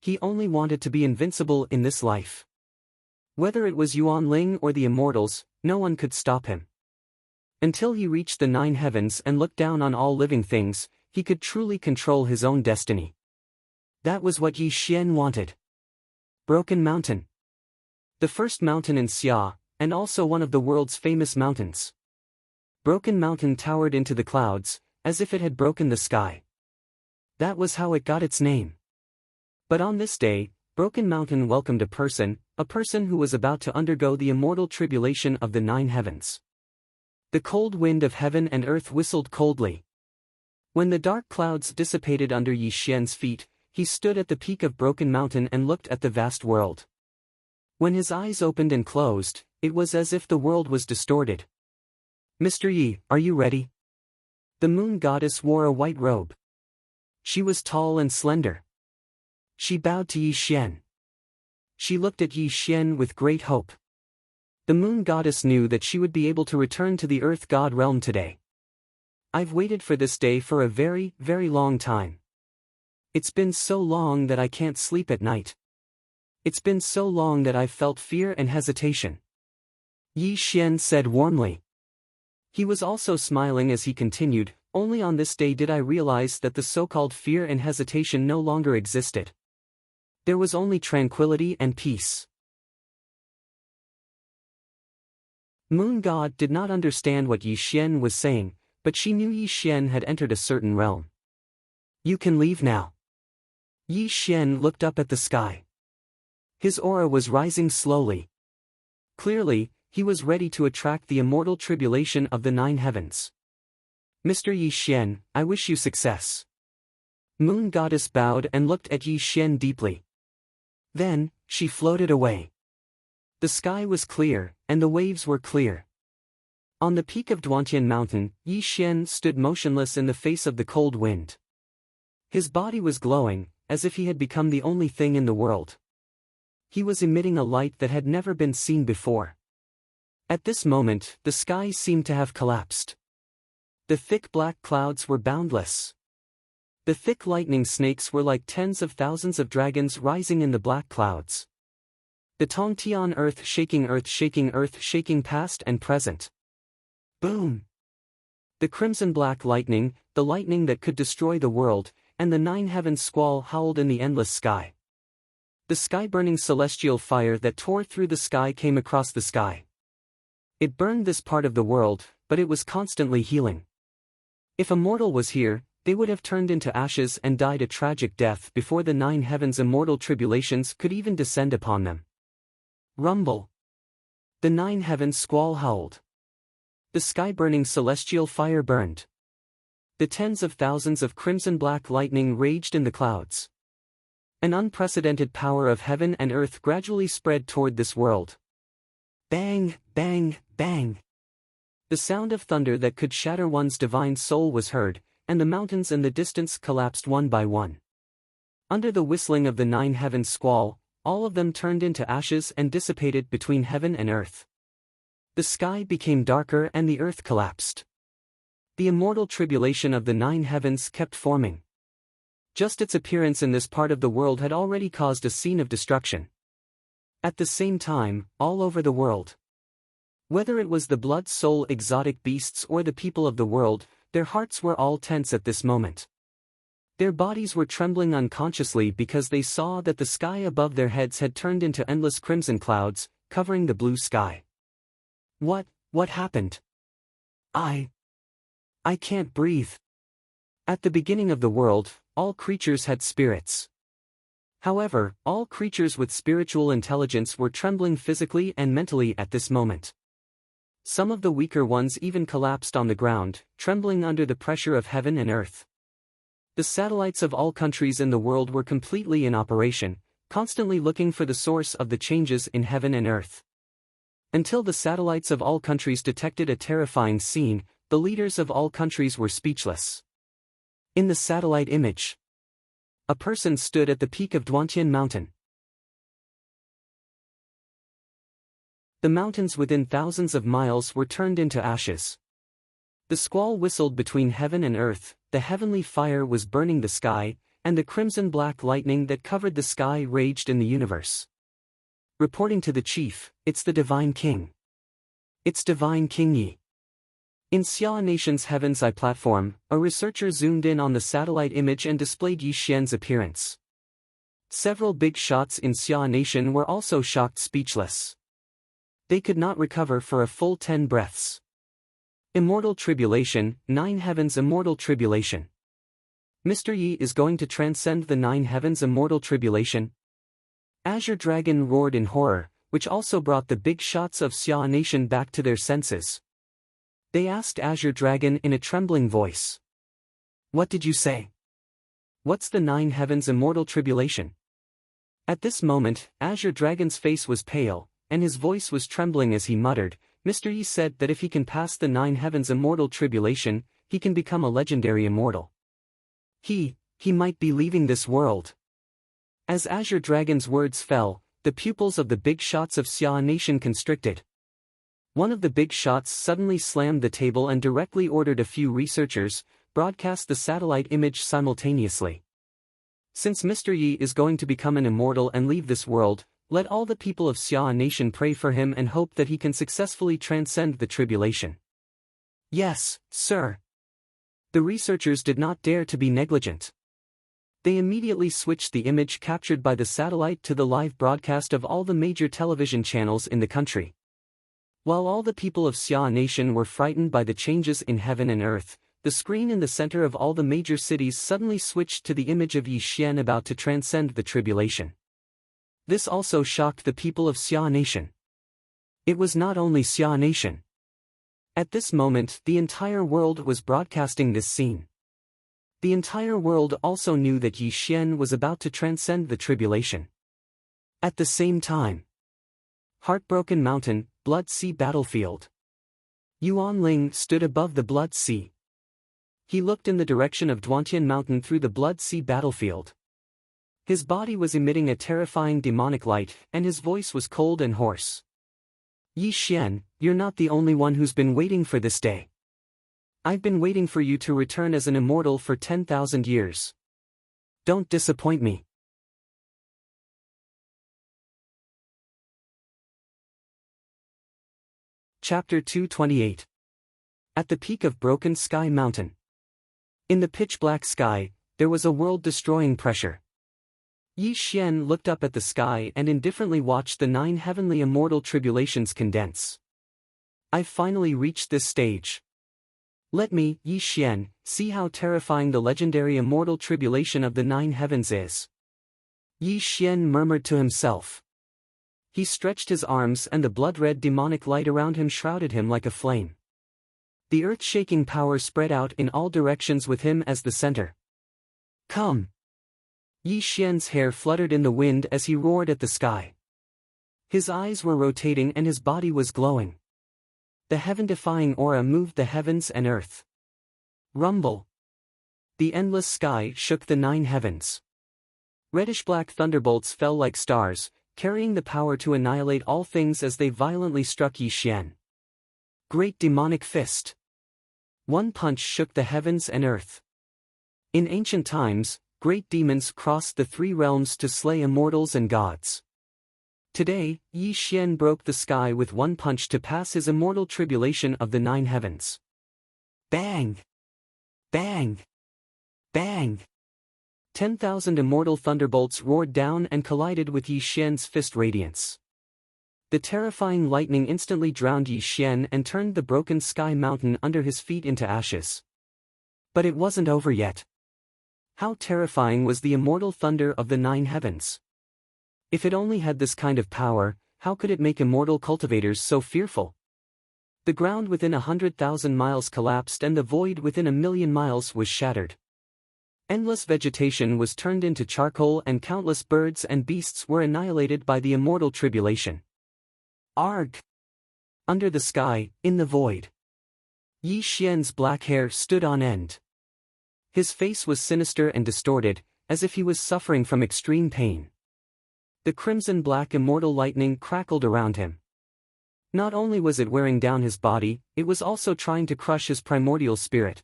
He only wanted to be invincible in this life. Whether it was Yuan Ling or the immortals, no one could stop him. Until he reached the 9 heavens and looked down on all living things, he could truly control his own destiny. That was what Yi Xian wanted. Broken Mountain. The first mountain in Xia, and also one of the world's famous mountains. Broken Mountain towered into the clouds, as if it had broken the sky. That was how it got its name. But on this day, Broken Mountain welcomed a person who was about to undergo the immortal tribulation of the 9 heavens. The cold wind of heaven and earth whistled coldly. When the dark clouds dissipated under Yi Xian's feet, he stood at the peak of Broken Mountain and looked at the vast world. When his eyes opened and closed, it was as if the world was distorted. Mr. Yi, are you ready? The moon goddess wore a white robe. She was tall and slender. She bowed to Yi Xian. She looked at Yi Xian with great hope. The moon goddess knew that she would be able to return to the earth god realm today. I've waited for this day for a very, very long time. It's been so long that I can't sleep at night. It's been so long that I've felt fear and hesitation. Yi Xian said warmly. He was also smiling as he continued, only on this day did I realize that the so-called fear and hesitation no longer existed. There was only tranquility and peace. Moon God did not understand what Yi Xian was saying, but she knew Yi Xian had entered a certain realm. You can leave now. Yi Xian looked up at the sky. His aura was rising slowly. Clearly, he was ready to attract the immortal tribulation of the 9 heavens. Mr. Yi Xian, I wish you success. Moon Goddess bowed and looked at Yi Xian deeply. Then, she floated away. The sky was clear, and the waves were clear. On the peak of Duantian Mountain, Yi Xian stood motionless in the face of the cold wind. His body was glowing, as if he had become the only thing in the world. He was emitting a light that had never been seen before. At this moment, the sky seemed to have collapsed. The thick black clouds were boundless. The thick lightning snakes were like tens of thousands of dragons rising in the black clouds. The Tongtian earth shaking past and present. Boom! The crimson-black lightning, the lightning that could destroy the world, and the nine heavens squall howled in the endless sky. The sky-burning celestial fire that tore through the sky came across the sky. It burned this part of the world, but it was constantly healing. If a mortal was here, they would have turned into ashes and died a tragic death before the nine heavens' immortal tribulations could even descend upon them. Rumble. The nine heavens squall howled. The sky-burning celestial fire burned. The tens of thousands of crimson-black lightning raged in the clouds. An unprecedented power of heaven and earth gradually spread toward this world. Bang, bang, bang. The sound of thunder that could shatter one's divine soul was heard, and the mountains in the distance collapsed one by one. Under the whistling of the nine heavens squall, all of them turned into ashes and dissipated between heaven and earth. The sky became darker and the earth collapsed. The immortal tribulation of the nine heavens kept forming. Just its appearance in this part of the world had already caused a scene of destruction. At the same time, all over the world. Whether it was the blood-soul exotic beasts or the people of the world, their hearts were all tense at this moment. Their bodies were trembling unconsciously because they saw that the sky above their heads had turned into endless crimson clouds, covering the blue sky. What happened? I can't breathe. At the beginning of the world, all creatures had spirits. However, all creatures with spiritual intelligence were trembling physically and mentally at this moment. Some of the weaker ones even collapsed on the ground, trembling under the pressure of heaven and earth. The satellites of all countries in the world were completely in operation, constantly looking for the source of the changes in heaven and earth. Until the satellites of all countries detected a terrifying scene, the leaders of all countries were speechless. In the satellite image, a person stood at the peak of Duantian Mountain. The mountains within thousands of miles were turned into ashes. The squall whistled between heaven and earth, the heavenly fire was burning the sky, and the crimson-black lightning that covered the sky raged in the universe. Reporting to the chief, it's the Divine King. It's Divine King Yi. In Xia Nation's Heaven's Eye platform, a researcher zoomed in on the satellite image and displayed Yi Xian's appearance. Several big shots in Xia Nation were also shocked speechless. They could not recover for a full 10 breaths. Immortal Tribulation, Nine Heavens Immortal Tribulation. Mr. Yi is going to transcend the Nine Heavens Immortal Tribulation? Azure Dragon roared in horror, which also brought the big shots of Xia Nation back to their senses. They asked Azure Dragon in a trembling voice. What did you say? What's the Nine Heavens Immortal Tribulation? At this moment, Azure Dragon's face was pale, and his voice was trembling as he muttered, Mr. Yi said that if he can pass the Nine Heavens Immortal Tribulation, he can become a legendary immortal. He might be leaving this world. As Azure Dragon's words fell, the pupils of the big shots of Xia Nation constricted. One of the big shots suddenly slammed the table and directly ordered a few researchers, broadcast the satellite image simultaneously. Since Mr. Yi is going to become an immortal and leave this world, let all the people of Xia Nation pray for him and hope that he can successfully transcend the tribulation. Yes, sir. The researchers did not dare to be negligent. They immediately switched the image captured by the satellite to the live broadcast of all the major television channels in the country. While all the people of Xia Nation were frightened by the changes in heaven and earth, the screen in the center of all the major cities suddenly switched to the image of Yi Xian about to transcend the tribulation. This also shocked the people of Xia Nation. It was not only Xia Nation. At this moment, the entire world was broadcasting this scene. The entire world also knew that Yi Xian was about to transcend the tribulation. At the same time, Heartbroken Mountain, Blood Sea Battlefield. Yuan Ling stood above the Blood Sea. He looked in the direction of Duantian Mountain through the Blood Sea battlefield. His body was emitting a terrifying demonic light, and his voice was cold and hoarse. Yi Xian, you're not the only one who's been waiting for this day. I've been waiting for you to return as an immortal for 10,000 years. Don't disappoint me. Chapter 228. At the peak of Broken Sky Mountain. In the pitch-black sky, there was a world-destroying pressure. Yi Xian looked up at the sky and indifferently watched the 9 heavenly immortal tribulations condense. I've finally reached this stage. Let me, Yi Xian, see how terrifying the legendary immortal tribulation of the 9 heavens is. Yi Xian murmured to himself. He stretched his arms and the blood-red demonic light around him shrouded him like a flame. The earth-shaking power spread out in all directions with him as the center. Come! Yi Xian's hair fluttered in the wind as he roared at the sky. His eyes were rotating and his body was glowing. The heaven-defying aura moved the heavens and earth. Rumble! The endless sky shook the 9 heavens. Reddish-black thunderbolts fell like stars, carrying the power to annihilate all things as they violently struck Yi Xian. Great demonic fist! One punch shook the heavens and earth. In ancient times, great demons crossed the 3 realms to slay immortals and gods. Today, Yi Xian broke the sky with one punch to pass his immortal tribulation of the 9 heavens. Bang! Bang! Bang! 10,000 immortal thunderbolts roared down and collided with Yi Xian's fist radiance. The terrifying lightning instantly drowned Yi Xian and turned the broken sky mountain under his feet into ashes. But it wasn't over yet. How terrifying was the immortal thunder of the 9 heavens! If it only had this kind of power, how could it make immortal cultivators so fearful? The ground within 100,000 miles collapsed and the void within 1,000,000 miles was shattered. Endless vegetation was turned into charcoal and countless birds and beasts were annihilated by the immortal tribulation. Arg! Under the sky, in the void. Yi Xian's black hair stood on end. His face was sinister and distorted, as if he was suffering from extreme pain. The crimson-black immortal lightning crackled around him. Not only was it wearing down his body, it was also trying to crush his primordial spirit.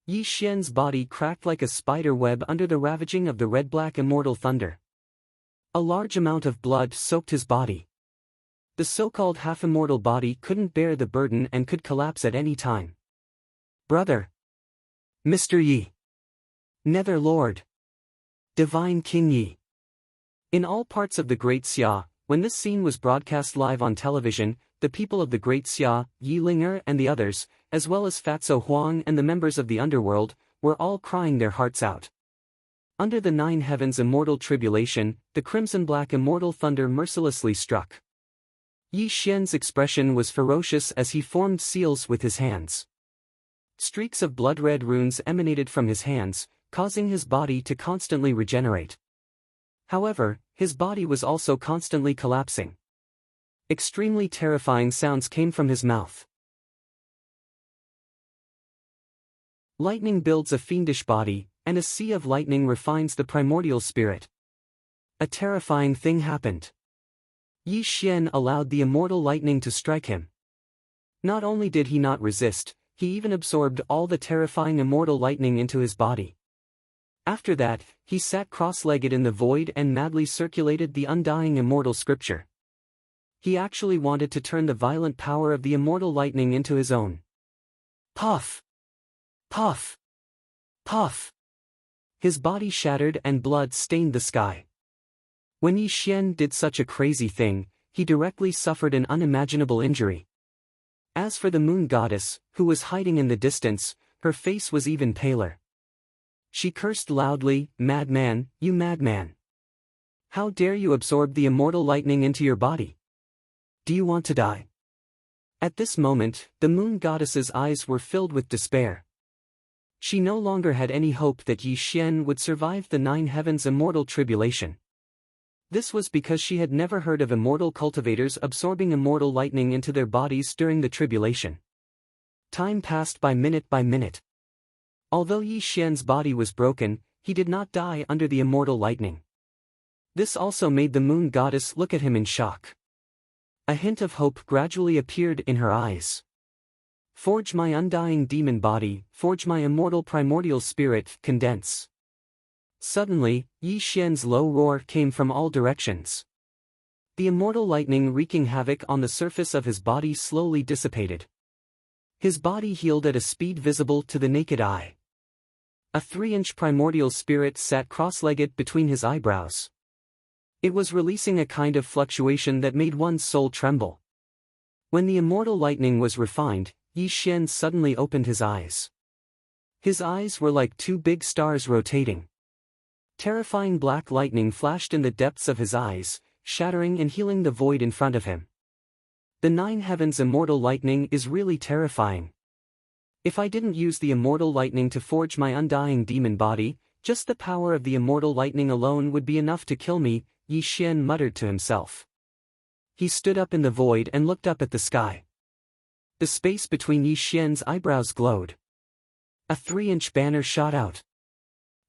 Yi Xian's body cracked like a spider web under the ravaging of the red-black immortal thunder. A large amount of blood soaked his body. The so-called half-immortal body couldn't bear the burden and could collapse at any time. Brother! Mr. Yi! Nether Lord! Divine King Yi! In all parts of the Great Xia, when this scene was broadcast live on television, the people of the Great Xia, Yi Linger and the others, as well as Fatso Huang and the members of the underworld, were all crying their hearts out. Under the 9 heavens immortal tribulation, the crimson-black immortal thunder mercilessly struck. Yi Xian's expression was ferocious as he formed seals with his hands. Streaks of blood-red runes emanated from his hands, causing his body to constantly regenerate. However, his body was also constantly collapsing. Extremely terrifying sounds came from his mouth. Lightning builds a fiendish body, and a sea of lightning refines the primordial spirit. A terrifying thing happened. Yi Xian allowed the immortal lightning to strike him. Not only did he not resist, he even absorbed all the terrifying immortal lightning into his body. After that, he sat cross-legged in the void and madly circulated the undying immortal scripture. He actually wanted to turn the violent power of the immortal lightning into his own. Puff! Puff! Puff! His body shattered and blood stained the sky. When Yi Xian did such a crazy thing, he directly suffered an unimaginable injury. As for the moon goddess, who was hiding in the distance, her face was even paler. She cursed loudly, "Madman, you madman! How dare you absorb the immortal lightning into your body? Do you want to die?" At this moment, the moon goddess's eyes were filled with despair. She no longer had any hope that Yi Xian would survive the 9 heavens immortal tribulation. This was because she had never heard of immortal cultivators absorbing immortal lightning into their bodies during the tribulation. Time passed by minute. Although Yi Xian's body was broken, he did not die under the immortal lightning. This also made the moon goddess look at him in shock. A hint of hope gradually appeared in her eyes. Forge my undying demon body, forge my immortal primordial spirit, condense. Suddenly, Yi Xian's low roar came from all directions. The immortal lightning wreaking havoc on the surface of his body slowly dissipated. His body healed at a speed visible to the naked eye. A 3-inch primordial spirit sat cross-legged between his eyebrows. It was releasing a kind of fluctuation that made one's soul tremble. When the immortal lightning was refined, Yi Xian suddenly opened his eyes. His eyes were like two big stars rotating. Terrifying black lightning flashed in the depths of his eyes, shattering and healing the void in front of him. The 9 heavens immortal lightning is really terrifying. If I didn't use the immortal lightning to forge my undying demon body, just the power of the immortal lightning alone would be enough to kill me, Yi Xian muttered to himself. He stood up in the void and looked up at the sky. The space between Yi Xian's eyebrows glowed. A 3-inch banner shot out.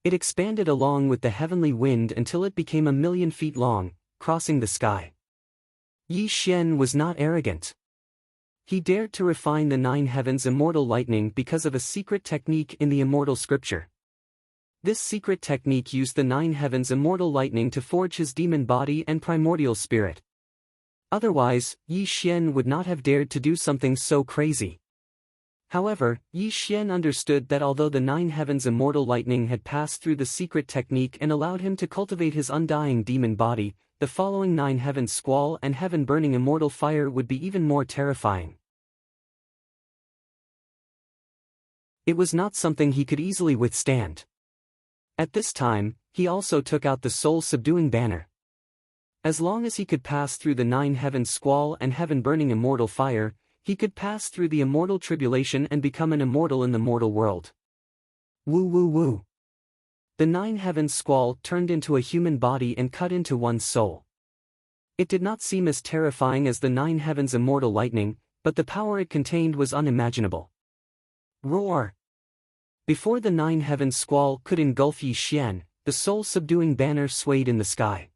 It expanded along with the heavenly wind until it became 1,000,000 feet long, crossing the sky. Yi Xian was not arrogant. He dared to refine the 9 heavens immortal lightning because of a secret technique in the immortal scripture. This secret technique used the 9 heavens immortal lightning to forge his demon body and primordial spirit. Otherwise, Yi Xian would not have dared to do something so crazy. However, Yi Xian understood that although the 9 heavens immortal lightning had passed through the secret technique and allowed him to cultivate his undying demon body, the following 9 heavens squall and heaven-burning immortal fire would be even more terrifying. It was not something he could easily withstand. At this time, he also took out the soul-subduing banner. As long as he could pass through the 9 heavens squall and heaven-burning immortal fire, he could pass through the immortal tribulation and become an immortal in the mortal world. Woo woo woo. The 9 heavens squall turned into a human body and cut into one's soul. It did not seem as terrifying as the 9 heavens immortal lightning, but the power it contained was unimaginable. Roar! Before the 9 heavens squall could engulf Yi Xian, the soul-subduing banner swayed in the sky.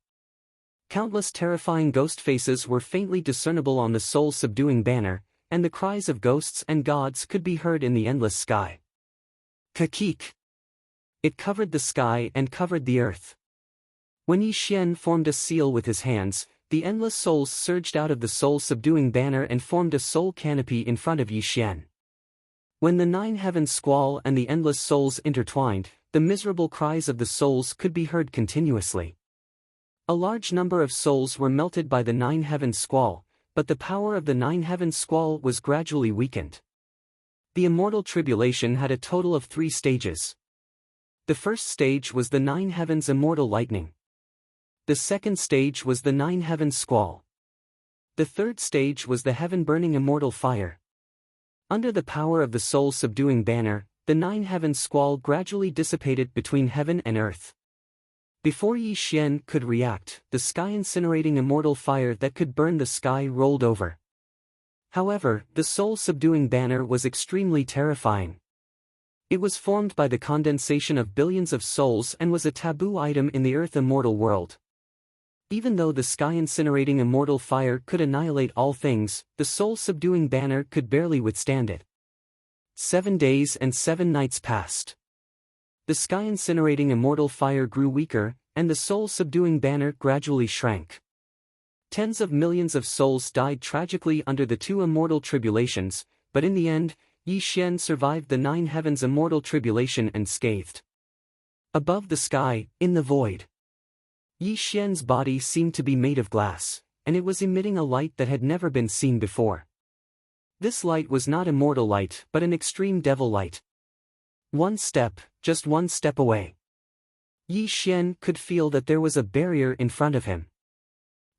Countless terrifying ghost faces were faintly discernible on the soul-subduing banner, and the cries of ghosts and gods could be heard in the endless sky. Kakik! It covered the sky and covered the earth. When Yi Xian formed a seal with his hands, the endless souls surged out of the soul-subduing banner and formed a soul canopy in front of Yi Xian. When the 9 heavens squall and the endless souls intertwined, the miserable cries of the souls could be heard continuously. A large number of souls were melted by the 9 heavens squall, but the power of the 9 heavens squall was gradually weakened. The immortal tribulation had a total of 3 stages. The first stage was the 9 heavens immortal lightning. The second stage was the 9 heavens squall. The third stage was the heaven-burning immortal fire. Under the power of the soul-subduing banner, the 9 heavens squall gradually dissipated between heaven and earth. Before Yi Xian could react, the sky-incinerating immortal fire that could burn the sky rolled over. However, the soul-subduing banner was extremely terrifying. It was formed by the condensation of billions of souls and was a taboo item in the earth immortal world. Even though the sky-incinerating immortal fire could annihilate all things, the soul-subduing banner could barely withstand it. 7 days and 7 nights passed. The sky-incinerating immortal fire grew weaker, and the soul-subduing banner gradually shrank. Tens of millions of souls died tragically under the 2 immortal tribulations, but in the end, Yi Xian survived the 9 heavens immortal tribulation unscathed. Above the sky, in the void, Yi Xian's body seemed to be made of glass, and it was emitting a light that had never been seen before. This light was not immortal light but an extreme devil light. One step, just one step away. Yi Xian could feel that there was a barrier in front of him.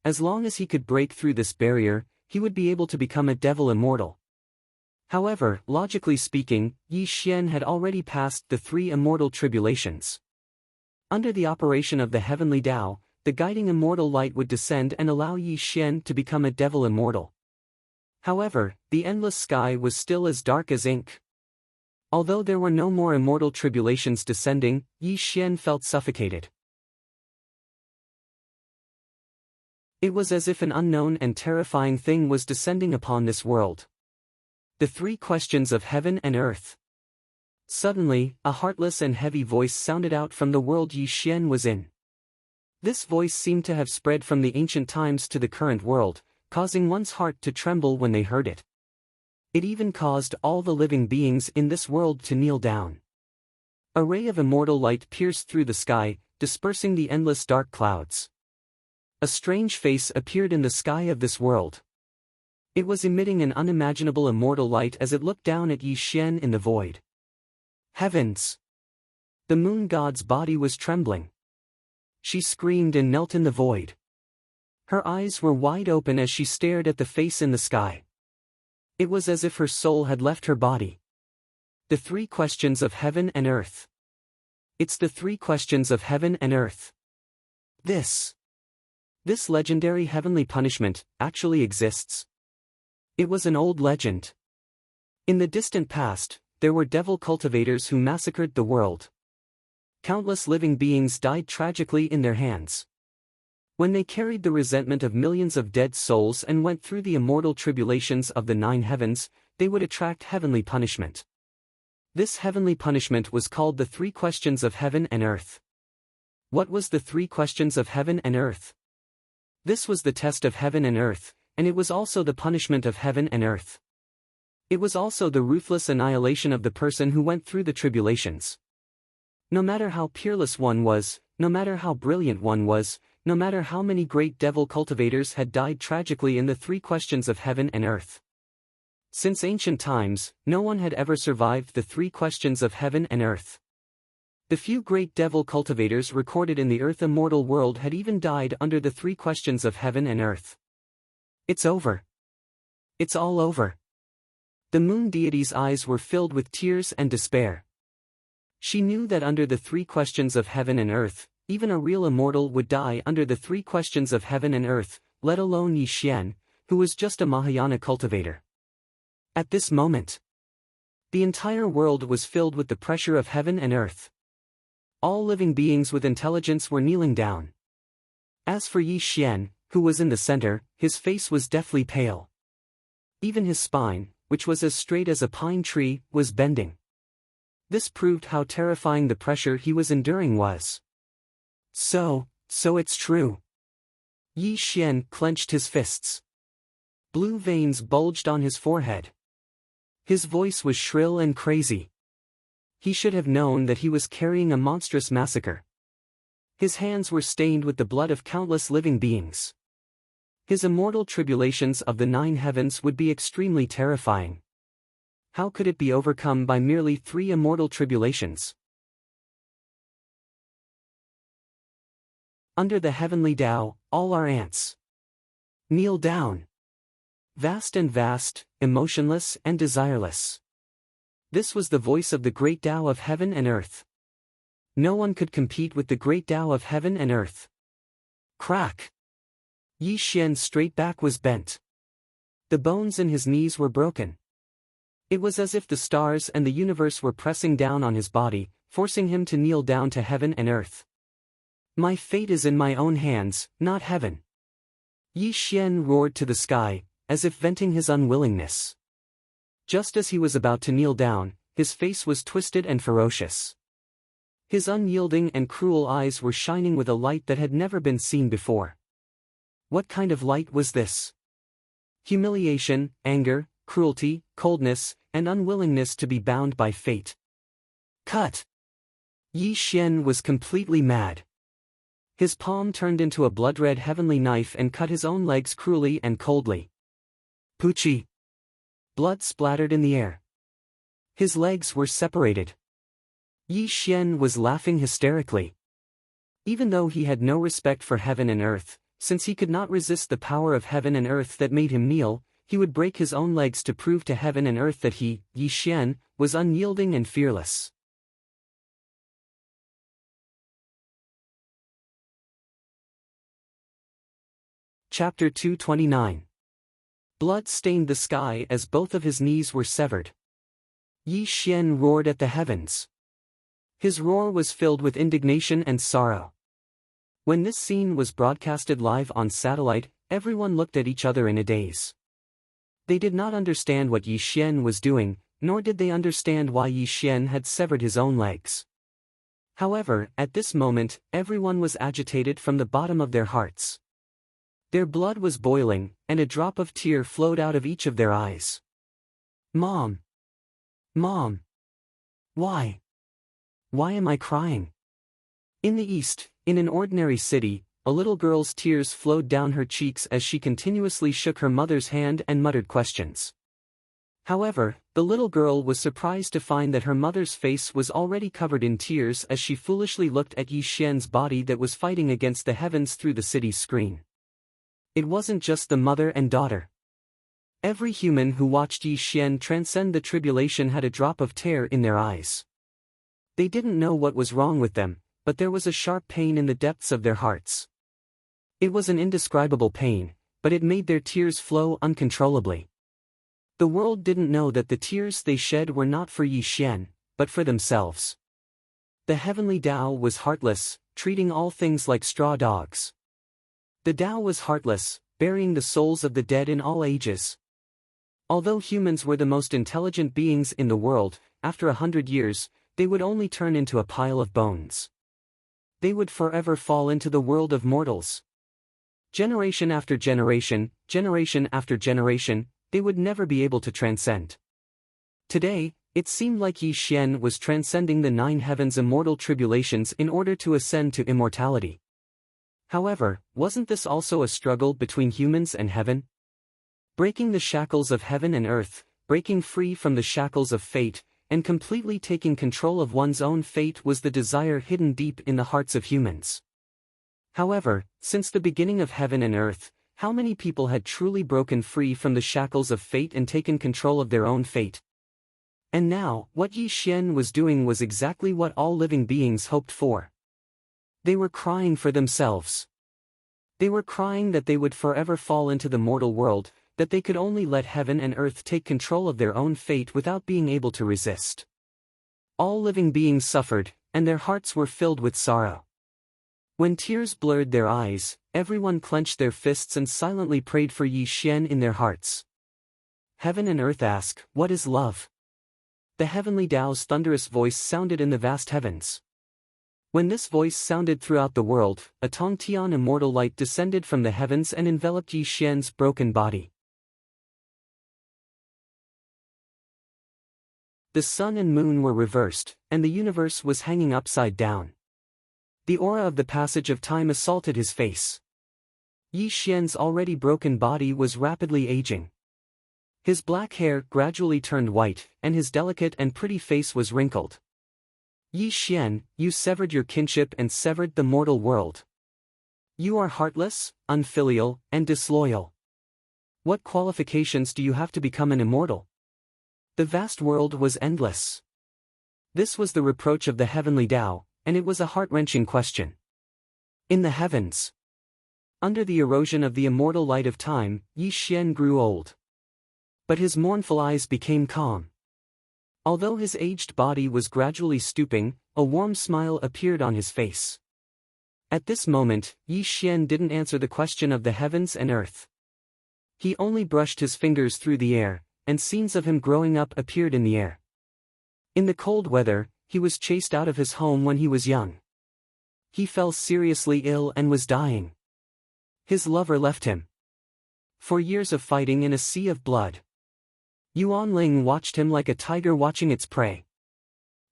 As long as he could break through this barrier, he would be able to become a devil immortal. However, logically speaking, Yi Xian had already passed the 3 immortal tribulations. Under the operation of the heavenly Tao, the guiding immortal light would descend and allow Yi Xian to become a devil immortal. However, the endless sky was still as dark as ink. Although there were no more immortal tribulations descending, Yi Xian felt suffocated. It was as if an unknown and terrifying thing was descending upon this world. The Three Questions of Heaven and Earth. Suddenly, a heartless and heavy voice sounded out from the world Yi Xian was in. This voice seemed to have spread from the ancient times to the current world, causing one's heart to tremble when they heard it. It even caused all the living beings in this world to kneel down. A ray of immortal light pierced through the sky, dispersing the endless dark clouds. A strange face appeared in the sky of this world. It was emitting an unimaginable immortal light as it looked down at Yi Xian in the void. Heavens! The moon god's body was trembling. She screamed and knelt in the void. Her eyes were wide open as she stared at the face in the sky. It was as if her soul had left her body. The Three Questions of Heaven and Earth. It's the Three Questions of Heaven and Earth. This legendary heavenly punishment actually exists. It was an old legend. In the distant past, there were devil cultivators who massacred the world. Countless living beings died tragically in their hands. When they carried the resentment of millions of dead souls and went through the immortal tribulations of the 9 heavens, they would attract heavenly punishment. This heavenly punishment was called the Three Questions of Heaven and Earth. What was the Three Questions of Heaven and Earth? This was the test of heaven and earth, and it was also the punishment of heaven and earth. It was also the ruthless annihilation of the person who went through the tribulations. No matter how peerless one was, no matter how brilliant one was, no matter how many great devil cultivators had died tragically in the Three Questions of Heaven and Earth. Since ancient times, no one had ever survived the Three Questions of Heaven and Earth. The few great devil cultivators recorded in the Earth immortal world had even died under the Three Questions of Heaven and Earth. It's over. It's all over. The moon deity's eyes were filled with tears and despair. She knew that under the Three Questions of Heaven and Earth, even a real immortal would die under the Three Questions of Heaven and Earth, let alone Yi Xian, who was just a Mahayana cultivator. At this moment, the entire world was filled with the pressure of heaven and earth. All living beings with intelligence were kneeling down. As for Yi Xian, who was in the center, his face was deathly pale. Even his spine, which was as straight as a pine tree, was bending. This proved how terrifying the pressure he was enduring was. So it's true. Yi Xian clenched his fists. Blue veins bulged on his forehead. His voice was shrill and crazy. He should have known that he was carrying a monstrous massacre. His hands were stained with the blood of countless living beings. His immortal tribulations of the 9 heavens would be extremely terrifying. How could it be overcome by merely 3 immortal tribulations? Under the heavenly Tao, all are ants. Kneel down. Vast and vast, emotionless and desireless. This was the voice of the great Tao of heaven and earth. No one could compete with the great Tao of heaven and earth. Crack! Yi Xian's straight back was bent. The bones in his knees were broken. It was as if the stars and the universe were pressing down on his body, forcing him to kneel down to heaven and earth. My fate is in my own hands, not heaven. Yi Xian roared to the sky, as if venting his unwillingness. Just as he was about to kneel down, his face was twisted and ferocious. His unyielding and cruel eyes were shining with a light that had never been seen before. What kind of light was this? Humiliation, anger, cruelty, coldness, and unwillingness to be bound by fate. Cut! Yi Xian was completely mad. His palm turned into a blood-red heavenly knife and cut his own legs cruelly and coldly. Poochie! Blood splattered in the air. His legs were separated. Yi Xian was laughing hysterically. Even though he had no respect for heaven and earth, since he could not resist the power of heaven and earth that made him kneel, he would break his own legs to prove to heaven and earth that he, Yi Xian, was unyielding and fearless. Chapter 229. Blood stained the sky as both of his knees were severed. Yi Xian roared at the heavens. His roar was filled with indignation and sorrow. When this scene was broadcasted live on satellite, everyone looked at each other in a daze. They did not understand what Yi Xian was doing, nor did they understand why Yi Xian had severed his own legs. However, at this moment, everyone was agitated from the bottom of their hearts. Their blood was boiling, and a drop of tear flowed out of each of their eyes. Mom! Mom! Why? Why am I crying? In the east, in an ordinary city, a little girl's tears flowed down her cheeks as she continuously shook her mother's hand and muttered questions. However, the little girl was surprised to find that her mother's face was already covered in tears as she foolishly looked at Yi Xian's body that was fighting against the heavens through the city's screen. It wasn't just the mother and daughter. Every human who watched Yi Xian transcend the tribulation had a drop of tear in their eyes. They didn't know what was wrong with them, but there was a sharp pain in the depths of their hearts. It was an indescribable pain, but it made their tears flow uncontrollably. The world didn't know that the tears they shed were not for Yi Xian, but for themselves. The heavenly Tao was heartless, treating all things like straw dogs. The Tao was heartless, burying the souls of the dead in all ages. Although humans were the most intelligent beings in the world, after 100 years, they would only turn into a pile of bones. They would forever fall into the world of mortals. Generation after generation after generation, they would never be able to transcend. Today, it seemed like Yi Xian was transcending the 9 heavens' immortal tribulations in order to ascend to immortality. However, wasn't this also a struggle between humans and heaven? Breaking the shackles of heaven and earth, breaking free from the shackles of fate, and completely taking control of one's own fate was the desire hidden deep in the hearts of humans. However, since the beginning of heaven and earth, how many people had truly broken free from the shackles of fate and taken control of their own fate? And now, what Yi Xian was doing was exactly what all living beings hoped for. They were crying for themselves. They were crying that they would forever fall into the mortal world, that they could only let heaven and earth take control of their own fate without being able to resist. All living beings suffered, and their hearts were filled with sorrow. When tears blurred their eyes, everyone clenched their fists and silently prayed for Yi Xian in their hearts. Heaven and earth ask, "What is love?" The heavenly Tao's thunderous voice sounded in the vast heavens. When this voice sounded throughout the world, a Tongtian immortal light descended from the heavens and enveloped Yi Xian's broken body. The sun and moon were reversed, and the universe was hanging upside down. The aura of the passage of time assaulted his face. Yi Xian's already broken body was rapidly aging. His black hair gradually turned white, and his delicate and pretty face was wrinkled. Yi Xian, you severed your kinship and severed the mortal world. You are heartless, unfilial, and disloyal. What qualifications do you have to become an immortal? The vast world was endless. This was the reproach of the heavenly Tao, and it was a heart-wrenching question. In the heavens, under the erosion of the immortal light of time, Yi Xian grew old. But his mournful eyes became calm. Although his aged body was gradually stooping, a warm smile appeared on his face. At this moment, Yi Xian didn't answer the question of the heavens and earth. He only brushed his fingers through the air, and scenes of him growing up appeared in the air. In the cold weather, he was chased out of his home when he was young. He fell seriously ill and was dying. His lover left him. For years of fighting in a sea of blood, Yuanling watched him like a tiger watching its prey.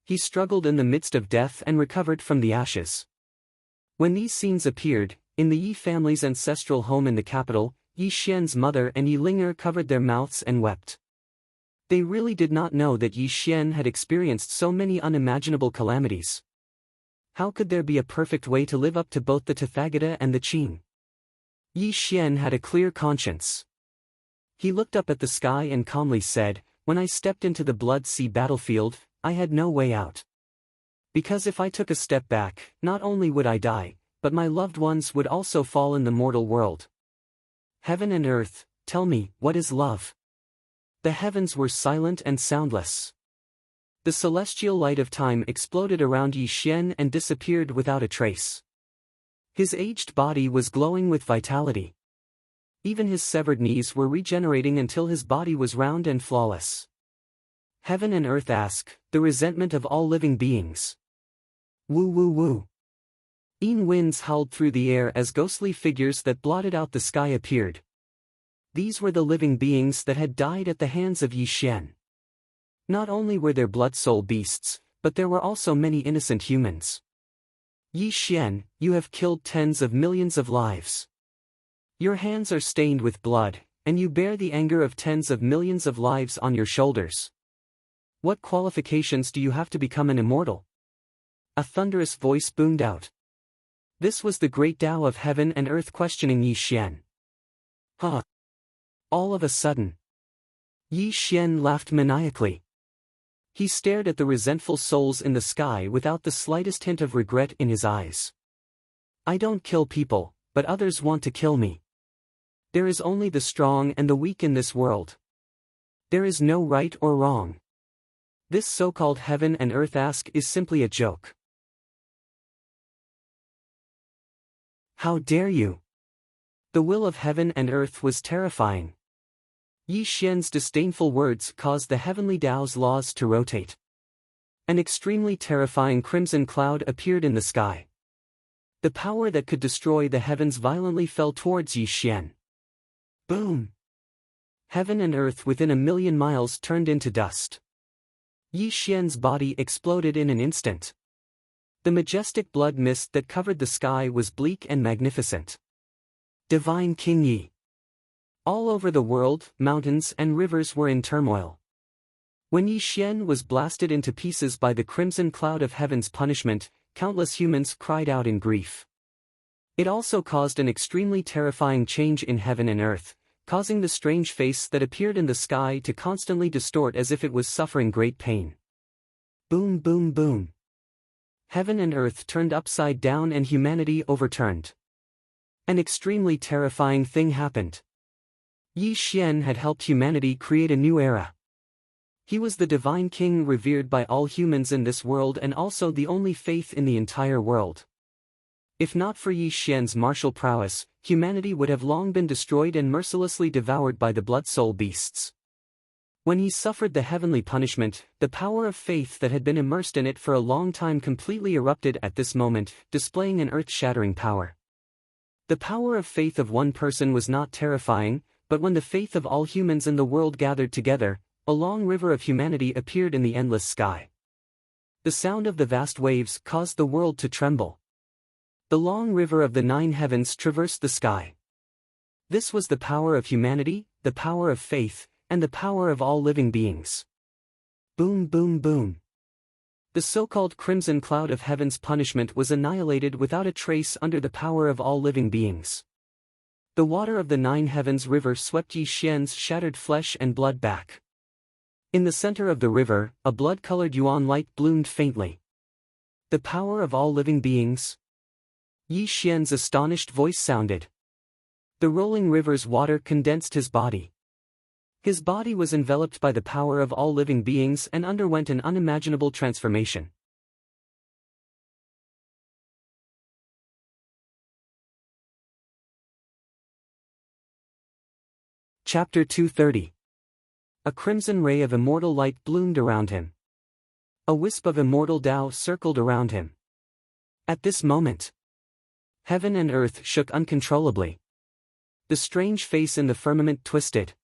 He struggled in the midst of death and recovered from the ashes. When these scenes appeared, in the Yi family's ancestral home in the capital, Yi Xian's mother and Yi Linger covered their mouths and wept. They really did not know that Yi Xian had experienced so many unimaginable calamities. How could there be a perfect way to live up to both the Tathagata and the Qin? Yi Xian had a clear conscience. He looked up at the sky and calmly said, "When I stepped into the Blood Sea battlefield, I had no way out. Because if I took a step back, not only would I die, but my loved ones would also fall in the mortal world. Heaven and earth, tell me, what is love?" The heavens were silent and soundless. The celestial light of time exploded around Yi Xian and disappeared without a trace. His aged body was glowing with vitality. Even his severed knees were regenerating until his body was round and flawless. Heaven and earth ask, the resentment of all living beings. Woo woo woo. Winds howled through the air as ghostly figures that blotted out the sky appeared. These were the living beings that had died at the hands of Yi Xian. Not only were there blood-soul beasts, but there were also many innocent humans. Yi Xian, you have killed tens of millions of lives. Your hands are stained with blood, and you bear the anger of tens of millions of lives on your shoulders. What qualifications do you have to become an immortal? A thunderous voice boomed out. This was the great Tao of heaven and earth questioning Yi Xian. Huh. All of a sudden, Yi Xian laughed maniacally. He stared at the resentful souls in the sky without the slightest hint of regret in his eyes. I don't kill people, but others want to kill me. There is only the strong and the weak in this world. There is no right or wrong. This so-called heaven and earth ask is simply a joke. How dare you? The will of heaven and earth was terrifying. Yi Xian's disdainful words caused the heavenly Tao's laws to rotate. An extremely terrifying crimson cloud appeared in the sky. The power that could destroy the heavens violently fell towards Yi Xian. Boom! Heaven and earth within 1,000,000 miles turned into dust. Yi Xian's body exploded in an instant. The majestic blood mist that covered the sky was bleak and magnificent. Divine King Yi. All over the world, mountains and rivers were in turmoil. When Yi Xian was blasted into pieces by the crimson cloud of heaven's punishment, countless humans cried out in grief. It also caused an extremely terrifying change in heaven and earth, causing the strange face that appeared in the sky to constantly distort as if it was suffering great pain. Boom boom boom. Heaven and earth turned upside down and humanity overturned. An extremely terrifying thing happened. Yi Xian had helped humanity create a new era. He was the divine king revered by all humans in this world and also the only faith in the entire world. If not for Yi Xian's martial prowess, humanity would have long been destroyed and mercilessly devoured by the blood-soul beasts. When he suffered the heavenly punishment, the power of faith that had been immersed in it for a long time completely erupted at this moment, displaying an earth-shattering power. The power of faith of one person was not terrifying, but when the faith of all humans in the world gathered together, a long river of humanity appeared in the endless sky. The sound of the vast waves caused the world to tremble. The long river of the 9 heavens traversed the sky. This was the power of humanity, the power of faith, and the power of all living beings. Boom boom boom. The so-called crimson cloud of heaven's punishment was annihilated without a trace under the power of all living beings. The water of the 9 heavens river swept Yi Xian's shattered flesh and blood back. In the center of the river, a blood-colored yuan light bloomed faintly. The power of all living beings. Yi Xian's astonished voice sounded. The rolling river's water condensed his body. His body was enveloped by the power of all living beings and underwent an unimaginable transformation. Chapter 230. A crimson ray of immortal light bloomed around him. A wisp of immortal Tao circled around him. At this moment, heaven and earth shook uncontrollably. The strange face in the firmament twisted.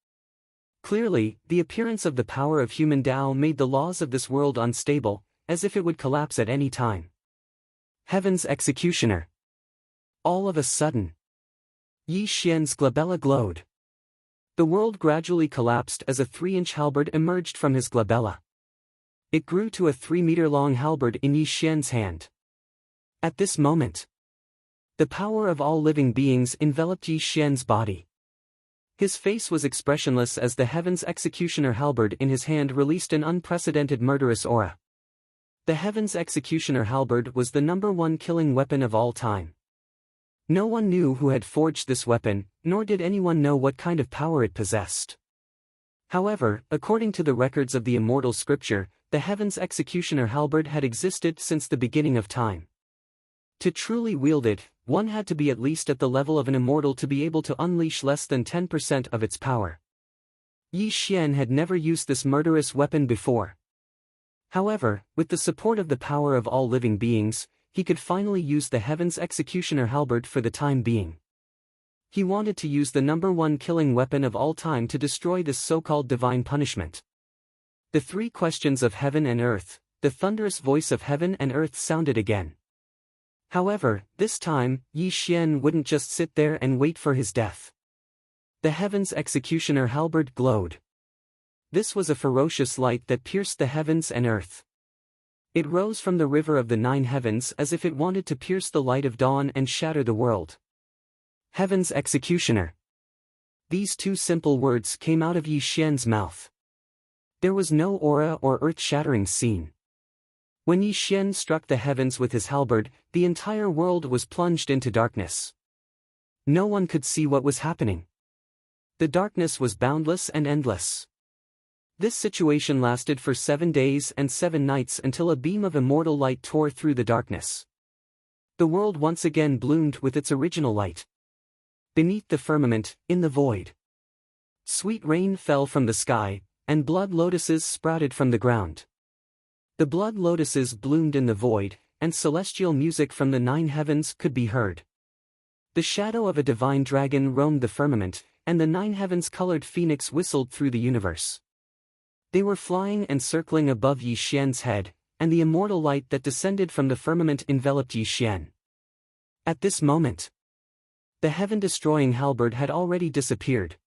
Clearly, the appearance of the power of human Tao made the laws of this world unstable, as if it would collapse at any time. Heaven's executioner. All of a sudden, Yi Xian's glabella glowed. The world gradually collapsed as a 3-inch halberd emerged from his glabella. It grew to a 3-meter-long halberd in Yi Xian's hand. At this moment, the power of all living beings enveloped Yi Xian's body. His face was expressionless as the Heaven's Executioner halberd in his hand released an unprecedented murderous aura. The Heaven's Executioner halberd was the #1 killing weapon of all time. No one knew who had forged this weapon, nor did anyone know what kind of power it possessed. However, according to the records of the immortal scripture, the Heaven's Executioner halberd had existed since the beginning of time. To truly wield it, one had to be at least at the level of an immortal to be able to unleash less than 10% of its power. Yi Xian had never used this murderous weapon before. However, with the support of the power of all living beings, he could finally use the Heaven's Executioner halberd for the time being. He wanted to use the #1 killing weapon of all time to destroy this so-called divine punishment. The 3 questions of heaven and earth, the thunderous voice of heaven and earth sounded again. However, this time, Yi Xian wouldn't just sit there and wait for his death. The Heaven's Executioner halberd glowed. This was a ferocious light that pierced the heavens and earth. It rose from the river of the 9 heavens as if it wanted to pierce the light of dawn and shatter the world. Heaven's Executioner. These 2 simple words came out of Yi Xian's mouth. There was no aura or earth-shattering scene. When Yi Xian struck the heavens with his halberd, the entire world was plunged into darkness. No one could see what was happening. The darkness was boundless and endless. This situation lasted for 7 days and 7 nights until a beam of immortal light tore through the darkness. The world once again bloomed with its original light. Beneath the firmament, in the void, sweet rain fell from the sky, and blood lotuses sprouted from the ground. The blood lotuses bloomed in the void, and celestial music from the 9 heavens could be heard. The shadow of a divine dragon roamed the firmament, and the 9 heavens-colored phoenix whistled through the universe. They were flying and circling above Yi Xian's head, and the immortal light that descended from the firmament enveloped Yi Xian. At this moment, the heaven-destroying halberd had already disappeared.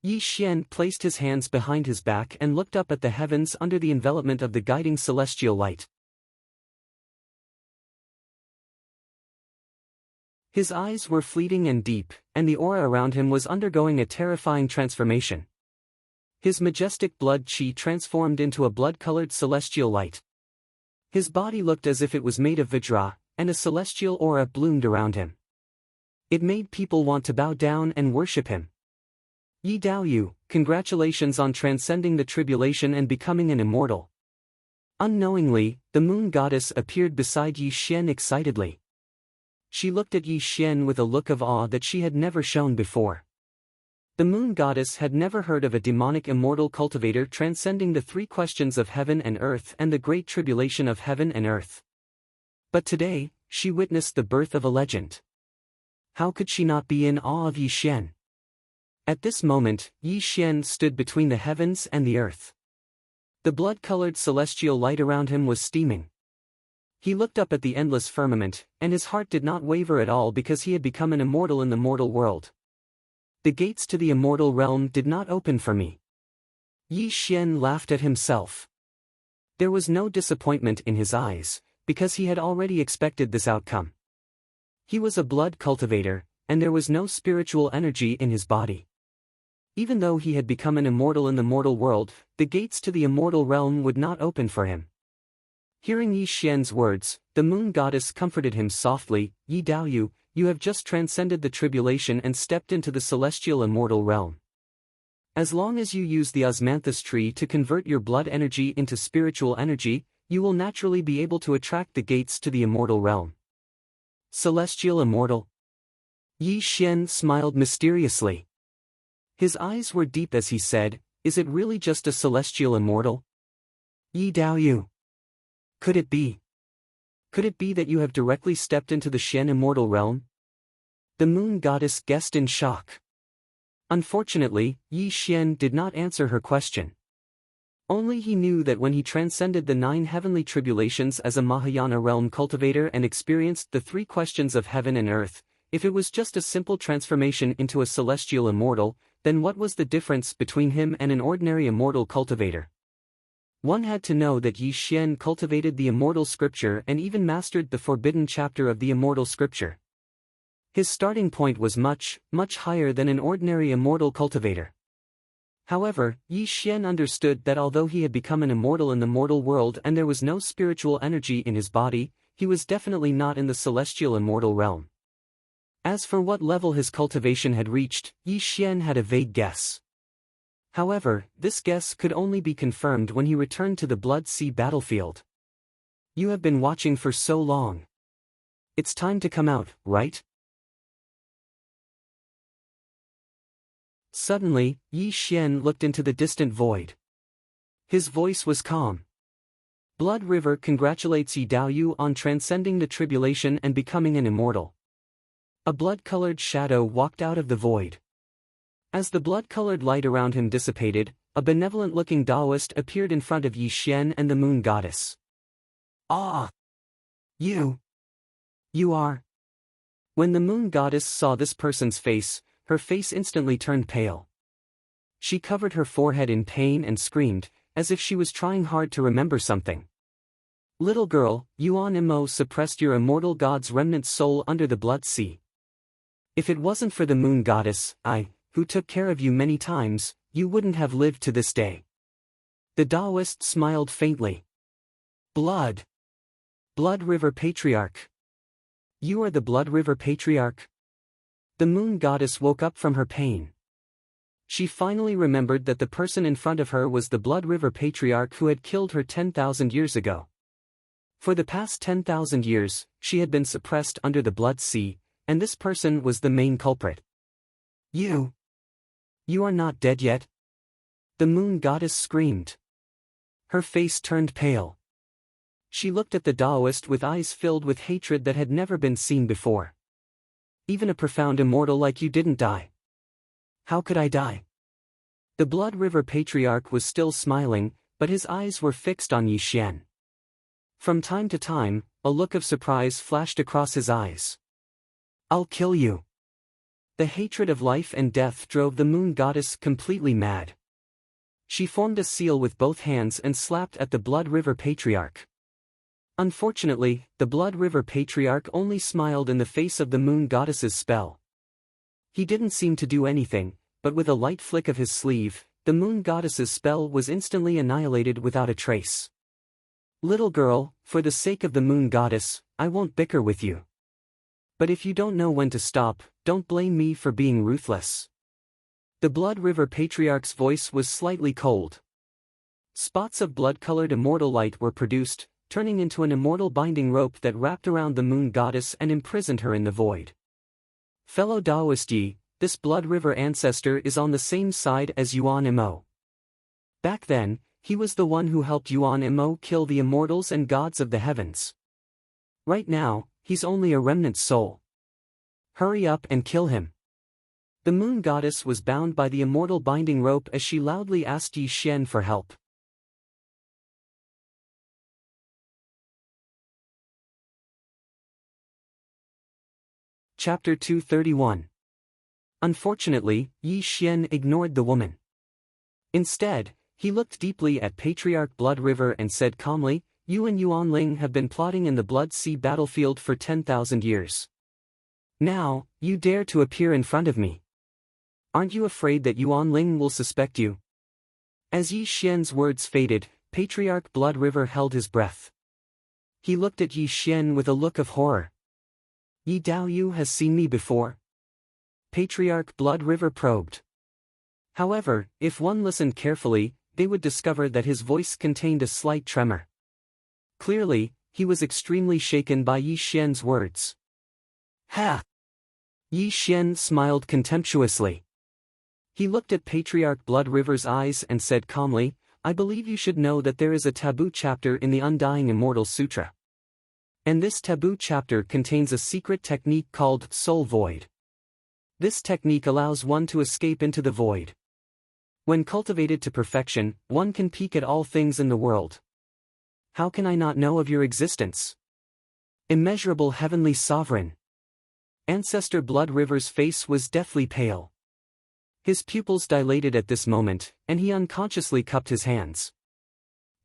Yi Xian placed his hands behind his back and looked up at the heavens under the envelopment of the guiding celestial light. His eyes were fleeting and deep, and the aura around him was undergoing a terrifying transformation. His majestic blood qi transformed into a blood-colored celestial light. His body looked as if it was made of vajra, and a celestial aura bloomed around him. It made people want to bow down and worship him. Yi Daoyu, congratulations on transcending the tribulation and becoming an immortal. Unknowingly, the moon goddess appeared beside Yi Xian excitedly. She looked at Yi Xian with a look of awe that she had never shown before. The moon goddess had never heard of a demonic immortal cultivator transcending the 3 questions of heaven and earth and the great tribulation of heaven and earth. But today, she witnessed the birth of a legend. How could she not be in awe of Yi Xian? At this moment, Yi Xian stood between the heavens and the earth. The blood-colored celestial light around him was steaming. He looked up at the endless firmament, and his heart did not waver at all because he had become an immortal in the mortal world. The gates to the immortal realm did not open for me. Yi Xian laughed at himself. There was no disappointment in his eyes, because he had already expected this outcome. He was a blood cultivator, and there was no spiritual energy in his body. Even though he had become an immortal in the mortal world, the gates to the immortal realm would not open for him. Hearing Yi Xian's words, the moon goddess comforted him softly. Yi Daoyu, you have just transcended the tribulation and stepped into the celestial immortal realm. As long as you use the osmanthus tree to convert your blood energy into spiritual energy, you will naturally be able to attract the gates to the immortal realm. Celestial immortal? Yi Xian smiled mysteriously. His eyes were deep as he said, is it really just a celestial immortal? Yi Daoyu. Could it be? Could it be that you have directly stepped into the Xian immortal realm? The moon goddess guessed in shock. Unfortunately, Yi Xian did not answer her question. Only he knew that when he transcended the 9 heavenly tribulations as a Mahayana realm cultivator and experienced the 3 questions of heaven and earth, if it was just a simple transformation into a celestial immortal, then what was the difference between him and an ordinary immortal cultivator? One had to know that Yi Xian cultivated the immortal scripture and even mastered the forbidden chapter of the immortal scripture. His starting point was much, much higher than an ordinary immortal cultivator. However, Yi Xian understood that although he had become an immortal in the mortal world and there was no spiritual energy in his body, he was definitely not in the celestial immortal realm. As for what level his cultivation had reached, Yi Xian had a vague guess. However, this guess could only be confirmed when he returned to the Blood Sea battlefield. You have been watching for so long. It's time to come out, right? Suddenly, Yi Xian looked into the distant void. His voice was calm. Blood River congratulates Yi Daoyu on transcending the tribulation and becoming an immortal. A blood-colored shadow walked out of the void. As the blood-colored light around him dissipated, a benevolent-looking Taoist appeared in front of Yi Xian and the moon goddess. Ah! You are. When the moon goddess saw this person's face, her face instantly turned pale. She covered her forehead in pain and screamed, as if she was trying hard to remember something. Little girl, Yuan Imo suppressed your immortal god's remnant soul under the blood sea. If it wasn't for the moon goddess, who took care of you many times, you wouldn't have lived to this day. The Taoist smiled faintly. Blood River Patriarch. You are the Blood River Patriarch? The moon goddess woke up from her pain. She finally remembered that the person in front of her was the Blood River Patriarch who had killed her 10,000 years ago. For the past 10,000 years, she had been suppressed under the blood sea, and this person was the main culprit. You are not dead yet? The moon goddess screamed. Her face turned pale. She looked at the Taoist with eyes filled with hatred that had never been seen before. Even a profound immortal like you didn't die. How could I die? The Blood River Patriarch was still smiling, but his eyes were fixed on Yi Xian. From time to time, a look of surprise flashed across his eyes. I'll kill you. The hatred of life and death drove the moon goddess completely mad. She formed a seal with both hands and slapped at the Blood River Patriarch. Unfortunately, the Blood River Patriarch only smiled in the face of the moon goddess's spell. He didn't seem to do anything, but with a light flick of his sleeve, the moon goddess's spell was instantly annihilated without a trace. Little girl, for the sake of the moon goddess, I won't bicker with you. But if you don't know when to stop, don't blame me for being ruthless. The Blood River Patriarch's voice was slightly cold. Spots of blood-colored immortal light were produced, turning into an immortal binding rope that wrapped around the moon goddess and imprisoned her in the void. Fellow Taoist Yi, this Blood River ancestor is on the same side as Yuan Imo. Back then, he was the one who helped Yuan Imo kill the immortals and gods of the heavens. Right now, he's only a remnant soul. Hurry up and kill him. The moon goddess was bound by the immortal binding rope as she loudly asked Yi Xian for help. Chapter 231. Unfortunately, Yi Xian ignored the woman. Instead, he looked deeply at Patriarch Blood River and said calmly, You and Yuan Ling have been plotting in the Blood Sea battlefield for 10,000 years. Now, you dare to appear in front of me. Aren't you afraid that Yuan Ling will suspect you? As Yi Xian's words faded, Patriarch Blood River held his breath. He looked at Yi Xian with a look of horror. Yi Daoyu has seen me before? Patriarch Blood River probed. However, if one listened carefully, they would discover that his voice contained a slight tremor. Clearly, he was extremely shaken by Yi Xian's words. Ha! Yi Xian smiled contemptuously. He looked at Patriarch Blood River's eyes and said calmly, I believe you should know that there is a taboo chapter in the Undying Immortal Sutra. And this taboo chapter contains a secret technique called Soul Void. This technique allows one to escape into the void. When cultivated to perfection, one can peek at all things in the world. How can I not know of your existence? Immeasurable heavenly sovereign. Ancestor Blood River's face was deathly pale. His pupils dilated at this moment, and he unconsciously cupped his hands.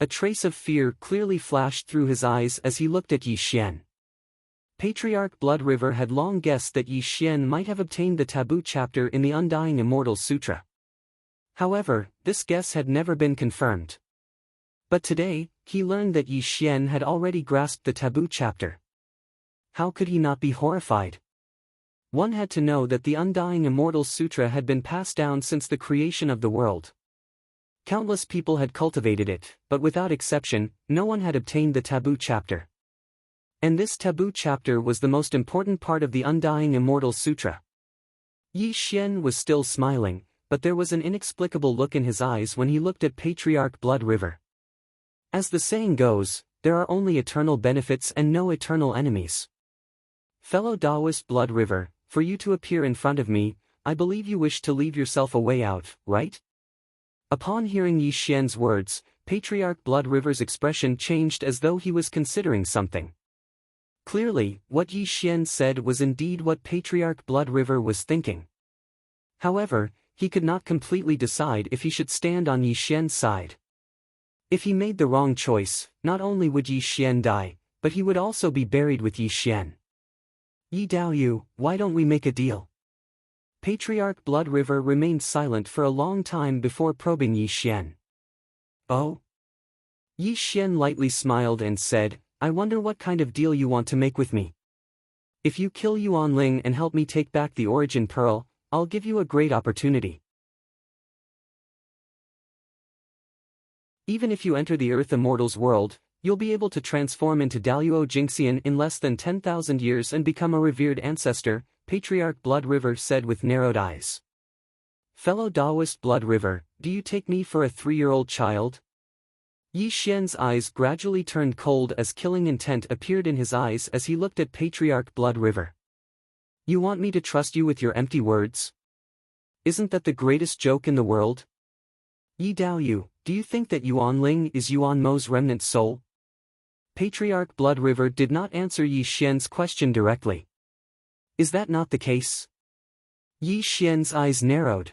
A trace of fear clearly flashed through his eyes as he looked at Yi Xian. Patriarch Blood River had long guessed that Yi Xian might have obtained the taboo chapter in the Undying Immortal Sutra. However, this guess had never been confirmed. But today, he learned that Yi Xian had already grasped the taboo chapter. How could he not be horrified? One had to know that the Undying Immortal Sutra had been passed down since the creation of the world. Countless people had cultivated it, but without exception, no one had obtained the taboo chapter. And this taboo chapter was the most important part of the Undying Immortal Sutra. Yi Xian was still smiling, but there was an inexplicable look in his eyes when he looked at Patriarch Blood River. As the saying goes, there are only eternal benefits and no eternal enemies. Fellow Taoist Blood River, for you to appear in front of me, I believe you wish to leave yourself a way out, right? Upon hearing Yi Xian's words, Patriarch Blood River's expression changed as though he was considering something. Clearly, what Yi Xian said was indeed what Patriarch Blood River was thinking. However, he could not completely decide if he should stand on Yi Xian's side. If he made the wrong choice, not only would Yi Xian die, but he would also be buried with Yi Xian. Yi Daoyu, why don't we make a deal? Patriarch Blood River remained silent for a long time before probing Yi Xian. Oh? Yi Xian lightly smiled and said, I wonder what kind of deal you want to make with me. If you kill Yuan Ling and help me take back the Origin Pearl, I'll give you a great opportunity. Even if you enter the Earth Immortal's world, you'll be able to transform into Daluo Jingxian in less than 10,000 years and become a revered ancestor, Patriarch Blood River said with narrowed eyes. Fellow Taoist Blood River, do you take me for a 3-year-old child? Yi Xian's eyes gradually turned cold as killing intent appeared in his eyes as he looked at Patriarch Blood River. You want me to trust you with your empty words? Isn't that the greatest joke in the world? Yi Daoyu, do you think that Yuan Ling is Yuan Mo's remnant soul? Patriarch Blood River did not answer Yi Xian's question directly. Is that not the case? Yi Xian's eyes narrowed.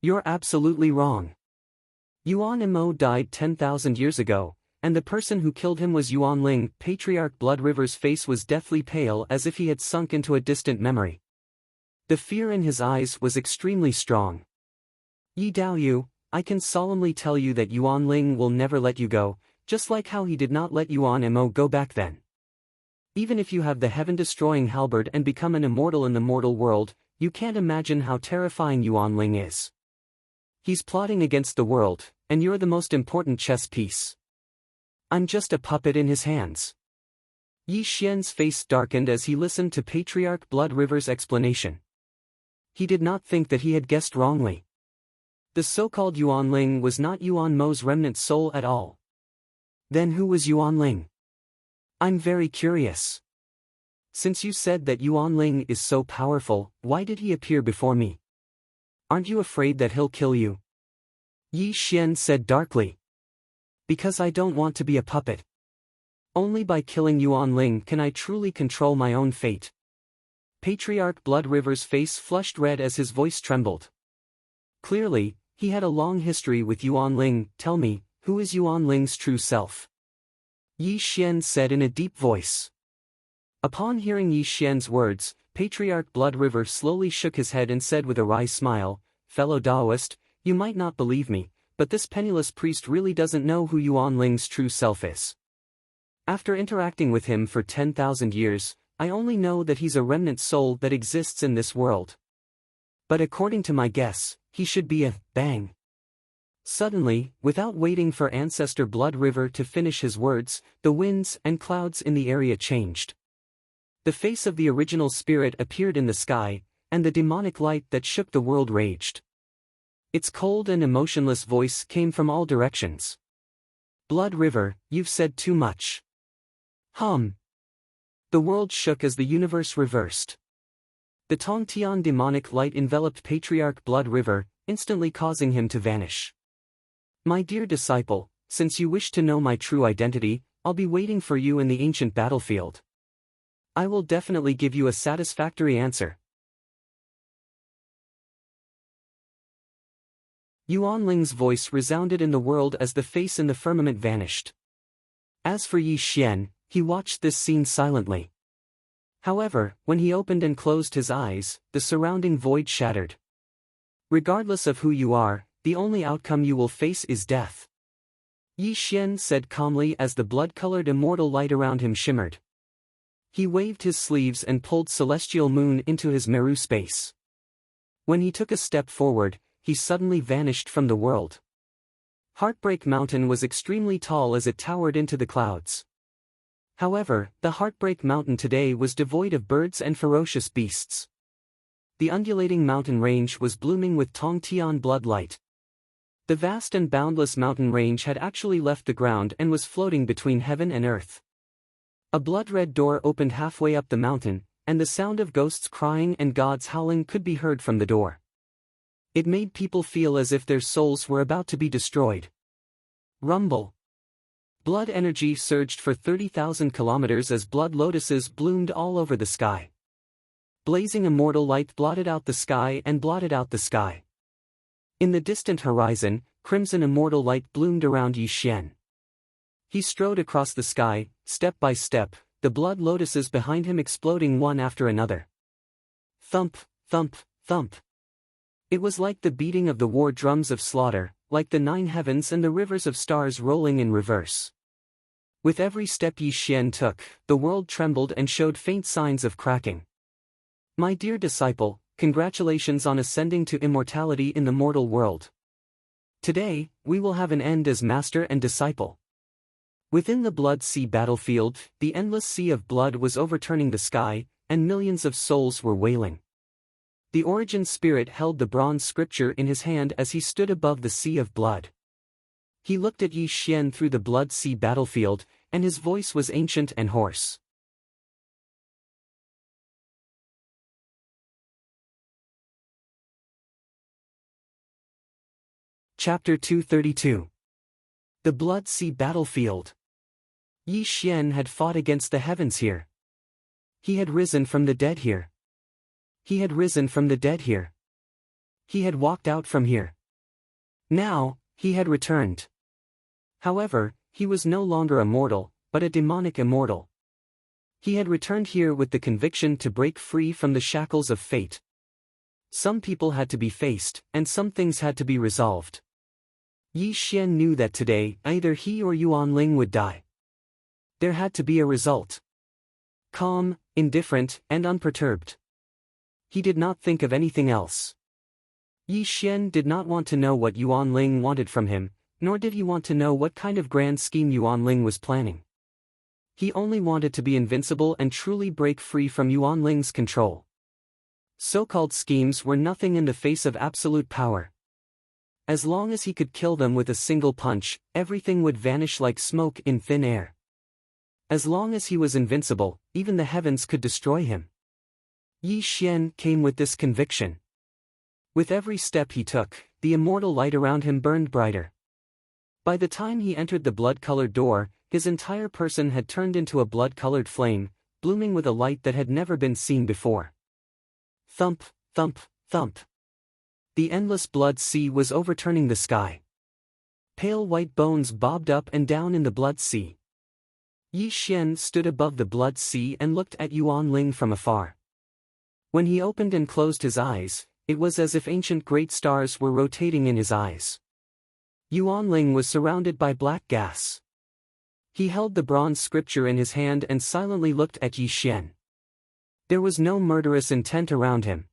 You're absolutely wrong. Yuan Mo died 10,000 years ago, and the person who killed him was Yuan Ling. Patriarch Blood River's face was deathly pale as if he had sunk into a distant memory. The fear in his eyes was extremely strong. Yi Daoyu, I can solemnly tell you that Yuan Ling will never let you go, just like how he did not let Yuan Mo go back then. Even if you have the heaven-destroying halberd and become an immortal in the mortal world, you can't imagine how terrifying Yuan Ling is. He's plotting against the world, and you're the most important chess piece. I'm just a puppet in his hands. Yi Xian's face darkened as he listened to Patriarch Blood River's explanation. He did not think that he had guessed wrongly. The so-called Yuan Ling was not Yuan Mo's remnant soul at all. Then who was Yuan Ling? I'm very curious. Since you said that Yuan Ling is so powerful, why did he appear before me? Aren't you afraid that he'll kill you? Yi Xian said darkly. Because I don't want to be a puppet. Only by killing Yuan Ling can I truly control my own fate. Patriarch Blood River's face flushed red as his voice trembled. Clearly, he had a long history with Yuan Ling. Tell me, who is Yuan Ling's true self? Yi Xian said in a deep voice. Upon hearing Yi Xian's words, Patriarch Blood River slowly shook his head and said with a wry smile, Fellow Taoist, you might not believe me, but this penniless priest really doesn't know who Yuan Ling's true self is. After interacting with him for 10,000 years, I only know that he's a remnant soul that exists in this world. But according to my guess, he should be a bang. Suddenly, without waiting for Ancestor Blood River to finish his words, the winds and clouds in the area changed. The face of the original spirit appeared in the sky, and the demonic light that shook the world raged. Its cold and emotionless voice came from all directions. Blood River, you've said too much. The world shook as the universe reversed. The Tongtian demonic light enveloped Patriarch Blood River, instantly causing him to vanish. My dear disciple, since you wish to know my true identity, I'll be waiting for you in the ancient battlefield. I will definitely give you a satisfactory answer. Yuan Ling's voice resounded in the world as the face in the firmament vanished. As for Yi Xian, he watched this scene silently. However, when he opened and closed his eyes, the surrounding void shattered. Regardless of who you are, the only outcome you will face is death. Yi Xian said calmly as the blood-colored immortal light around him shimmered. He waved his sleeves and pulled Celestial Moon into his Meru space. When he took a step forward, he suddenly vanished from the world. Heartbreak Mountain was extremely tall as it towered into the clouds. However, the Heartbreak Mountain today was devoid of birds and ferocious beasts. The undulating mountain range was blooming with Tongtian blood light. The vast and boundless mountain range had actually left the ground and was floating between heaven and earth. A blood-red door opened halfway up the mountain, and the sound of ghosts crying and gods howling could be heard from the door. It made people feel as if their souls were about to be destroyed. Rumble. Blood energy surged for 30,000 kilometers as blood lotuses bloomed all over the sky. Blazing immortal light blotted out the sky and blotted out the sky. In the distant horizon, crimson immortal light bloomed around Yi Xian. He strode across the sky, step by step, the blood lotuses behind him exploding one after another. Thump, thump, thump. It was like the beating of the war drums of slaughter, like the 9 heavens and the rivers of stars rolling in reverse. With every step Yi Xian took, the world trembled and showed faint signs of cracking. My dear disciple, congratulations on ascending to immortality in the mortal world. Today, we will have an end as master and disciple. Within the Blood Sea battlefield, the endless sea of blood was overturning the sky, and millions of souls were wailing. The Origin Spirit held the bronze scripture in his hand as he stood above the sea of blood. He looked at Yi Xian through the Blood Sea battlefield, and his voice was ancient and hoarse. Chapter 232. The Blood Sea Battlefield. Yi Xian had fought against the heavens here. He had risen from the dead here. He had risen from the dead here. He had walked out from here. Now, he had returned. However, he was no longer a mortal, but a demonic immortal. He had returned here with the conviction to break free from the shackles of fate. Some people had to be faced, and some things had to be resolved. Yi Xian knew that today, either he or Yuanling would die. There had to be a result. Calm, indifferent, and unperturbed. He did not think of anything else. Yi Xian did not want to know what Yuanling wanted from him, nor did he want to know what kind of grand scheme Yuanling was planning. He only wanted to be invincible and truly break free from Yuanling's control. So-called schemes were nothing in the face of absolute power. As long as he could kill them with a single punch, everything would vanish like smoke in thin air. As long as he was invincible, even the heavens could destroy him. Yi Xian came with this conviction. With every step he took, the immortal light around him burned brighter. By the time he entered the blood-colored door, his entire person had turned into a blood-colored flame, blooming with a light that had never been seen before. Thump, thump, thump. The endless blood sea was overturning the sky. Pale white bones bobbed up and down in the blood sea. Yi Xian stood above the blood sea and looked at Yuanling from afar. When he opened and closed his eyes, it was as if ancient great stars were rotating in his eyes. Yuanling was surrounded by black gas. He held the bronze scripture in his hand and silently looked at Yi Xian. There was no murderous intent around him.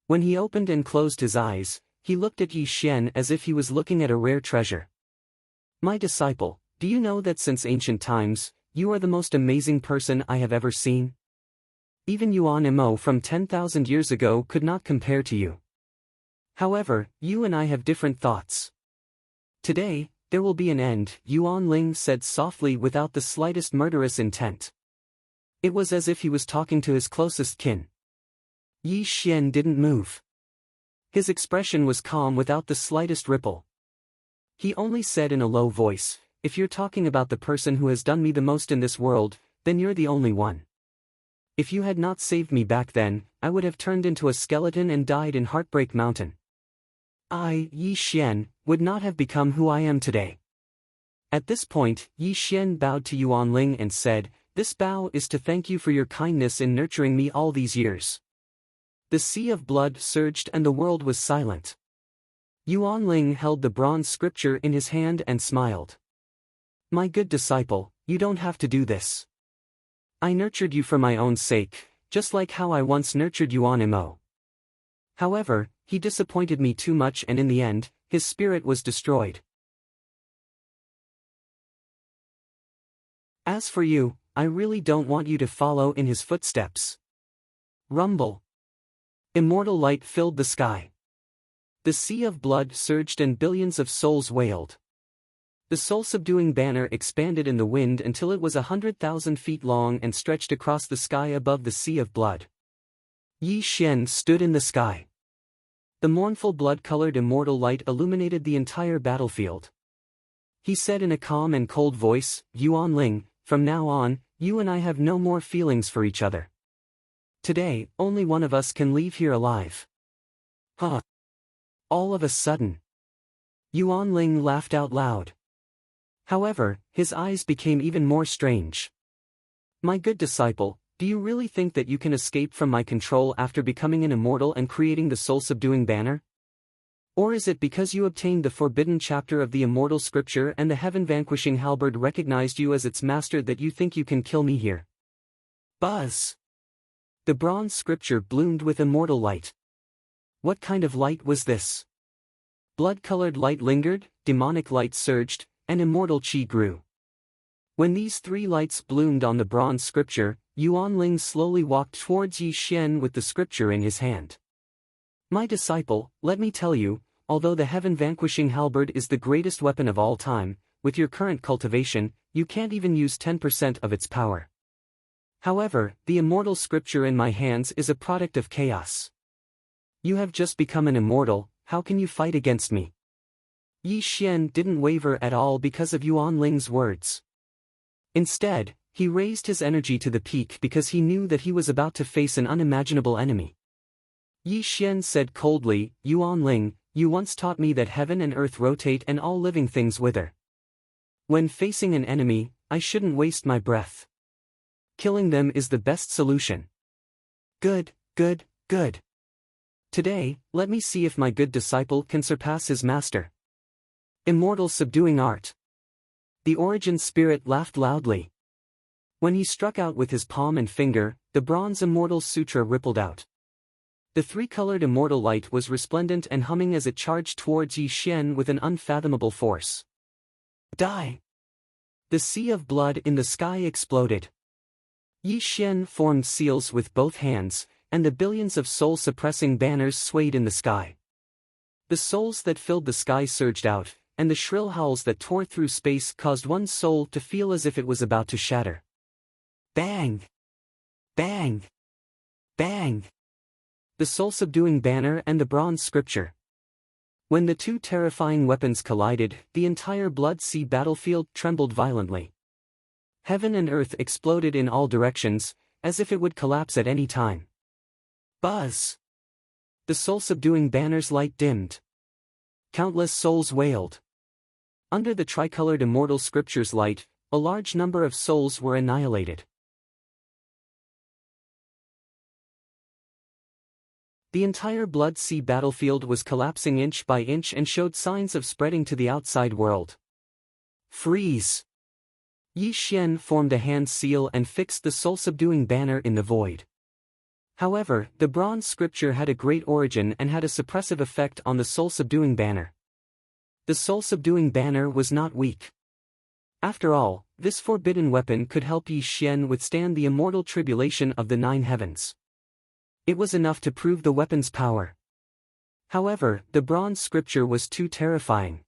When he opened and closed his eyes, he looked at Yi Xian as if he was looking at a rare treasure. My disciple, do you know that since ancient times, you are the most amazing person I have ever seen? Even Yuan Imo from 10,000 years ago could not compare to you. However, you and I have different thoughts. Today, there will be an end, Yuanling said softly without the slightest murderous intent. It was as if he was talking to his closest kin. Yi Xian didn't move. His expression was calm without the slightest ripple. He only said in a low voice, "If you're talking about the person who has done me the most in this world, then you're the only one. If you had not saved me back then, I would have turned into a skeleton and died in Heartbreak Mountain. I, Yi Xian, would not have become who I am today." At this point, Yi Xian bowed to Yuanling and said, "This bow is to thank you for your kindness in nurturing me all these years." The sea of blood surged and the world was silent. Yuanling held the bronze scripture in his hand and smiled. "My good disciple, you don't have to do this. I nurtured you for my own sake, just like how I once nurtured Yuan Imo. However, he disappointed me too much and in the end, his spirit was destroyed. As for you, I really don't want you to follow in his footsteps. Rumble. Immortal light filled the sky. The sea of blood surged and billions of souls wailed. The soul-subduing banner expanded in the wind until it was 100,000 feet long and stretched across the sky above the sea of blood. Yi Xian stood in the sky. The mournful blood-colored immortal light illuminated the entire battlefield. He said in a calm and cold voice, Yuan Ling, from now on, you and I have no more feelings for each other. Today, only one of us can leave here alive. Huh. All of a sudden, Yuan Ling laughed out loud. However, his eyes became even more strange. My good disciple, do you really think that you can escape from my control after becoming an immortal and creating the soul-subduing banner? Or is it because you obtained the forbidden chapter of the immortal scripture and the heaven-vanquishing halberd recognized you as its master that you think you can kill me here? Buzz! The bronze scripture bloomed with immortal light. What kind of light was this? Blood-colored light lingered, demonic light surged, and immortal chi grew. When these three lights bloomed on the bronze scripture, Yuan Ling slowly walked towards Yi Xian with the scripture in his hand. My disciple, let me tell you, although the heaven-vanquishing halberd is the greatest weapon of all time, with your current cultivation, you can't even use 10% of its power. However, the immortal scripture in my hands is a product of chaos. You have just become an immortal, how can you fight against me? Yi Xian didn't waver at all because of Yuan Ling's words. Instead, he raised his energy to the peak because he knew that he was about to face an unimaginable enemy. Yi Xian said coldly, Yuan Ling, you once taught me that heaven and earth rotate and all living things wither. When facing an enemy, I shouldn't waste my breath. Killing them is the best solution. Good, good, good. Today, let me see if my good disciple can surpass his master. Immortal subduing art. The origin spirit laughed loudly. When he struck out with his palm and finger, the bronze immortal sutra rippled out. The three-colored immortal light was resplendent and humming as it charged towards Yi Xian with an unfathomable force. Die! The sea of blood in the sky exploded. Yi Xian formed seals with both hands, and the billions of soul-suppressing banners swayed in the sky. The souls that filled the sky surged out, and the shrill howls that tore through space caused one soul to feel as if it was about to shatter. Bang! Bang! Bang! The soul-subduing banner and the bronze scripture. When the two terrifying weapons collided, the entire blood sea battlefield trembled violently. Heaven and earth exploded in all directions, as if it would collapse at any time. Buzz! The soul-subduing banner's light dimmed. Countless souls wailed. Under the tricolored immortal scripture's light, a large number of souls were annihilated. The entire blood sea battlefield was collapsing inch by inch and showed signs of spreading to the outside world. Freeze! Yi Xian formed a hand seal and fixed the soul-subduing banner in the void. However, the bronze scripture had a great origin and had a suppressive effect on the soul-subduing banner. The soul-subduing banner was not weak. After all, this forbidden weapon could help Yi Xian withstand the immortal tribulation of the 9 heavens. It was enough to prove the weapon's power. However, the bronze scripture was too terrifying.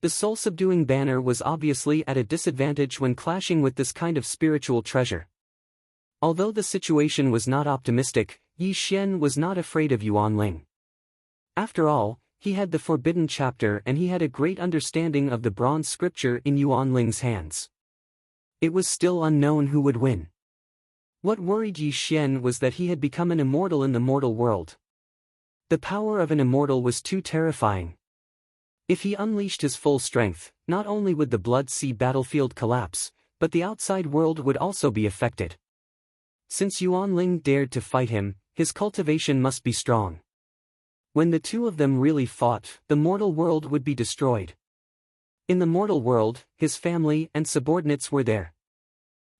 The soul-subduing banner was obviously at a disadvantage when clashing with this kind of spiritual treasure. Although the situation was not optimistic, Yi Xian was not afraid of Yuan Ling. After all, he had the forbidden chapter and he had a great understanding of the bronze scripture in Yuan Ling's hands. It was still unknown who would win. What worried Yi Xian was that he had become an immortal in the mortal world. The power of an immortal was too terrifying. If he unleashed his full strength, not only would the blood sea battlefield collapse, but the outside world would also be affected. Since Yuan Ling dared to fight him, his cultivation must be strong. When the two of them really fought, the mortal world would be destroyed. In the mortal world, his family and subordinates were there.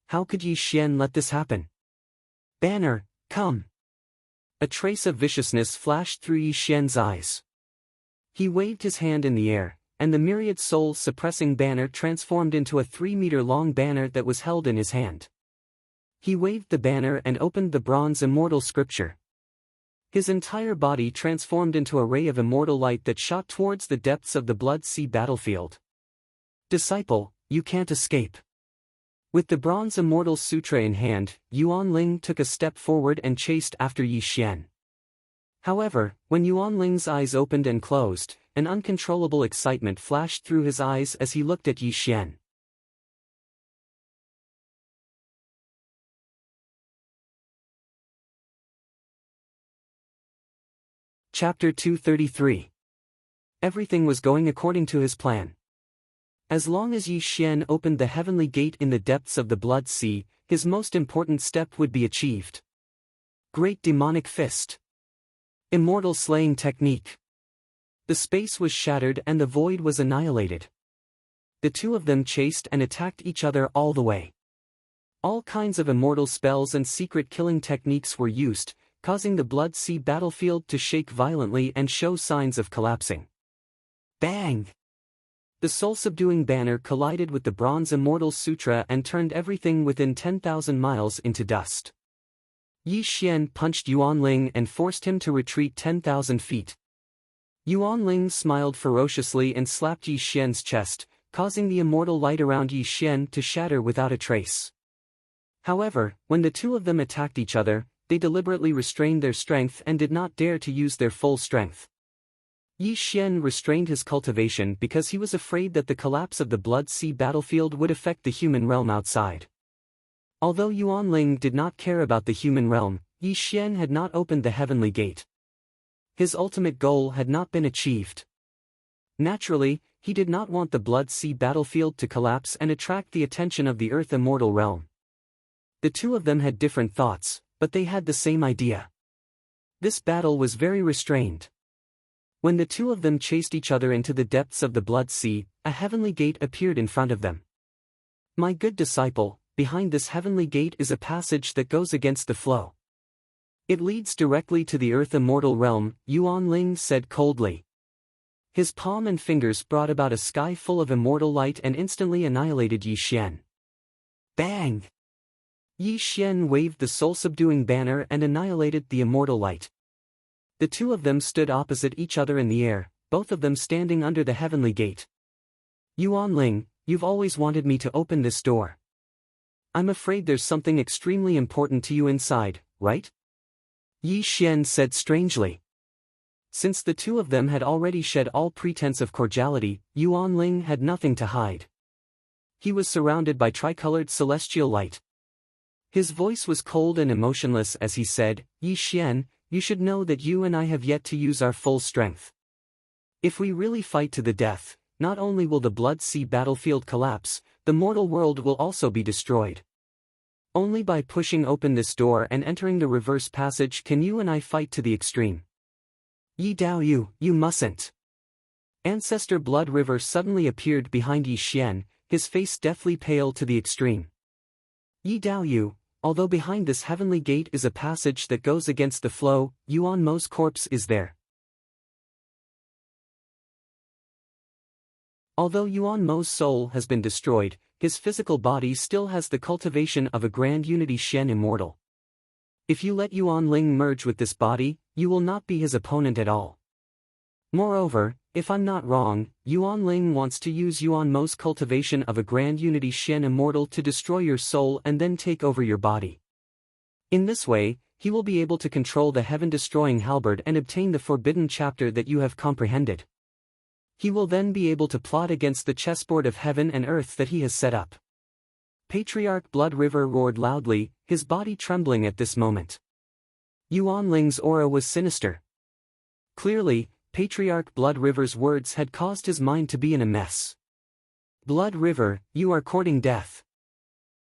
How could Yi Xian let this happen? Banner, come! A trace of viciousness flashed through Yi Xian's eyes. He waved his hand in the air, and the myriad soul-suppressing banner transformed into a 3-meter-long banner that was held in his hand. He waved the banner and opened the bronze immortal scripture. His entire body transformed into a ray of immortal light that shot towards the depths of the Blood Sea battlefield. Disciple, you can't escape. With the bronze immortal sutra in hand, Yuan Ling took a step forward and chased after Yi Xian. However, when Yuan Ling's eyes opened and closed, an uncontrollable excitement flashed through his eyes as he looked at Yi Xian. Chapter 233. Everything was going according to his plan. As long as Yi Xian opened the heavenly gate in the depths of the Blood Sea, his most important step would be achieved. Great Demonic Fist. Immortal Slaying Technique. The space was shattered and the void was annihilated. The two of them chased and attacked each other all the way. All kinds of immortal spells and secret killing techniques were used, causing the Blood Sea battlefield to shake violently and show signs of collapsing. Bang! The soul-subduing banner collided with the bronze immortal sutra and turned everything within 10,000 miles into dust. Yi Xian punched Yuan Ling and forced him to retreat 10,000 feet. Yuan Ling smiled ferociously and slapped Yi Xian's chest, causing the immortal light around Yi Xian to shatter without a trace. However, when the two of them attacked each other, they deliberately restrained their strength and did not dare to use their full strength. Yi Xian restrained his cultivation because he was afraid that the collapse of the Blood Sea battlefield would affect the human realm outside. Although Yuan Ling did not care about the human realm, Yi Xian had not opened the heavenly gate. His ultimate goal had not been achieved. Naturally, he did not want the Blood Sea battlefield to collapse and attract the attention of the Earth Immortal realm. The two of them had different thoughts, but they had the same idea. This battle was very restrained. When the two of them chased each other into the depths of the Blood Sea, a heavenly gate appeared in front of them. My good disciple, behind this heavenly gate is a passage that goes against the flow. It leads directly to the Earth Immortal realm, Yuan Ling said coldly. His palm and fingers brought about a sky full of immortal light and instantly annihilated Yi Xian. Bang! Yi Xian waved the soul-subduing banner and annihilated the immortal light. The two of them stood opposite each other in the air, both of them standing under the heavenly gate. Yuan Ling, you've always wanted me to open this door. I'm afraid there's something extremely important to you inside, right? Yi Xian said strangely. Since the two of them had already shed all pretense of cordiality, Yuan Ling had nothing to hide. He was surrounded by tricolored celestial light. His voice was cold and emotionless as he said, Yi Xian, you should know that you and I have yet to use our full strength. If we really fight to the death, not only will the Blood Sea battlefield collapse, the mortal world will also be destroyed. Only by pushing open this door and entering the reverse passage can you and I fight to the extreme. Yi Dao you mustn't. Ancestor Blood River suddenly appeared behind Yi Xian, his face deathly pale to the extreme. Yi Dao, although behind this heavenly gate is a passage that goes against the flow, Yuan Mo's corpse is there. Although Yuan Mo's soul has been destroyed, his physical body still has the cultivation of a grand unity Shen Immortal. If you let Yuan Ling merge with this body, you will not be his opponent at all. Moreover, if I'm not wrong, Yuan Ling wants to use Yuan Mo's cultivation of a grand unity Shen Immortal to destroy your soul and then take over your body. In this way, he will be able to control the heaven-destroying halberd and obtain the forbidden chapter that you have comprehended. He will then be able to plot against the chessboard of heaven and earth that he has set up. Patriarch Blood River roared loudly, his body trembling at this moment. Yuan Ling's aura was sinister. Clearly, Patriarch Blood River's words had caused his mind to be in a mess. Blood River, you are courting death.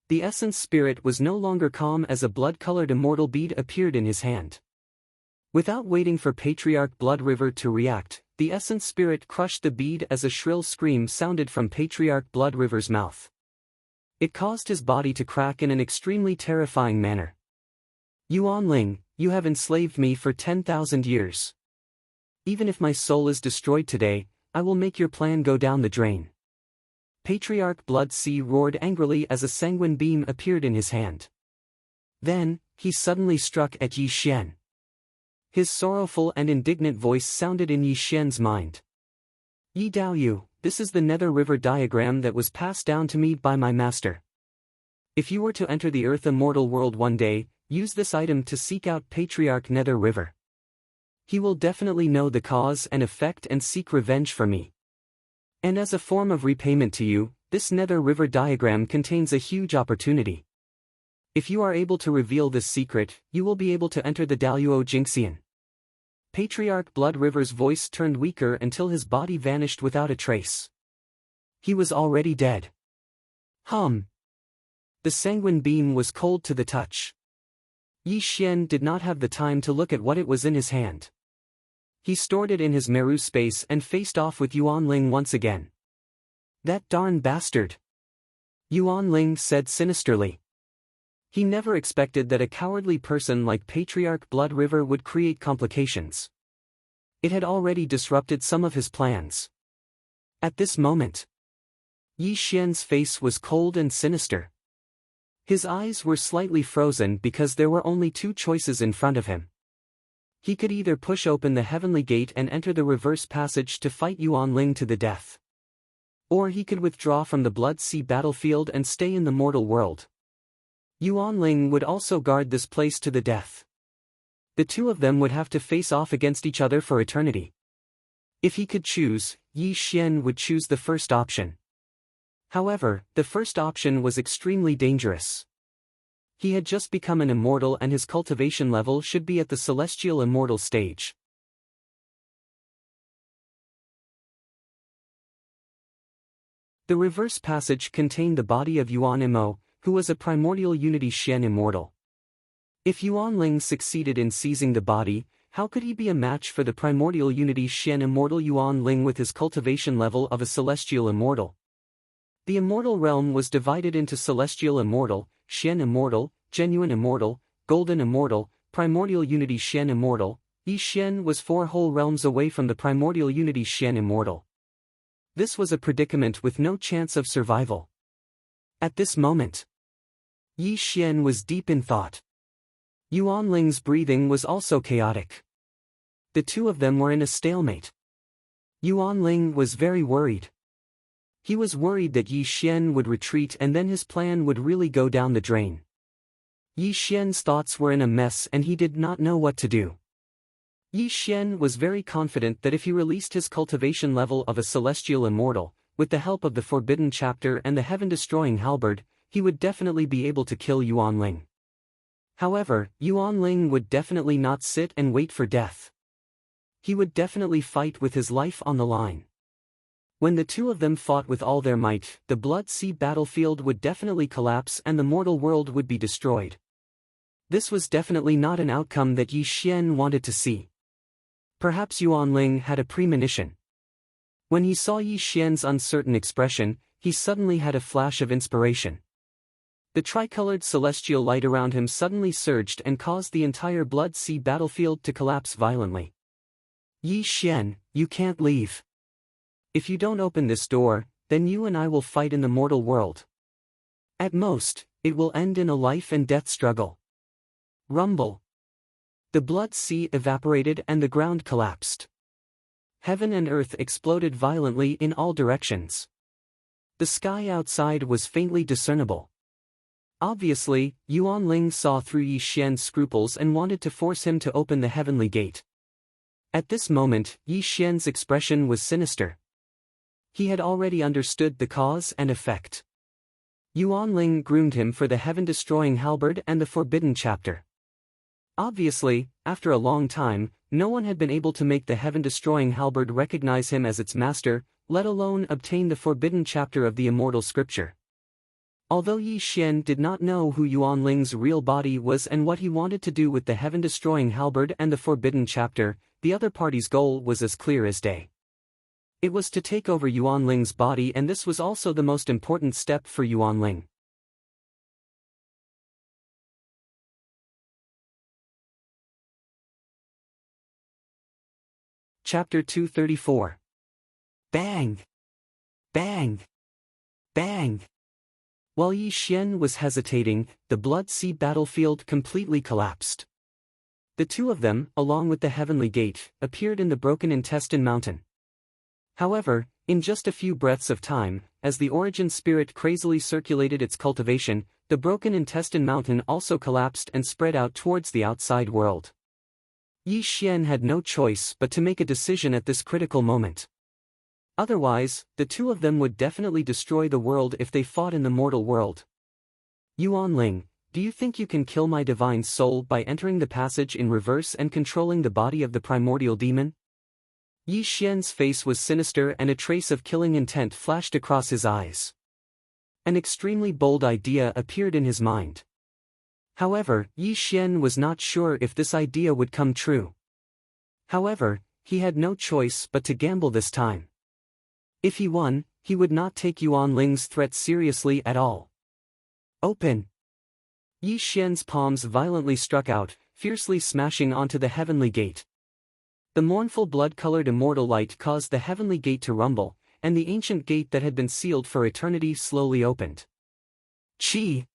The essence spirit was no longer calm as a blood-colored immortal bead appeared in his hand. Without waiting for Patriarch Blood River to react, the essence spirit crushed the bead as a shrill scream sounded from Patriarch Blood River's mouth. It caused his body to crack in an extremely terrifying manner. Yuan Ling, you have enslaved me for 10,000 years. Even if my soul is destroyed today, I will make your plan go down the drain. Patriarch Blood Sea roared angrily as a sanguine beam appeared in his hand. Then, he suddenly struck at Yi Xian. His sorrowful and indignant voice sounded in Yi Xian's mind. Yi Daoyu, this is the Nether River diagram that was passed down to me by my master. If you were to enter the Earth Immortal world one day, use this item to seek out Patriarch Nether River. He will definitely know the cause and effect and seek revenge for me. And as a form of repayment to you, this Nether River diagram contains a huge opportunity. If you are able to reveal this secret, you will be able to enter the Daluo Jinxian. Patriarch Blood River's voice turned weaker until his body vanished without a trace. He was already dead. The sanguine beam was cold to the touch. Yi Xian did not have the time to look at what it was in his hand. He stored it in his Meru space and faced off with Yuan Ling once again. That darn bastard! Yuan Ling said sinisterly. He never expected that a cowardly person like Patriarch Blood River would create complications. It had already disrupted some of his plans. At this moment, Yi Xian's face was cold and sinister. His eyes were slightly frozen because there were only two choices in front of him. He could either push open the heavenly gate and enter the reverse passage to fight Yuan Ling to the death. Or he could withdraw from the Blood Sea battlefield and stay in the mortal world. Yuan Ling would also guard this place to the death. The two of them would have to face off against each other for eternity. If he could choose, Yi Xian would choose the first option. However, the first option was extremely dangerous. He had just become an immortal and his cultivation level should be at the celestial immortal stage. The reverse passage contained the body of Yuan Imo, who was a primordial unity Xian immortal. If Yuan Ling succeeded in seizing the body, how could he be a match for the primordial unity Xian immortal Yuan Ling with his cultivation level of a celestial immortal? The immortal realm was divided into celestial immortal, Xian immortal, genuine immortal, golden immortal, primordial unity Xian immortal. Yi Xian was 4 whole realms away from the primordial unity Xian immortal. This was a predicament with no chance of survival. At this moment, Yi Xian was deep in thought. Yuan Ling's breathing was also chaotic. The two of them were in a stalemate. Yuan Ling was very worried. He was worried that Yi Xian would retreat and then his plan would really go down the drain. Yi Xian's thoughts were in a mess and he did not know what to do. Yi Xian was very confident that if he released his cultivation level of a celestial immortal, with the help of the Forbidden Chapter and the heaven-destroying halberd, he would definitely be able to kill Yuan Ling. However, Yuan Ling would definitely not sit and wait for death. He would definitely fight with his life on the line. When the two of them fought with all their might, the Blood Sea battlefield would definitely collapse and the mortal world would be destroyed. This was definitely not an outcome that Yi Xian wanted to see. Perhaps Yuan Ling had a premonition. When he saw Yi Xian's uncertain expression, he suddenly had a flash of inspiration. The tricolored celestial light around him suddenly surged and caused the entire Blood Sea battlefield to collapse violently. Yi Xian, you can't leave. If you don't open this door, then you and I will fight in the mortal world. At most, it will end in a life and death struggle. Rumble. The Blood Sea evaporated and the ground collapsed. Heaven and earth exploded violently in all directions. The sky outside was faintly discernible. Obviously, Yuan Ling saw through Yi Xian's scruples and wanted to force him to open the heavenly gate. At this moment, Yi Xian's expression was sinister. He had already understood the cause and effect. Yuan Ling groomed him for the heaven-destroying halberd and the Forbidden Chapter. Obviously, after a long time, no one had been able to make the heaven-destroying halberd recognize him as its master, let alone obtain the Forbidden Chapter of the Immortal Scripture. Although Yi Xian did not know who Yuan Ling's real body was and what he wanted to do with the heaven-destroying halberd and the Forbidden Chapter, the other party's goal was as clear as day. It was to take over Yuan Ling's body, and this was also the most important step for Yuan Ling. Chapter 234. Bang! Bang! Bang! While Yi Xian was hesitating, the Blood Sea battlefield completely collapsed. The two of them, along with the Heavenly Gate, appeared in the Broken Intestine Mountain. However, in just a few breaths of time, as the Origin Spirit crazily circulated its cultivation, the Broken Intestine Mountain also collapsed and spread out towards the outside world. Yi Xian had no choice but to make a decision at this critical moment. Otherwise, the two of them would definitely destroy the world if they fought in the mortal world. Yuanling, do you think you can kill my divine soul by entering the passage in reverse and controlling the body of the primordial demon? Yi Xian's face was sinister and a trace of killing intent flashed across his eyes. An extremely bold idea appeared in his mind. However, Yi Xian was not sure if this idea would come true. However, he had no choice but to gamble this time. If he won, he would not take Yuanling's threat seriously at all. Open! Yi Xian's palms violently struck out, fiercely smashing onto the Heavenly Gate. The mournful blood-colored immortal light caused the Heavenly Gate to rumble, and the ancient gate that had been sealed for eternity slowly opened. Qi!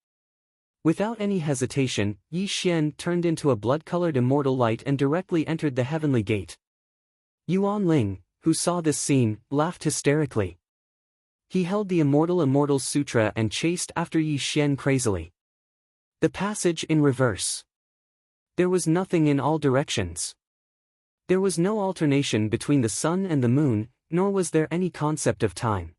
Without any hesitation, Yi Xian turned into a blood-colored immortal light and directly entered the Heavenly Gate. Yuanling, who saw this scene, laughed hysterically. He held the Immortal Sutra and chased after Yi Xian crazily. The passage in reverse. There was nothing in all directions. There was no alternation between the sun and the moon, nor was there any concept of time.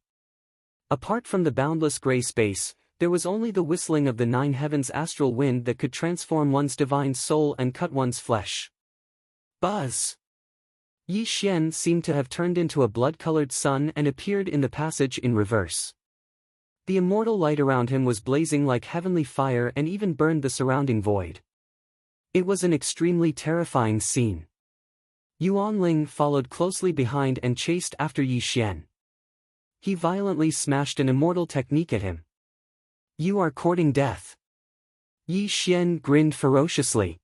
Apart from the boundless gray space, there was only the whistling of the nine heavens' astral wind that could transform one's divine soul and cut one's flesh. Buzz! Yi Xian seemed to have turned into a blood-colored sun and appeared in the passage in reverse. The immortal light around him was blazing like heavenly fire and even burned the surrounding void. It was an extremely terrifying scene. Yuanling followed closely behind and chased after Yi Xian. He violently smashed an immortal technique at him. You are courting death. Yi Xian grinned ferociously.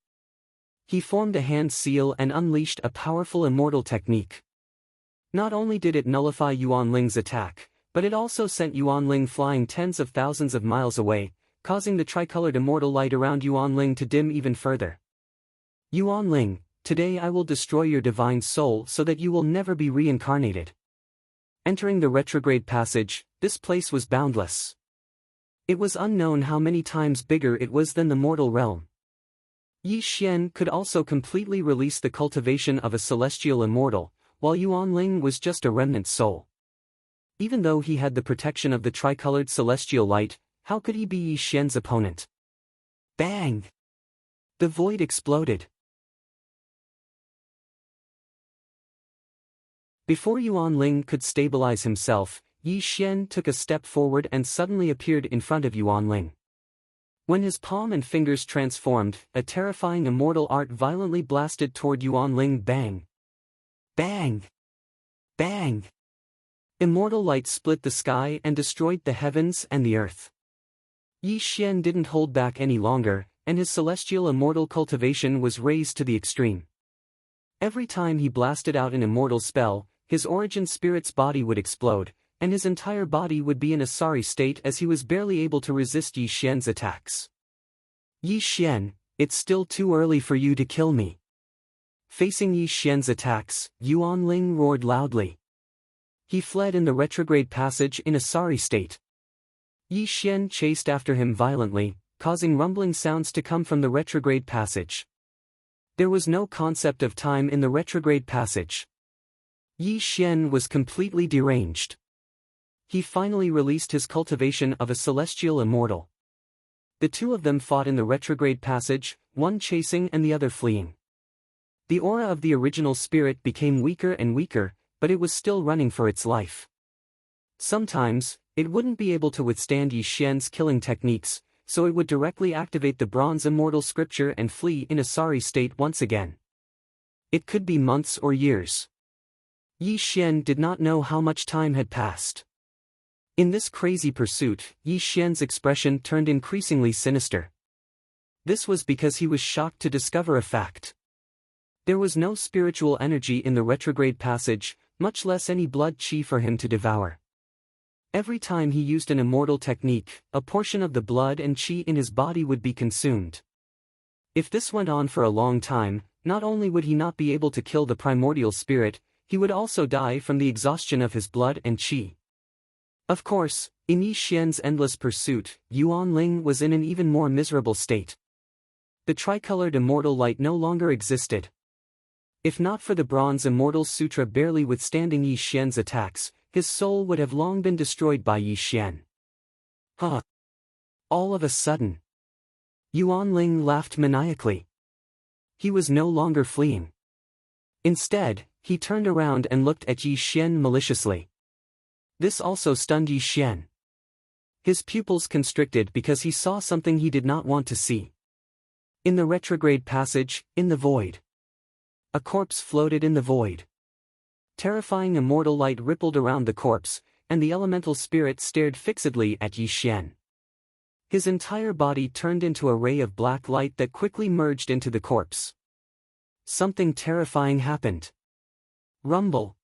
He formed a hand seal and unleashed a powerful immortal technique. Not only did it nullify Yuanling's attack, but it also sent Yuanling flying tens of thousands of miles away, causing the tricolored immortal light around Yuanling to dim even further. Yuanling, today I will destroy your divine soul so that you will never be reincarnated. Entering the retrograde passage, this place was boundless. It was unknown how many times bigger it was than the mortal realm. Yi Xian could also completely release the cultivation of a celestial immortal, while Yuanling was just a remnant soul. Even though he had the protection of the tricolored celestial light, how could he be Yi Xian's opponent? Bang! The void exploded. Before Yuanling could stabilize himself, Yi Xian took a step forward and suddenly appeared in front of Yuanling. When his palm and fingers transformed, a terrifying immortal art violently blasted toward Yuanling. Bang! Bang! Bang! Immortal light split the sky and destroyed the heavens and the earth. Yi Xian didn't hold back any longer, and his celestial immortal cultivation was raised to the extreme. Every time he blasted out an immortal spell, his origin spirit's body would explode, and his entire body would be in a sorry state as he was barely able to resist Yi Xian's attacks. Yi Xian, it's still too early for you to kill me. Facing Yi Xian's attacks, Yuanling roared loudly. He fled in the retrograde passage in a sorry state. Yi Xian chased after him violently, causing rumbling sounds to come from the retrograde passage. There was no concept of time in the retrograde passage. Yi Xian was completely deranged. He finally released his cultivation of a celestial immortal. The two of them fought in the retrograde passage, one chasing and the other fleeing. The aura of the original spirit became weaker and weaker, but it was still running for its life. Sometimes, it wouldn't be able to withstand Yi Xian's killing techniques, so it would directly activate the bronze immortal scripture and flee in a sorry state once again. It could be months or years. Yi Xian did not know how much time had passed. In this crazy pursuit, Yi Xian's expression turned increasingly sinister. This was because he was shocked to discover a fact. There was no spiritual energy in the retrograde passage, much less any blood qi for him to devour. Every time he used an immortal technique, a portion of the blood and qi in his body would be consumed. If this went on for a long time, not only would he not be able to kill the primordial spirit, he would also die from the exhaustion of his blood and qi. Of course, in Yi Xian's endless pursuit, Yuan Ling was in an even more miserable state. The tricolored immortal light no longer existed. If not for the bronze immortal sutra barely withstanding Yi Xian's attacks, his soul would have long been destroyed by Yi Xian. Huh! All of a sudden, Yuan Ling laughed maniacally. He was no longer fleeing. Instead, he turned around and looked at Yi Xian maliciously. This also stunned Yi Xian. His pupils constricted because he saw something he did not want to see. In the retrograde passage, in the void, a corpse floated in the void. Terrifying immortal light rippled around the corpse, and the elemental spirit stared fixedly at Yi Xian. His entire body turned into a ray of black light that quickly merged into the corpse. Something terrifying happened. Rumble.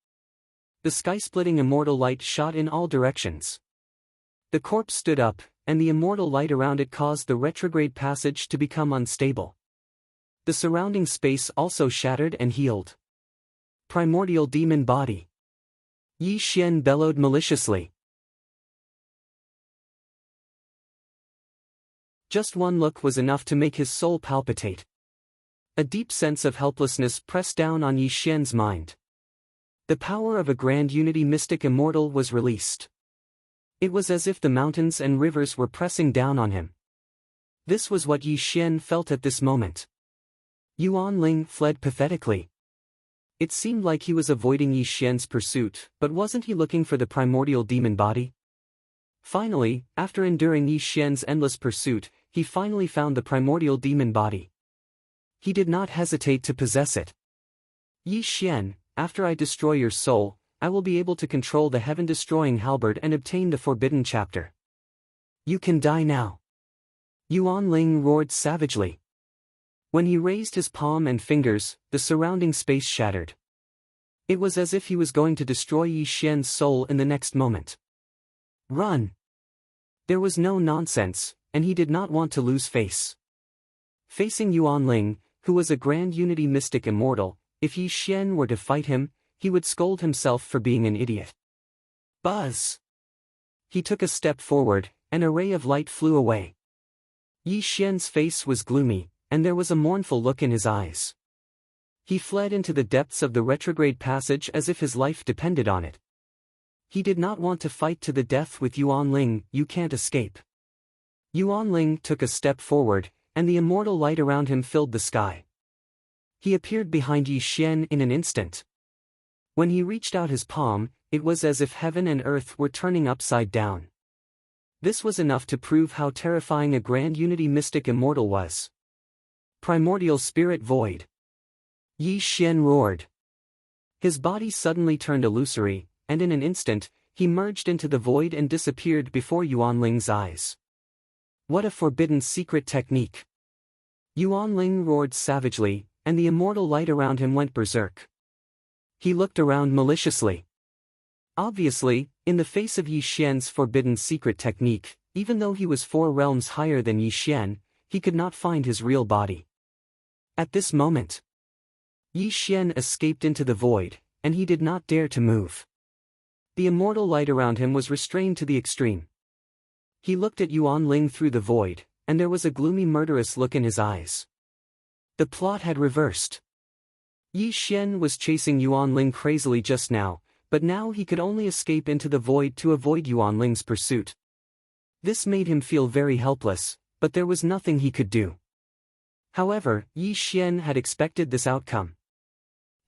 The sky-splitting immortal light shot in all directions. The corpse stood up, and the immortal light around it caused the retrograde passage to become unstable. The surrounding space also shattered and healed. Primordial demon body. Yi Xian bellowed maliciously. Just one look was enough to make his soul palpitate. A deep sense of helplessness pressed down on Yi Xian's mind. The power of a grand unity mystic immortal was released. It was as if the mountains and rivers were pressing down on him. This was what Yi Xian felt at this moment. Yuan Ling fled pathetically. It seemed like he was avoiding Yi Xian's pursuit, but wasn't he looking for the primordial demon body? Finally, after enduring Yi Xian's endless pursuit, he finally found the primordial demon body. He did not hesitate to possess it. Yi Xian, after I destroy your soul, I will be able to control the heaven-destroying halberd and obtain the forbidden chapter. You can die now. Yuan Ling roared savagely. When he raised his palm and fingers, the surrounding space shattered. It was as if he was going to destroy Yi Xian's soul in the next moment. Run! There was no nonsense, and he did not want to lose face. Facing Yuan Ling, who was a grand unity mystic immortal, if Yi Xian were to fight him, he would scold himself for being an idiot. Buzz! He took a step forward, and a ray of light flew away. Yi Xian's face was gloomy, and there was a mournful look in his eyes. He fled into the depths of the retrograde passage as if his life depended on it. He did not want to fight to the death with Yuan Ling. You can't escape. Yuan Ling took a step forward, and the immortal light around him filled the sky. He appeared behind Yi Xian in an instant. When he reached out his palm, it was as if heaven and earth were turning upside down. This was enough to prove how terrifying a grand unity mystic immortal was. Primordial spirit void. Yi Xian roared. His body suddenly turned illusory, and in an instant, he merged into the void and disappeared before Yuan Ling's eyes. What a forbidden secret technique! Yuan Ling roared savagely, and the immortal light around him went berserk. He looked around maliciously. Obviously, in the face of Yi Xian's forbidden secret technique, even though he was 4 realms higher than Yi Xian, he could not find his real body. At this moment, Yi Xian escaped into the void, and he did not dare to move. The immortal light around him was restrained to the extreme. He looked at Yuan Ling through the void, and there was a gloomy murderous look in his eyes. The plot had reversed. Yi Xian was chasing Yuan Ling crazily just now, but now he could only escape into the void to avoid Yuan Ling's pursuit. This made him feel very helpless, but there was nothing he could do. However, Yi Xian had expected this outcome.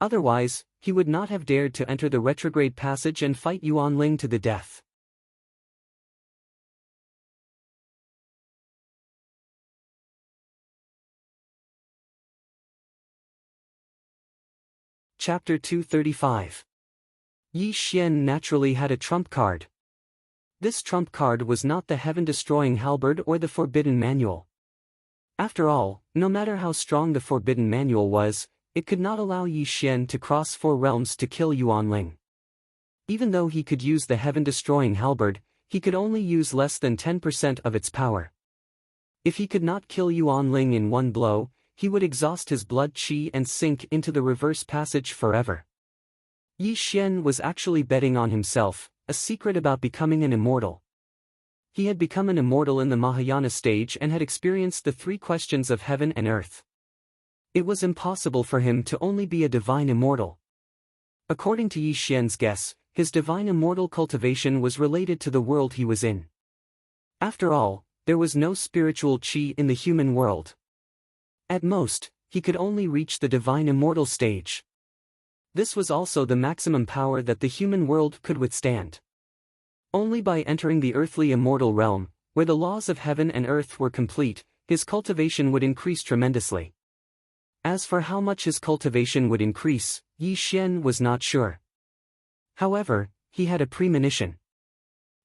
Otherwise, he would not have dared to enter the retrograde passage and fight Yuan Ling to the death. Chapter 235. Yi Xian naturally had a trump card. This trump card was not the heaven-destroying halberd or the forbidden manual. After all, no matter how strong the forbidden manual was, it could not allow Yi Xian to cross 4 realms to kill Yuan Ling. Even though he could use the heaven-destroying halberd, he could only use less than 10% of its power. If he could not kill Yuan Ling in one blow, he would exhaust his blood qi and sink into the reverse passage forever. Yi Xian was actually betting on himself, a secret about becoming an immortal. He had become an immortal in the Mahayana stage and had experienced the three questions of heaven and earth. It was impossible for him to only be a divine immortal. According to Yi Xian's guess, his divine immortal cultivation was related to the world he was in. After all, there was no spiritual qi in the human world. At most, he could only reach the divine immortal stage. This was also the maximum power that the human world could withstand. Only by entering the earthly immortal realm, where the laws of heaven and earth were complete, his cultivation would increase tremendously. As for how much his cultivation would increase, Yi Xian was not sure. However, he had a premonition.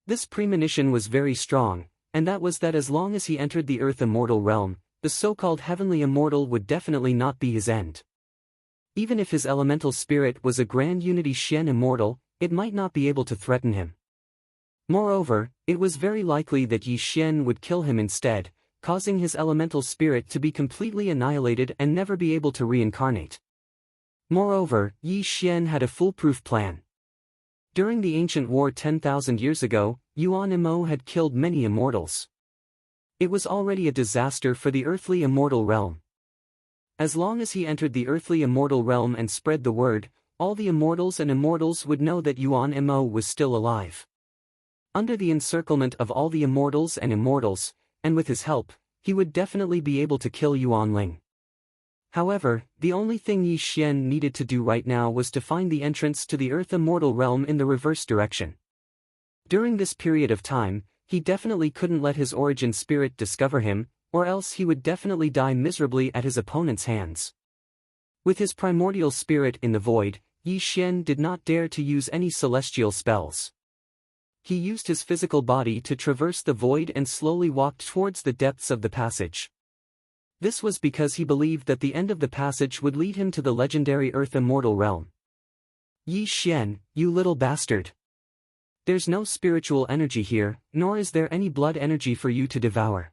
This premonition was very strong, and that was that as long as he entered the earth immortal realm, the so-called heavenly immortal would definitely not be his end. Even if his elemental spirit was a grand unity Xian immortal, it might not be able to threaten him. Moreover, it was very likely that Yi Xian would kill him instead, causing his elemental spirit to be completely annihilated and never be able to reincarnate. Moreover, Yi Xian had a foolproof plan. During the ancient war 10,000 years ago, Yuan Imo had killed many immortals. It was already a disaster for the earthly immortal realm. As long as he entered the earthly immortal realm and spread the word, all the immortals and immortals would know that Yuan Imo was still alive. Under the encirclement of all the immortals and immortals, and with his help, he would definitely be able to kill Yuan Ling. However, the only thing Yi Xian needed to do right now was to find the entrance to the earth immortal realm in the reverse direction. During this period of time, he definitely couldn't let his origin spirit discover him, or else he would definitely die miserably at his opponent's hands. With his primordial spirit in the void, Yi Xian did not dare to use any celestial spells. He used his physical body to traverse the void and slowly walked towards the depths of the passage. This was because he believed that the end of the passage would lead him to the legendary earth immortal realm. Yi Xian, you little bastard. There's no spiritual energy here, nor is there any blood energy for you to devour.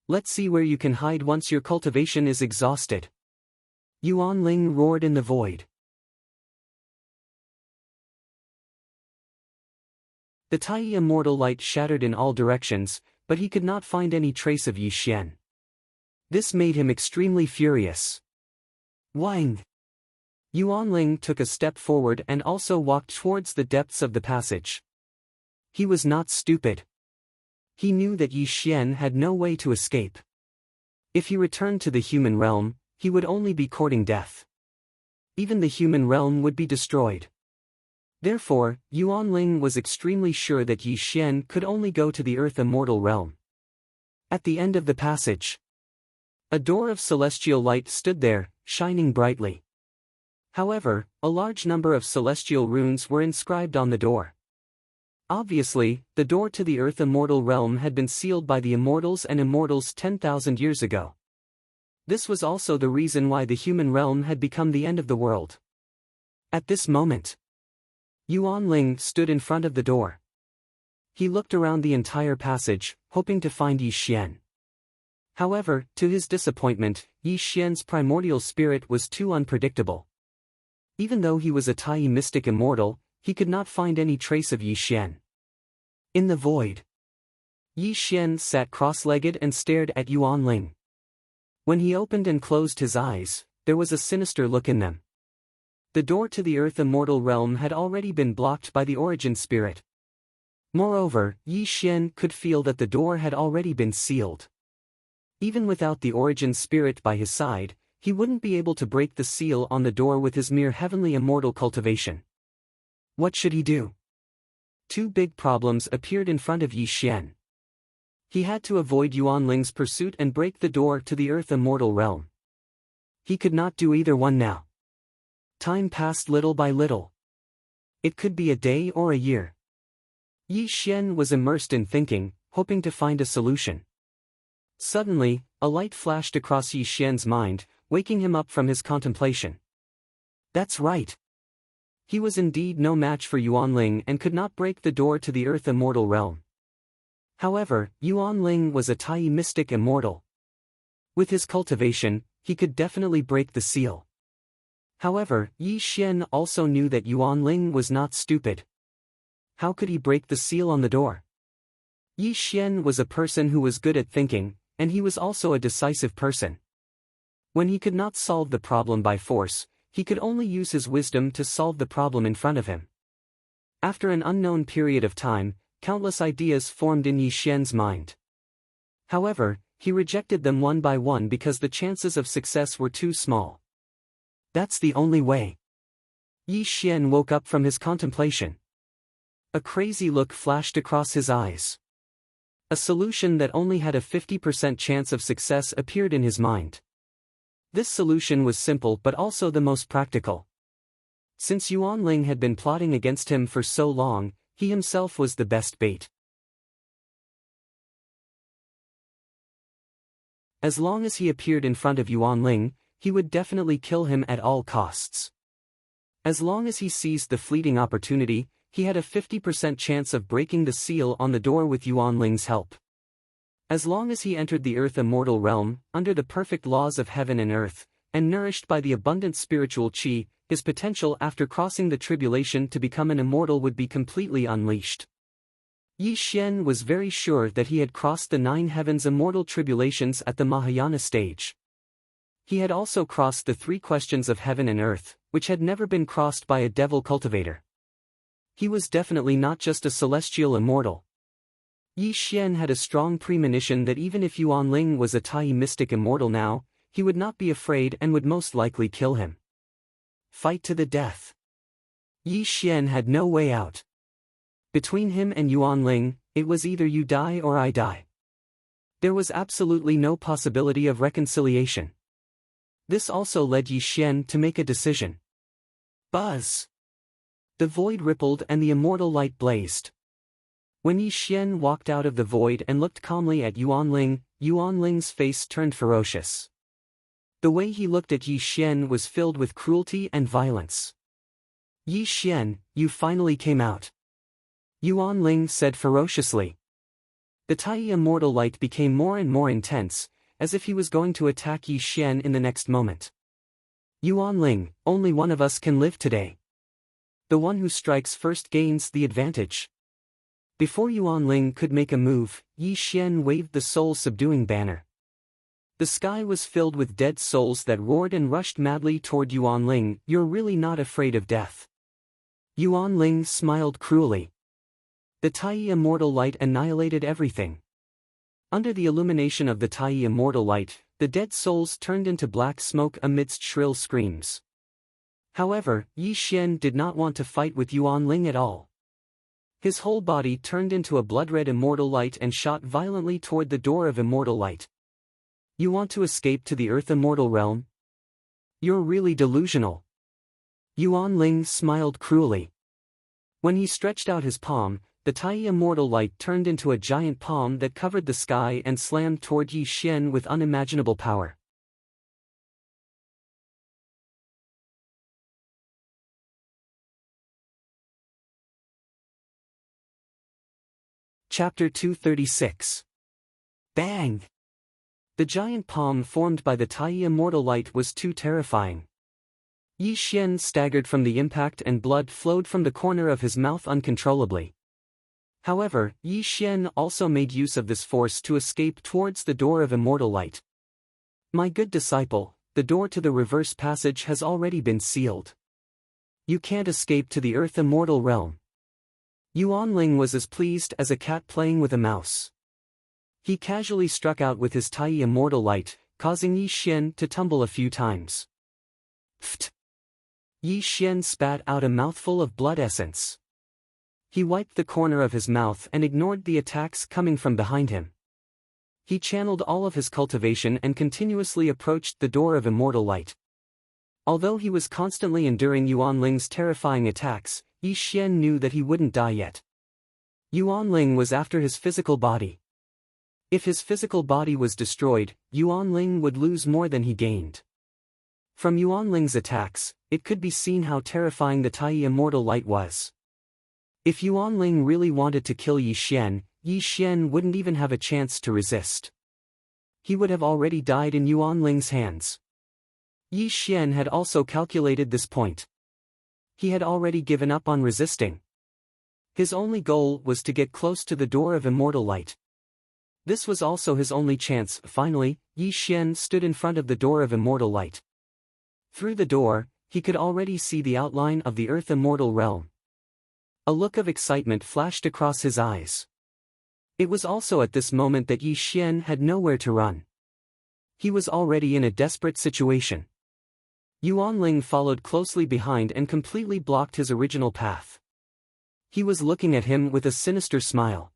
Let's see where you can hide once your cultivation is exhausted. Yuan Ling roared in the void. The tiny immortal light shattered in all directions, but he could not find any trace of Yi Xian. This made him extremely furious. Wang! Yuan Ling took a step forward and also walked towards the depths of the passage. He was not stupid. He knew that Yi Xian had no way to escape. If he returned to the human realm, he would only be courting death. Even the human realm would be destroyed. Therefore, Yuan Ling was extremely sure that Yi Xian could only go to the earth immortal realm. At the end of the passage, a door of celestial light stood there, shining brightly. However, a large number of celestial runes were inscribed on the door. Obviously, the door to the earth immortal realm had been sealed by the immortals and immortals 10,000 years ago. This was also the reason why the human realm had become the end of the world. At this moment, Yuan Ling stood in front of the door. He looked around the entire passage, hoping to find Yi Xian. However, to his disappointment, Yi Xian's primordial spirit was too unpredictable. Even though he was a Tai mystic immortal, he could not find any trace of Yi Xian. In the void, Yi Xian sat cross-legged and stared at Yuan Ling. When he opened and closed his eyes, there was a sinister look in them. The door to the earth immortal realm had already been blocked by the origin spirit. Moreover, Yi Xian could feel that the door had already been sealed. Even without the origin spirit by his side, he wouldn't be able to break the seal on the door with his mere heavenly immortal cultivation. What should he do? Two big problems appeared in front of Yi Xian. He had to avoid Yuan Ling's pursuit and break the door to the earth immortal realm. He could not do either one now. Time passed little by little. It could be a day or a year. Yi Xian was immersed in thinking, hoping to find a solution. Suddenly, a light flashed across Yi Xian's mind, waking him up from his contemplation. That's right. He was indeed no match for Yuan Ling and could not break the door to the Earth Immortal realm. However, Yuan Ling was a Tai mystic immortal. With his cultivation, he could definitely break the seal. However, Yi Xian also knew that Yuan Ling was not stupid. How could he break the seal on the door? Yi Xian was a person who was good at thinking, and he was also a decisive person. When he could not solve the problem by force, he could only use his wisdom to solve the problem in front of him. After an unknown period of time, countless ideas formed in Yi Xian's mind. However, he rejected them one by one because the chances of success were too small. That's the only way. Yi Xian woke up from his contemplation. A crazy look flashed across his eyes. A solution that only had a 50% chance of success appeared in his mind. This solution was simple but also the most practical. Since Yuan Ling had been plotting against him for so long, he himself was the best bait. As long as he appeared in front of Yuan Ling, he would definitely kill him at all costs. As long as he seized the fleeting opportunity, he had a 50% chance of breaking the seal on the door with Yuan Ling's help. As long as he entered the Earth Immortal realm, under the perfect laws of heaven and earth, and nourished by the abundant spiritual qi, his potential after crossing the tribulation to become an immortal would be completely unleashed. Yi Xian was very sure that he had crossed the 9 heavens immortal tribulations at the Mahayana stage. He had also crossed the 3 questions of heaven and earth, which had never been crossed by a devil cultivator. He was definitely not just a celestial immortal. Yi Xian had a strong premonition that even if Yuan Ling was a Tai mystic immortal now, he would not be afraid and would most likely kill him. Fight to the death. Yi Xian had no way out. Between him and Yuan Ling, it was either you die or I die. There was absolutely no possibility of reconciliation. This also led Yi Xian to make a decision. Buzz! The void rippled and the immortal light blazed. When Yi Xian walked out of the void and looked calmly at Yuan Ling's face turned ferocious. The way he looked at Yi Xian was filled with cruelty and violence. Yi Xian, you finally came out. Yuan Ling said ferociously. The Tai immortal light became more and more intense, as if he was going to attack Yi Xian in the next moment. Yuan Ling, only one of us can live today. The one who strikes first gains the advantage. Before Yuan Ling could make a move, Yi Xian waved the soul-subduing banner. The sky was filled with dead souls that roared and rushed madly toward Yuan Ling. You're really not afraid of death. Yuan Ling smiled cruelly. The Tai immortal light annihilated everything. Under the illumination of the Tai immortal light, the dead souls turned into black smoke amidst shrill screams. However, Yi Xian did not want to fight with Yuan Ling at all. His whole body turned into a blood-red immortal light and shot violently toward the door of immortal light. You want to escape to the Earth Immortal realm? You're really delusional. Yuan Ling smiled cruelly. When he stretched out his palm, the Tai immortal light turned into a giant palm that covered the sky and slammed toward Yi Xian with unimaginable power. Chapter 236. Bang! The giant palm formed by the Tai immortal light was too terrifying. Yi Xian staggered from the impact and blood flowed from the corner of his mouth uncontrollably. However, Yi Xian also made use of this force to escape towards the door of immortal light. My good disciple, the door to the reverse passage has already been sealed. You can't escape to the Earth Immortal realm. Yuan Ling was as pleased as a cat playing with a mouse. He casually struck out with his Tai immortal light, causing Yi Xian to tumble a few times. Pfft! Yi Xian spat out a mouthful of blood essence. He wiped the corner of his mouth and ignored the attacks coming from behind him. He channeled all of his cultivation and continuously approached the door of immortal light. Although he was constantly enduring Yuan Ling's terrifying attacks, Yi Xian knew that he wouldn't die yet. Yuan Ling was after his physical body. If his physical body was destroyed, Yuan Ling would lose more than he gained. From Yuanling's attacks, it could be seen how terrifying the Tai Immortal Light was. If Yuanling really wanted to kill Yi Xian wouldn't even have a chance to resist. He would have already died in Yuanling's hands. Yi Xian had also calculated this point. He had already given up on resisting. His only goal was to get close to the door of Immortal Light. This was also his only chance. Finally, Yi Xian stood in front of the door of Immortal Light. Through the door, he could already see the outline of the Earth Immortal Realm. A look of excitement flashed across his eyes. It was also at this moment that Yi Xian had nowhere to run. He was already in a desperate situation. Yuanling followed closely behind and completely blocked his original path. He was looking at him with a sinister smile.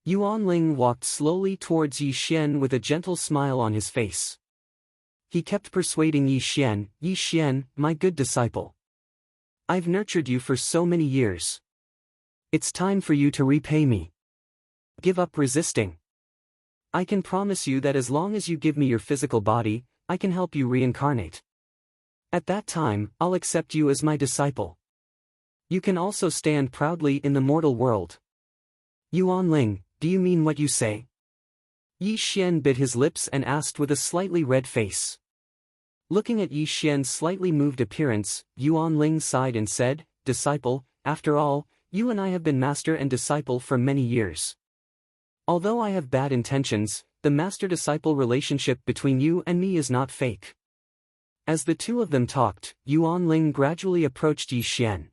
Yuanling walked slowly towards Yi Xian with a gentle smile on his face. He kept persuading Yi Xian, my good disciple. I've nurtured you for so many years. It's time for you to repay me. Give up resisting. I can promise you that as long as you give me your physical body, I can help you reincarnate. At that time, I'll accept you as my disciple. You can also stand proudly in the mortal world. Yuanling, do you mean what you say? Yi Xian bit his lips and asked with a slightly red face. Looking at Yi Xian's slightly moved appearance, Yuanling sighed and said, Disciple, after all, you and I have been master and disciple for many years. Although I have bad intentions, the master-disciple relationship between you and me is not fake. As the two of them talked, Yuanling gradually approached Yi Xian.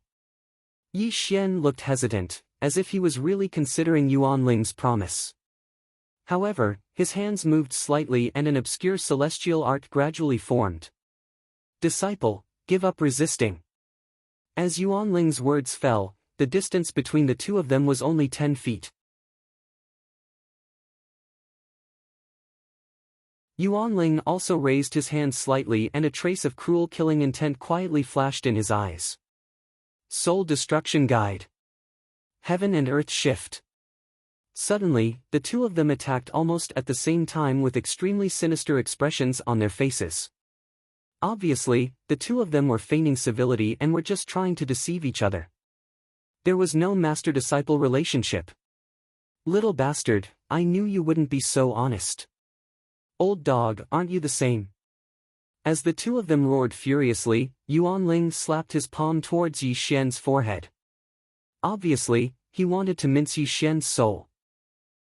Yi Xian looked hesitant, as if he was really considering Yuanling's promise. However, his hands moved slightly and an obscure celestial art gradually formed. Disciple, give up resisting. As Yuanling's words fell, the distance between the two of them was only 10 feet. Yuanling also raised his hand slightly and a trace of cruel killing intent quietly flashed in his eyes. Soul Destruction Guide. Heaven and Earth Shift. Suddenly, the two of them attacked almost at the same time with extremely sinister expressions on their faces. Obviously, the two of them were feigning civility and were just trying to deceive each other. There was no master-disciple relationship. Little bastard, I knew you wouldn't be so honest. Old dog, aren't you the same? As the two of them roared furiously, Yuanling slapped his palm towards Yi Xian's forehead. Obviously, he wanted to mince Yi Xian's soul.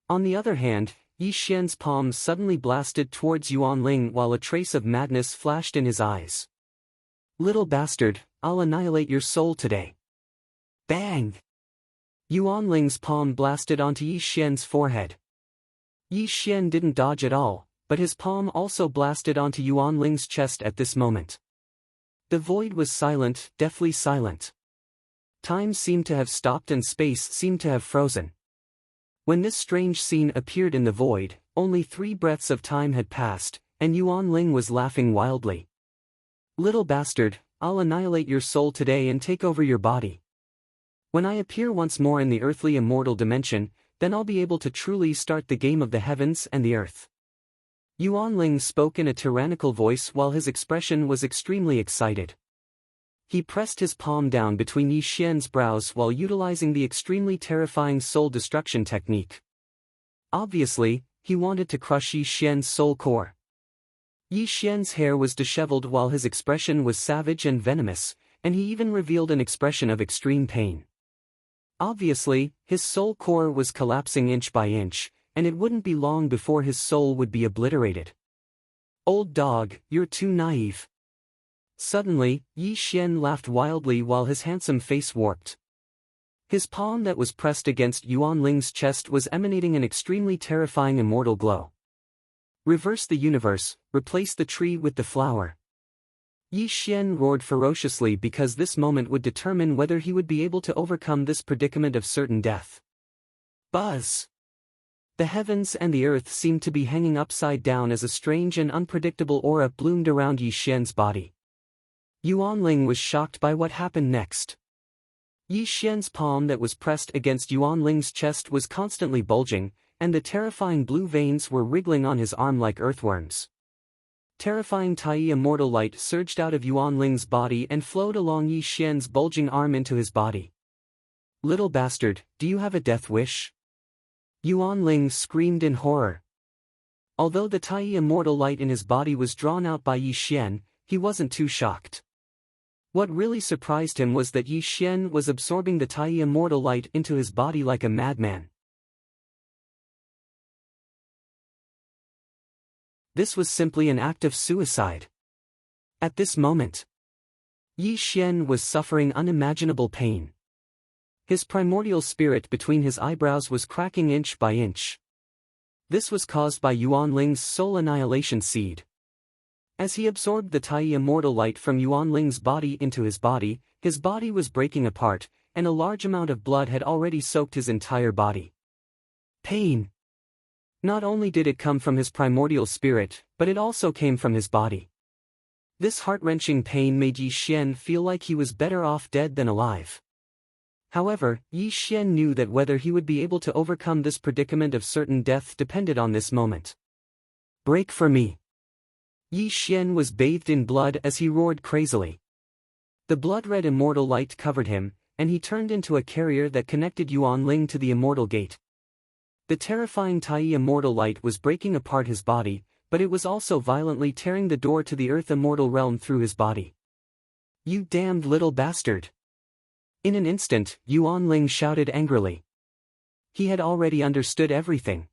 On the other hand, Yi Xian's palm suddenly blasted towards Yuanling while a trace of madness flashed in his eyes. Little bastard, I'll annihilate your soul today. Bang! Yuanling's palm blasted onto Yi Xian's forehead. Yi Xian didn't dodge at all, but his palm also blasted onto Yuanling's chest at this moment. The void was silent, deathly silent. Time seemed to have stopped and space seemed to have frozen. When this strange scene appeared in the void, only 3 breaths of time had passed, and Yuanling was laughing wildly. Little bastard, I'll annihilate your soul today and take over your body. When I appear once more in the earthly immortal dimension, then I'll be able to truly start the game of the heavens and the earth. Yuanling spoke in a tyrannical voice while his expression was extremely excited. He pressed his palm down between Yi Xian's brows while utilizing the extremely terrifying soul destruction technique. Obviously, he wanted to crush Yi Xian's soul core. Yi Xian's hair was disheveled while his expression was savage and venomous, and he even revealed an expression of extreme pain. Obviously, his soul core was collapsing inch by inch, and it wouldn't be long before his soul would be obliterated. Old dog, you're too naive. Suddenly, Yi Xian laughed wildly while his handsome face warped. His palm that was pressed against Yuanling's chest was emanating an extremely terrifying immortal glow. Reverse the universe, replace the tree with the flower. Yi Xian roared ferociously because this moment would determine whether he would be able to overcome this predicament of certain death. Buzz! The heavens and the earth seemed to be hanging upside down as a strange and unpredictable aura bloomed around Yi Xian's body. Yuanling was shocked by what happened next. Yi Xian's palm that was pressed against Yuanling's chest was constantly bulging, and the terrifying blue veins were wriggling on his arm like earthworms. Terrifying Tai Immortal light surged out of Yuan Ling's body and flowed along Yi Xian's bulging arm into his body. "Little bastard, do you have a death wish?" Yuan Ling screamed in horror. Although the Tai Immortal light in his body was drawn out by Yi Xian, he wasn't too shocked. What really surprised him was that Yi Xian was absorbing the Tai Immortal light into his body like a madman. This was simply an act of suicide. At this moment, Yi Xian was suffering unimaginable pain. His primordial spirit between his eyebrows was cracking inch by inch. This was caused by Yuan Ling's soul annihilation seed. As he absorbed the Tai Immortal light from Yuan Ling's body into his body was breaking apart, and a large amount of blood had already soaked his entire body. Pain. Not only did it come from his primordial spirit, but it also came from his body. This heart-wrenching pain made Yi Xian feel like he was better off dead than alive. However, Yi Xian knew that whether he would be able to overcome this predicament of certain death depended on this moment. "Break for me!" Yi Xian was bathed in blood as he roared crazily. The blood-red immortal light covered him, and he turned into a carrier that connected Yuan Ling to the immortal gate. The terrifying Tai Immortal light was breaking apart his body, but it was also violently tearing the door to the Earth Immortal realm through his body. "You damned little bastard!" In an instant, Yuan Ling shouted angrily. He had already understood everything.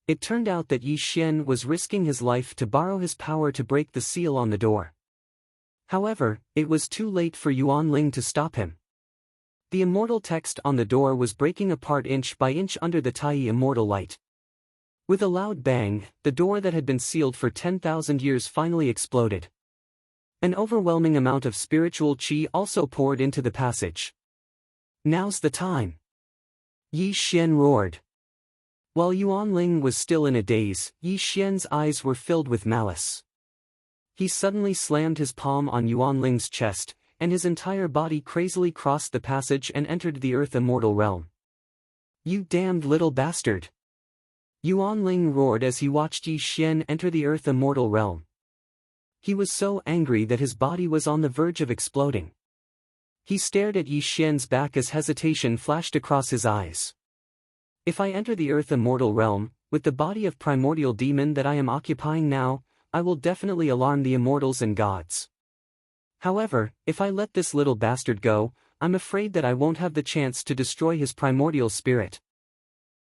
It turned out that Yi Xian was risking his life to borrow his power to break the seal on the door. However, it was too late for Yuan Ling to stop him. The immortal text on the door was breaking apart inch by inch under the Tai Immortal light. With a loud bang, the door that had been sealed for 10,000 years finally exploded. An overwhelming amount of spiritual qi also poured into the passage. "Now's the time!" Yi Xian roared. While Yuan Ling was still in a daze, Yi Xian's eyes were filled with malice. He suddenly slammed his palm on Yuan Ling's chest, and his entire body crazily crossed the passage and entered the Earth Immortal realm. "You damned little bastard!" Yuan Ling roared as he watched Yi Xian enter the Earth Immortal realm. He was so angry that his body was on the verge of exploding. He stared at Yi Xian's back as hesitation flashed across his eyes. "If I enter the Earth Immortal realm, with the body of primordial demon that I am occupying now, I will definitely alarm the immortals and gods. However, if I let this little bastard go, I'm afraid that I won't have the chance to destroy his primordial spirit."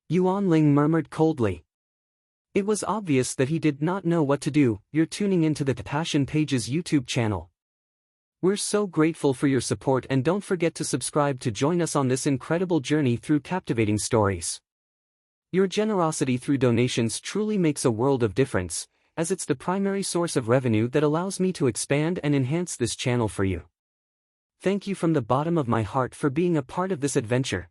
Yuan Ling murmured coldly. It was obvious that he did not know what to do. You're tuning into the Passion Pages YouTube channel. We're so grateful for your support, and don't forget to subscribe to join us on this incredible journey through captivating stories. Your generosity through donations truly makes a world of difference, as it's the primary source of revenue that allows me to expand and enhance this channel for you. Thank you from the bottom of my heart for being a part of this adventure.